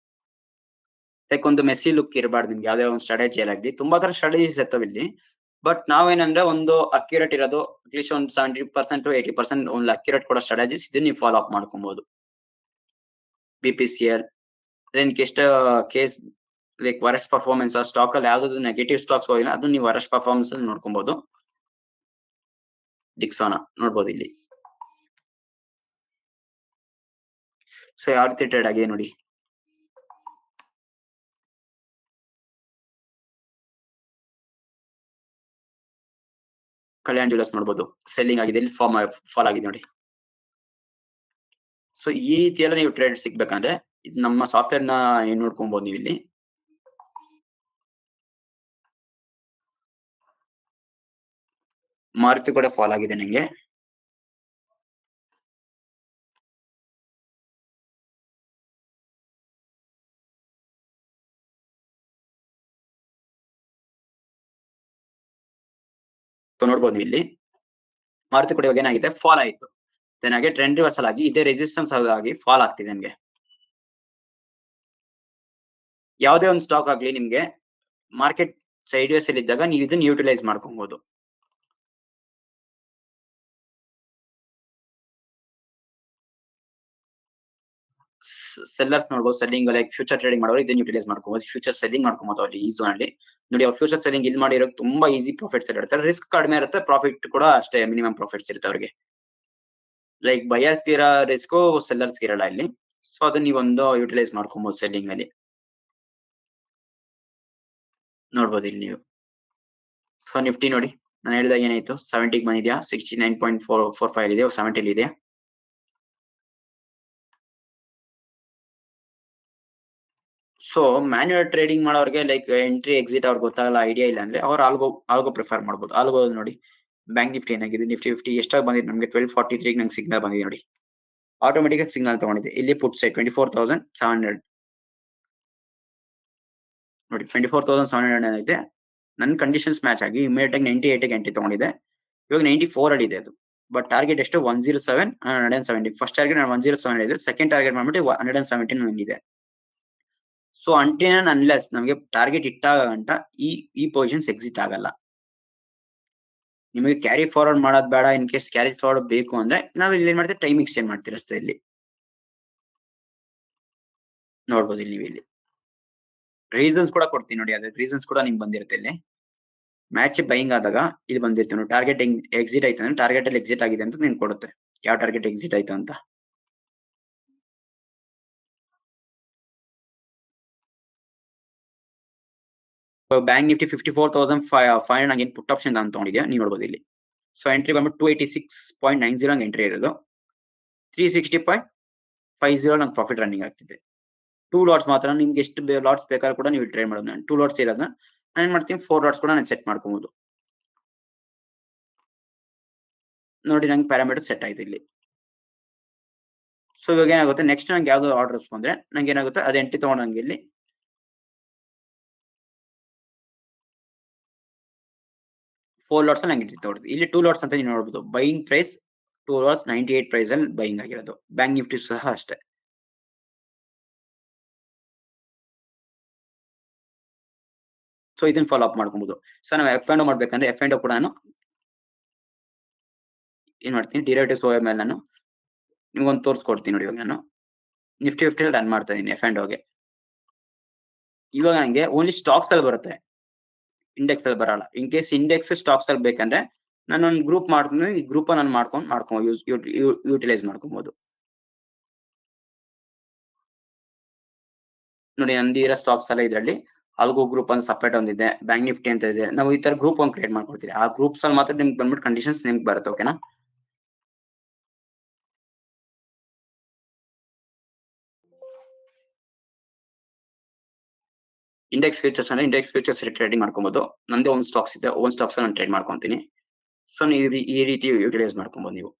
ಲೈಕ್ ಒಂದು ಮೆಸ್ಸಿ ಲುಕ್ ಇರಬಾರ್ದು ನಿಮ್ಗೆ ಯಾವ್ದೇ ಒಂದು ಸ್ಟ್ರಾಟಜಿ ಆಗಲಿ. ತುಂಬಾ ತರ ಸ್ಟ್ರಾಟಜೀಸ್ ಇರ್ತಾವೆ ಇಲ್ಲಿ. ಬಟ್ ನಾವೇನಂದ್ರೆ ಒಂದು ಅಕ್ಯುರೇಟ್ ಇರೋದು ಅಟ್ಲೀಸ್ಟ್ ಒಂದು 70% to 80% ಒಂದು ಅಕ್ಯುರೇಟ್ ಕೊಡೋ ಸ್ಟ್ರಾಟಜೀಸ್ ಇದನ್ನ ನೀವು ಫಾಲೋ ಅಪ್ ಮಾಡ್ಕೊಬಹುದು. BPCL ಎಷ್ಟು case like worst performance stock ಅಲ್ಲಿ ಯಾವ್ದು ನೆಗೆಟಿವ್ ಸ್ಟಾಕ್ಸ್ ಹೋಗಿಲ್ಲ ಅದು ನೀವು ವರಸ್ಟ್ ಪರ್ಫಾರ್ಮೆನ್ಸ್ ಅಲ್ಲಿ ನೋಡ್ಕೊಬಹುದು. ಡಿಕ್ಸೋನಾ ನೋಡ್ಬೋದು ಇಲ್ಲಿ. ಸೊ ಯಾವ ರೀತಿ ಟ್ರೇಡ್ ಆಗಿದೆ ನೋಡಿ. ಕಲ್ಯಾಣ್ ಜ್ಯುವೆಲರ್ಸ್ ನೋಡ್ಬೋದು ಸೆಲ್ಲಿಂಗ್ ಆಗಿದೆ, ಇಲ್ಲಿ ಫಾಲ್ ಆಗಿದೆ ನೋಡಿ. ಸೊ ಈ ರೀತಿಯೆಲ್ಲ ನೀವು ಟ್ರೇಡ್ ಸಿಗ್ಬೇಕಂದ್ರೆ ನಮ್ಮ ಸಾಫ್ಟ್ವೇರ್ ನ ನೋಡ್ಕೊಬಹುದು ನೀವು ಇಲ್ಲಿ. ಮಾರುತಿ ಕೂಡ ಫಾಲ್ ಆಗಿದೆ ನಂಗೆ. ನೋಡ್ಬೋದು ಇಲ್ಲಿ ಮಾರುತಿ ಕೂಡ ಇವಾಗ ಏನಾಗಿದೆ ಫಾಲ್ ಆಯ್ತು, ಹಾಗೆ ಟ್ರೆಂಡ್ ರಿವರ್ಸಲ್ ಆಗಿ ಇದೇ ರೆಸಿಸ್ಟೆನ್ಸ್ ಆಗಿ ಫಾಲ್ ಆಗ್ತಿದೆ ನಿಮ್ಗೆ. ಯಾವುದೇ ಒಂದು ಸ್ಟಾಕ್ ಆಗ್ಲಿ ನಿಮ್ಗೆ ಮಾರ್ಕೆಟ್ ಸೈಡ್ ವೇಸ್ ಅಲ್ಲಿ ಇದ್ದಾಗ ನೀವು ಇದನ್ನ ಯೂಟಿಲೈಸ್ ಮಾಡ್ಕೊಬಹುದು. ಸೆಲ್ಲರ್ಸ್ ನೋಡ್ಬೋದು ಸೆಲ್ಲಿಂಗ್ ಲೈಕ್ ಫ್ಯೂಚರ್ ಟ್ರೇಡಿಂಗ್ ಮಾಡೋರು ಇದನ್ನ ಯೂಟಿಲೈಸ್ ಮಾಡ್ಕೋಬಹುದು. ಫ್ಯೂಚರ್ ಸೆಲ್ಲಿಂಗ್ ಮಾಡ್ಕೊಬಹುದು ಅಲ್ಲಿ ಈ ಝೋನ್ ಅಲ್ಲಿ ನೋಡಿ. ಅವ್ರು ಫ್ಯೂಚರ್ ಸೆಲ್ಲಿಂಗ್ ಇಲ್ಲಿ ಮಾಡಿರೋ ತುಂಬಾ ಈಸಿ ಪ್ರಾಫಿಟ್ಸ್ ಇರುತ್ತೆ, ರಿಸ್ಕ್ ಕಡಿಮೆ ಇರುತ್ತೆ, ಪ್ರಾಫಿಟ್ ಕೂಡ ಅಷ್ಟೇ ಮಿನಿಮಮ್ ಪ್ರಾಫಿಟ್ಸ್ ಇರುತ್ತೆ ಅವ್ರಿಗೆ. ಲೈಕ್ ಬಯರ್ಸ್ ಇರೋ ರಿಸ್ಕ್ ಸೆಲ್ಲರ್ಸ್ ಇರಲ್ಲ ಇಲ್ಲಿ. ಸೊ ಅದನ್ನ ನೀವೊಂದು ಯೂಟಿಲೈಸ್ ಮಾಡ್ಕೊಬಹುದು ಸೆಲ್ಲಿಂಗ್ ಅಲ್ಲಿ ನೋಡ್ಬೋದು ಇಲ್ಲಿ ನೀವು. ಸೊ ನಿಫ್ಟಿ ನೋಡಿ ನಾನು ಹೇಳಿದಾಗ ಏನಾಯ್ತು 70 ಬಂದಿದ್ಯಾ, 69.45 ಇದೆ, 70 ಇದೆ. ಸೊ ಮ್ಯಾನ್ಯುಯಲ್ ಟ್ರೇಡಿಂಗ್ ಮಾಡೋರಿಗೆ ಲೈಕ್ ಎಂಟ್ರಿ ಎಕ್ಸಿಟ್ ಅವ್ರಿಗೆ ಗೊತ್ತಾಗಲ್ಲ, ಐಡಿಯಾ ಇಲ್ಲ ಅಂದ್ರೆ ಅವ್ರು ಆಲ್ಗೋ ಪ್ರಿಫರ್ ಮಾಡ್ಬೋದು. ಆಲ್ಗೋ ನೋಡಿ ಬ್ಯಾಂಕ್ ನಿಫ್ಟಿ ಏನಾಗಿದೆ, ನಿಫ್ಟಿ 50 ಎಷ್ಟಾಗಿ ಬಂದಿದೆ ನಮಗೆ 1243 ನಂಗೆ ಸಿಗ್ನಲ್ ಬಂದಿದೆ ನೋಡಿ. ಆಟೋಮೆಟಿಕ್ ಸಿಗ್ನಲ್ ತಗೊಂಡಿದೆ ಇಲ್ಲಿ ಪುಟ್ ಸೈಡ್ 24,700 ನೋಡಿ 24,700 ಐತೆ. ನನ್ನ ಕಂಡೀಷನ್ಸ್ ಮ್ಯಾಚ್ ಆಗಿ ಇಮಿಡಿಯೇಟ್ ಆಗಿ 98 ಎಂಟ್ರಿ ತಗೊಂಡಿದೆ. ಇವಾಗ 94 ಅಲ್ಲಿ ಇದೆ ಅದು. ಬಟ್ ಟಾರ್ಗೆಟ್ ಎಷ್ಟು 107 170. ಫಸ್ಟ್ ಟಾರ್ಗೆಟ್ ನಾನು 107 ಇದೆ, ಸೆಕೆಂಡ್ ಟಾರ್ಗೆಟ್ ಮಾಡ್ಬಿಟ್ಟು 117 ನಂಗಿದೆ. ಸೊ ಅಂಟಿಲ್ ಅಂಡ್ ಅನ್ಲೆಸ್ ನಮಗೆ ಟಾರ್ಗೆಟ್ ಇಟ್ಟಾಗ ಗಂಟ ಈ ಪೊಸಿಷನ್ಸ್ ಎಕ್ಸಿಟ್ ಆಗಲ್ಲ. ನಿಮಗೆ ಕ್ಯಾರಿ ಫಾರ್ವರ್ಡ್ ಮಾಡೋದ್ ಬೇಡ, ಇನ್ ಕೇಸ್ ಕ್ಯಾರಿ ಫಾರ್ವರ್ಡ್ ಬೇಕು ಅಂದ್ರೆ ನಾವ್ ಇಲ್ಲಿ ಏನ್ ಮಾಡ್ತೀವಿ, ಟೈಮ್ ಎಕ್ಸ್ಟೆಂಡ್ ಮಾಡ್ತೀವಿ ಅಷ್ಟೇ. ಇಲ್ಲಿ ನೋಡ್ಬೋದು, ಇಲ್ಲಿ ನೀವು ಇಲ್ಲಿ ರೀಸನ್ಸ್ ಕೂಡ ಕೊಡ್ತೀನಿ ನೋಡಿ. ಅದ್ರ ರೀಸನ್ಸ್ ಕೂಡ ನಿಮ್ಗೆ ಬಂದಿರುತ್ತೆ ಇಲ್ಲಿ. ಮ್ಯಾಚ್ ಬೈಯಿಂಗ್ ಆದಾಗ ಇಲ್ಲಿ ಬಂದಿರುತ್ತೆ ನೋಡಿ, ಟಾರ್ಗೆಟ್ ಎಕ್ಸಿಟ್ ಆಯ್ತು ಅಂದ್ರೆ ಟಾರ್ಗೆಟ್ ಅಲ್ಲಿ ಎಕ್ಸಿಟ್ ಆಗಿದೆ ಅಂತ ನಿಮ್ಗೆ ಕೊಡುತ್ತೆ, ಯಾವ ಟಾರ್ಗೆಟ್ ಎಕ್ಸಿಟ್ ಆಯ್ತು ಅಂತ. ಬ್ಯಾಂಕ್ ನಿಫ್ಟಿ 54,500 ನಂಗೆ ಪುಟ್ ಆಪ್ಷನ್ ಅಂತ ತಗೊಂಡಿದ್ಯಾ, ನೀವು ನೋಡ್ಬೋದು ಇಲ್ಲಿ. ಸೊ ಎಂಟ್ರಿ ಬಂದ್ಬಿಟ್ಟು 286.90 ನಂಗೆ ಎಂಟ್ರಿ ಇರೋದು. 360.50 ನಂಗೆ ಪ್ರಾಫಿಟ್ ರನ್ನಿಂಗ್ ಆಗ್ತಿದೆ. 2 ಲಾಟ್ಸ್ ಮಾತ್ರ, ನಿಮ್ಗೆ ಎಷ್ಟು ಲಾಟ್ಸ್ ಬೇಕಾದ್ರೂ ಕೂಡ ನೀವು ಟ್ರೇಡ್ ಮಾಡೋದು. ನಾನು 2 ಲಾಟ್ಸ್ ಇರೋದನ್ನ ನಾನು ಏನ್ ಮಾಡ್ತೀನಿ, 4 ಲಾಟ್ಸ್ ಕೂಡ ನಾನು ಸೆಟ್ ಮಾಡ್ಕೊಬಹುದು. ನೋಡಿ ನಂಗೆ ಪ್ಯಾರಾಮೀಟರ್ ಸೆಟ್ ಆಯ್ತು ಇಲ್ಲಿ. ಸೊ ಇವಾಗ ಏನಾಗುತ್ತೆ, ನೆಕ್ಸ್ಟ್ ನಂಗೆ ಯಾವ್ದು ಆರ್ಡರ್ಸ್ ಬಂದ್ರೆ ನಂಗೆ ಏನಾಗುತ್ತೆ, ಅದು ಎಂಟ್ರಿ ತಗೊಂಡು ನಂಗೆ ಇಲ್ಲಿ 4 ಲಾಟ್ಸ್ ನಂಗೆ ಎಂಟ್ರಿ ತಗೊಳ್ತೀವಿ. ಇಲ್ಲಿ 2 ಲಾಟ್ಸ್ ಅಂತ ನೀವು ನೋಡ್ಬೋದು. ಬೈಯಿಂಗ್ ಪ್ರೈಸ್ 2 ಲಾಟ್ಸ್ 98 ಪ್ರೈಸ್ ಅಲ್ಲಿ ಬೈಯಿಂಗ್ ಆಗಿರೋದು. ಬ್ಯಾಂಕ್ ನಿಫ್ಟಿ ಸಹ ಅಷ್ಟೇ. ಸೊ ಇದನ್ನ ಫಾಲೋ ಅಪ್ ಮಾಡ್ಕೊಬಹುದು. ಸೊ ನಾವು ಎಫ್ ಅಂಡ್ ಮಾಡ್ಬೇಕಂದ್ರೆ ಎಫ್ ಅಂಡ್ ಕೂಡ ನಾನು ಏನ್ ಮಾಡ್ತೀನಿ, ಡಿರೈವೇಟಿವ್ಸ್ ಹೋಗೋ ಮೇಲೆ ನಾನು ನಿಮ್ಗೊಂದು ತೋರಿಸ್ಕೊಡ್ತೀನಿ ನೋಡಿ. ಇವಾಗ ನಾನು ನಿಫ್ಟಿ 50 ರನ್ ಮಾಡ್ತಾ ಇದೀನಿ ಎಫ್ ಅಂಡ್ ಹೋಗಿ. ಇವಾಗ ನಂಗೆ ಓನ್ಲಿ ಸ್ಟಾಕ್ಸ್ ಅಲ್ಲಿ ಬರುತ್ತೆ, ಇಂಡೆಕ್ಸ್ ಅಲ್ಲಿ ಬರಲ್ಲ. ಇನ್ ಕೇಸ್ ಇಂಡೆಕ್ಸ್ ಸ್ಟಾಕ್ಸ್ ಅಲ್ಲಿ ಬೇಕಂದ್ರೆ ನಾನು ಒಂದು ಗ್ರೂಪ್ ಮಾಡ್ತೀನಿ, ಈ ಗ್ರೂಪ್ ನಾನು ಮಾಡ್ಕೊಂಡು ಯೂಟಿಲೈಸ್ ಮಾಡ್ಕೊಬಹುದು. ನೋಡಿ ನಂದಿರೋ ಸ್ಟಾಕ್ಸ್ ಎಲ್ಲ ಇದರಲ್ಲಿ ಆಲ್ಗೋ ಗ್ರೂಪ್ ಅಂತ ಸಪರೇಟ್ ಒಂದಿದೆ, ಬ್ಯಾಂಕ್ ನಿಫ್ಟಿ ಅಂತ ಇದೆ. ನಾವು ಈ ತರ ಗ್ರೂಪ್ ಒಂದು ಕ್ರಿಯೇಟ್ ಮಾಡ್ಕೊಡ್ತೀವಿ. ಆ ಗ್ರೂಪ್ಸ್ ಅಲ್ಲಿ ಮಾತ್ರ ನಿಮ್ಗೆ ಬಂದ್ಬಿಟ್ಟು ಕಂಡೀಷನ್ಸ್ ನಿಮ್ಗೆ ಬರುತ್ತೆ. ಓಕೆನಾ? ಇಂಡೆಕ್ಸ್ ಫ್ಯೂಚರ್ಸ್ ಅಂದ್ರೆ ಇಂಡೆಕ್ಸ್ ಫ್ಯೂಚರ್ಸ್ ಟ್ರೇಡಿಂಗ್ ಮಾಡ್ಕೊಬಹುದು. ನಂದೇ ಒಂದು ಸ್ಟಾಕ್ಸ್ ಇದೆ, ಓನ್ ಸ್ಟಾಕ್ಸ್ ನಾನು ಟ್ರೇಡ್ ಮಾಡ್ಕೊಂತೀನಿ. ಸೊ ನೀವು ಈ ರೀತಿ ಯೂಟಿಲೈಸ್ ಮಾಡ್ಕೊಬಹುದು ನೀವು.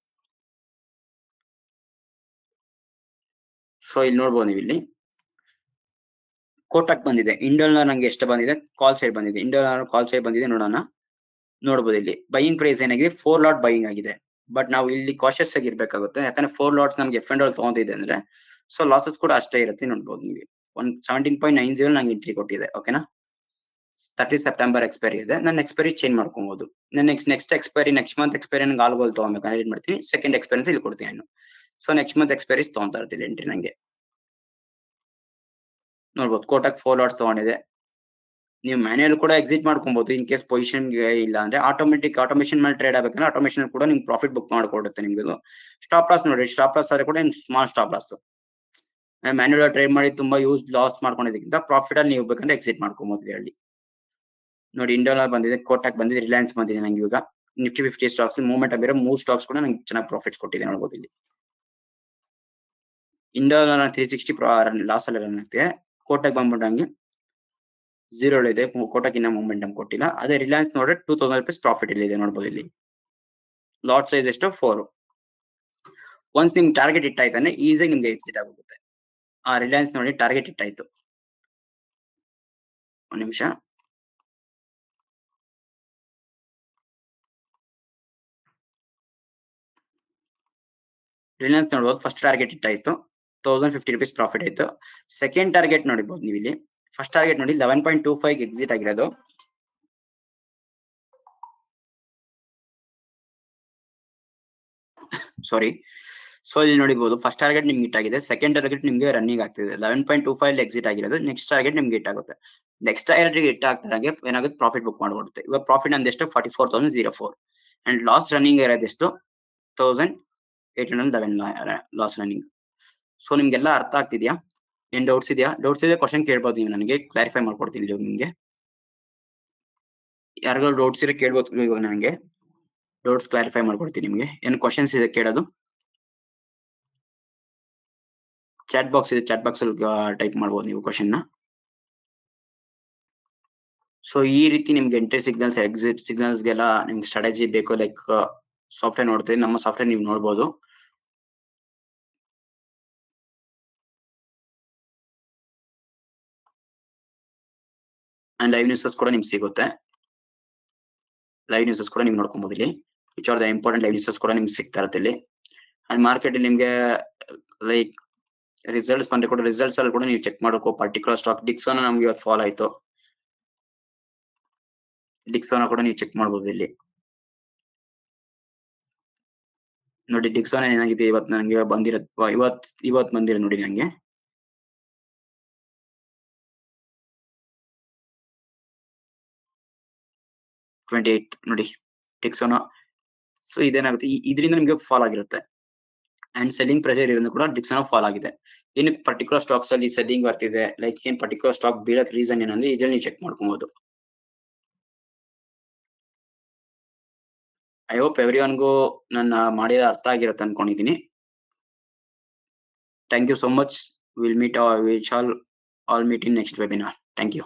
ಸೊ ಇಲ್ಲಿ ನೋಡ್ಬೋದು ನೀವು ಇಲ್ಲಿ ಕೋಟಕ್ ಬಂದಿದೆ, ಇಂಡಲ್ ನಂಗೆ ಎಷ್ಟು ಬಂದಿದೆ, ಕಾಲ್ ಸೈಡ್ ಬಂದಿದೆ, ಇಂಡಲ್ ಕಾಲ್ ಸೈಡ್ ಬಂದಿದೆ. ನೋಡ್ಬೋದು ಇಲ್ಲಿ ಬೈಯಿಂಗ್ ಪ್ರೈಸ್ ಏನಾಗಿದೆ, 4 ಲಾಟ್ ಬೈಯಿಂಗ್ ಆಗಿದೆ. ಬಟ್ ನಾವು ಇಲ್ಲಿ ಕಾಶಿಯಸ್ ಆಗಿರ್ಬೇಕಾಗುತ್ತೆ, ಯಾಕಂದ್ರೆ 4 ಲಾಟ್ಸ್ ನಮ್ಗೆ ಎಫ್ ಅಂಡ್ ತಗೊಂಡಿದೆ ಅಂದ್ರೆ ಸೊ ಲಾಸಸ್ ಕೂಡ ಅಷ್ಟೇ ಇರುತ್ತೆ. ನೋಡ್ಬೋದು ನೀವು 17.90 ನಂಗೆ ಎಂಟ್ರಿ ಕೊಟ್ಟಿದೆ. ಓಕೆನಾ? 30 ಸೆಪ್ಟೆಂಬರ್ ಎಕ್ಸ್ಪೈರಿ ಇದೆ. ನನ್ನ ಎಕ್ಸ್ಪೈರಿ ಚೇಂಜ್ ಮಾಡ್ಕೊಬಹುದು. Next expiry next month expiry ನಂಗೆ ಆಲ್ಗೋಲ್ ತಗೋಬೇಕು ಏನ್ ಮಾಡ್ತೀನಿ, ಸೆಕೆಂಡ್ ಎಕ್ಸ್ಪೈರಿ ಅಂತ ಇಲ್ಲಿ ಕೊಡ್ತೀನಿ ನಾನು. ಸೊ ನೆಕ್ಸ್ಟ್ ಮಂತ್ ಎಕ್ಸ್ಪೈರೀಸ್ ತಗೊಂತಾ ಇರ್ತೀನಿ ಎಂಟ್ರಿ ನಂಗೆ. ನೋಡ್ಬೋದು ಕೋಟಕ್ 4 ಲಾಟ್ಸ್ ತಗೊಂಡಿದೆ. ನೀವು ಮ್ಯಾನ್ಯಲ್ ಕೂಡ ಎಕ್ಸಿಟ್ ಮಾಡ್ಕೊಬಹುದು. ಇನ್ ಕೇಸ್ ಪೊಸಿಷನ್ ಇಲ್ಲ ಅಂದ್ರೆ ಆಟೋಮೇಷನ್ ಮೇಲೆ ಟ್ರೇಡ್ ಆಗ್ಬೇಕಂದ್ರೆ ಆಟೋಮೇಷನ್ ಕೂಡ ನಿಮ್ಗೆ ಪ್ರಾಫಿಟ್ ಬುಕ್ ಮಾಡ್ಕೊಡುತ್ತೆ ನಿಮ್ಗೆ. ಸ್ಟಾಪ್ ಲಾಸ್ ನೋಡಿ, ಸ್ಟಾಪ್ ಲಾಸ್ ಆದ್ರೆ ಕೂಡ small stop loss. Manual trade ಮಾಡಿ ತುಂಬಾ ಲಾಸ್ ಮಾಡ್ಕೊಂಡಿದ್ದಕ್ಕಿಂತ ಪ್ರಾಫಿಟ್ ಅಲ್ಲಿ ನೀವು ಬೇಕಂದ್ರೆ ಎಕ್ಸಿಟ್ ಮಾಡ್ಕೊಬಹುದು ಹೇಳಿ. ನೋಡಿ ಇಂಡೋಲ್ ಬಂದಿದೆ, ಕೋಟಕ್ ಬಂದಿದೆ, ರಿಲಯನ್ಸ್ ಬಂದಿದೆ. ನಂಗೆ ಇವಾಗ ನಿಫ್ಟಿ 50 ಸ್ಟಾಕ್ಸ್ ಮೂವ್ಮೆಂಟ್ ಆಗಿರೋ 3 ಸ್ಟಾಕ್ಸ್ ಕೂಡ ನಂಗೆ ಚೆನ್ನಾಗಿ ಪ್ರಾಫಿಟ್ಸ್ ಕೊಟ್ಟಿದೆ. ನೋಡ್ಬೋದು ಇಲ್ಲಿ ಇಂಡೋಲ್ 360 ಲಾಸ್ ಅಲ್ಲಿ ರನ್ ಆಗ್ತಿದೆ. ಕೋಟಕ್ ಬಂದ್ಬಿಟ್ಟು ನಂಗೆ 0 ಇದೆ, ಕೋಟಕ್ ಇನ್ನ ಮೂವ್ಮೆಂಟ್ ಕೊಟ್ಟಿಲ್ಲ. ಅದೇ ರಿಲಯನ್ಸ್ ನೋಡ್ರೆ 2000 ರೂಪೀಸ್ ಪ್ರಾಫಿಟ್ ಇದೆ. ನೋಡ್ಬೋದು ಇಲ್ಲಿ ಲಾಟ್ ಸೈಜ್ ಎಷ್ಟು 4. ಒನ್ಸ್ ನಿಮ್ ಟಾರ್ಗೆಟ್ ಇಟ್ಟಾಯ್ತಾನೆ ಈಸಿಯಾಗಿ ನಿಮ್ಗೆ ಎಕ್ಸಿಟ್ ಆಗುತ್ತೆ. ಆ ರಿಲಯನ್ಸ್ ನೋಡಿ ಟಾರ್ಗೆಟ್ ಇಟ್ಟಾಯ್ತು. ಒಂದ್ ನಿಮಿಷ, ರಿಲಯನ್ಸ್ ನೋಡ್ಬೋದು ಫಸ್ಟ್ ಟಾರ್ಗೆಟ್ ಇಟ್ಟಾಯ್ತು, 1050 ರೂಪೀಸ್ ಪ್ರಾಫಿಟ್ ಆಯ್ತು. ಸೆಕೆಂಡ್ ಟಾರ್ಗೆಟ್ ನೋಡಿಬಹುದು ನೀವು ಇಲ್ಲಿ. ಫಸ್ಟ್ ಟಾರ್ಗೆಟ್ ನೋಡಿ 11.25 ಎಕ್ಸಿಟ್ ಆಗಿರೋದು. ಸಾರಿ. ಸೊ ಇಲ್ಲಿ ನೋಡಿಬಹುದು ಫಸ್ಟ್ ಟಾರ್ಗೆಟ್ ನಿಮ್ಗೆ ಹಿಟ್ ಆಗಿದೆ, ಸೆಕೆಂಡ್ ಟಾರ್ಗೆಟ್ ನಿಮ್ಗೆ ರನ್ನಿಂಗ್ ಆಗ್ತಿದೆ. 11.25 ಎಕ್ಸಿಟ್ ಆಗಿರೋದು. ನೆಕ್ಸ್ಟ್ ಟಾರ್ಗೆಟ್ ನಿಮ್ಗೆ ಹಿಟ್ ಆಗುತ್ತೆ. ನೆಕ್ಸ್ಟ್ ಟಾರ್ಗೆಟ್ ಹಿಟ್ ಆಗ್ತಾಗೆ ಏನಾಗುತ್ತೆ, ಪ್ರಾಫಿಟ್ ಬುಕ್ ಮಾಡ್ಕೊಡುತ್ತೆ. ಇವಾಗ ಪ್ರಾಫಿಟ್ ನಂದೆಷ್ಟು 44,004 ಅಂಡ್ ಲಾಸ್ ರನ್ನಿಂಗ್ ಇರೋದೆಷ್ಟು 1811 ಲಾಸ್ ರನ್ನಿಂಗ್. ಸೊ ನಿಮ್ಗೆಲ್ಲ ಅರ್ಥ ಆಗ್ತಿದ್ಯಾ? ಏನ್ ಡೌಟ್ಸ್ ಇದೆಯಾ? ಡೌಟ್ಸ್ ಇದೆ ಕ್ವಶನ್ ಕೇಳ್ಬೋದು ನೀವು, ನನಗೆ ಕ್ಲಾರಿಫೈ ಮಾಡ್ಕೊಡ್ತೀನಿ ನಿಮ್ಗೆ. ಯಾರಿಗಾದ್ರು ಡೌಟ್ಸ್ ಇದ್ರೆ ಕೇಳ್ಬೋದು ಇವಾಗ, ನನಗೆ ಡೌಟ್ಸ್ ಕ್ಲಾರಿಫೈ ಮಾಡ್ಕೊಡ್ತೀನಿ ನಿಮ್ಗೆ. ಏನ್ ಕ್ವಶನ್ಸ್ ಇದೆ ಕೇಳೋದು? ಚಾಟ್ ಬಾಕ್ಸ್ ಇದೆ, ಚಾಟ್ ಬಾಕ್ಸ್ ಅಲ್ಲಿ ಟೈಪ್ ಮಾಡ್ಬೋದು ನೀವು ಕ್ವಶನ್ ನ. ಸೊ ಈ ರೀತಿ ನಿಮ್ಗೆ ಎಂಟ್ರಿ ಸಿಗ್ನಲ್ಸ್ ಎಕ್ಸಿಟ್ ಸಿಗ್ನಲ್ಸ್ ಗೆಲ್ಲ ನಿಮ್ಗೆ ಸ್ಟ್ರಾಟಜಿ ಬೇಕು, ಲೈಕ್ ಸಾಫ್ಟ್ವೇರ್ ನೋಡ್ತೀವಿ, ನಮ್ಮ ಸಾಫ್ಟ್ವೇರ್ ನೀವು ನೋಡ್ಬೋದು. ಅಂಡ್ ಲೈವ್ ನ್ಯೂಸಸ್ ಕೂಡ ನಿಮ್ಗೆ ಸಿಗುತ್ತೆ. ಲೈವ್ ನ್ಯೂಸಸ್ ಕೂಡ ನೀವು ನೋಡ್ಕೊಬಹುದು ಇಲ್ಲಿ. Which are the important live news ಕೂಡ ನಿಮ್ಗೆ ಸಿಗ್ತಾ ಇರುತ್ತೆ ಇಲ್ಲಿ. ಅಂಡ್ ಮಾರ್ಕೆಟ್ ಅಲ್ಲಿ ನಿಮ್ಗೆ ಲೈಕ್ ರಿಸಲ್ಟ್ಸ್ ಬಂದ್ರೆ ಕೂಡ ರಿಸಲ್ಟ್ಸ್ ಅಲ್ಲಿ ಕೂಡ ನೀವು ಚೆಕ್ ಮಾಡಬೇಕು. ಪರ್ಟಿಕ್ಯುಲರ್ ಸ್ಟಾಕ್ ಡಿಕ್ಸೋನ ನಮ್ಗೆ ಇವತ್ತು ಫಾಲ್ ಆಯ್ತು. ಡಿಕ್ಸೋನ ಕೂಡ ನೀವು ಚೆಕ್ ಮಾಡಬಹುದು ಇಲ್ಲಿ ನೋಡಿ. ಡಿಕ್ಸೋನ ಏನಾಗಿದೆ ಇವತ್ತು ನಂಗೆ ಬಂದಿರತ್ವ ಇವತ್ ಬಂದಿರೋ ನೋಡಿ ನಂಗೆ. ನೋಡಿ ಡಿಕ್ಸೋನ. ಸೊ ಇದೇನಾಗುತ್ತೆ, ಇದರಿಂದ ನಿಮ್ಗೆ ಫಾಲ್ ಆಗಿರುತ್ತೆ. ಅಂಡ್ ಸೆಲ್ಲಿಂಗ್ ಪ್ರೆಷರ್ ಇರೋದ್ರಿಂದ ಕೂಡ ಡಿಕ್ಸೋನ ಫಾಲ್ ಆಗಿದೆ. ಏನು ಪರ್ಟಿಕ್ಯುಲರ್ ಸ್ಟಾಕ್ಸ್ ಅಲ್ಲಿ ಸೆಲ್ಲಿಂಗ್ ಬರ್ತಿದೆ, ಲೈಕ್ ಏನ್ ಪರ್ಟಿಕ್ಯುಲರ್ ಸ್ಟಾಕ್ ಬೀಳಕ್ ರೀಸನ್ ಏನಂದ್ರೆ ಇದ್ರಲ್ಲಿ ನೀವು ಚೆಕ್ ಮಾಡ್ಕೊಬಹುದು. ಐ ಹೋಪ್ ಎವ್ರಿವನ್ಗೂ ನನ್ನ ಮಾಡಿದ ಅರ್ಥ ಆಗಿರುತ್ತೆ ಅನ್ಕೊಂಡಿದೀನಿ. Thank you so much. We shall all meet in next webinar. Thank you.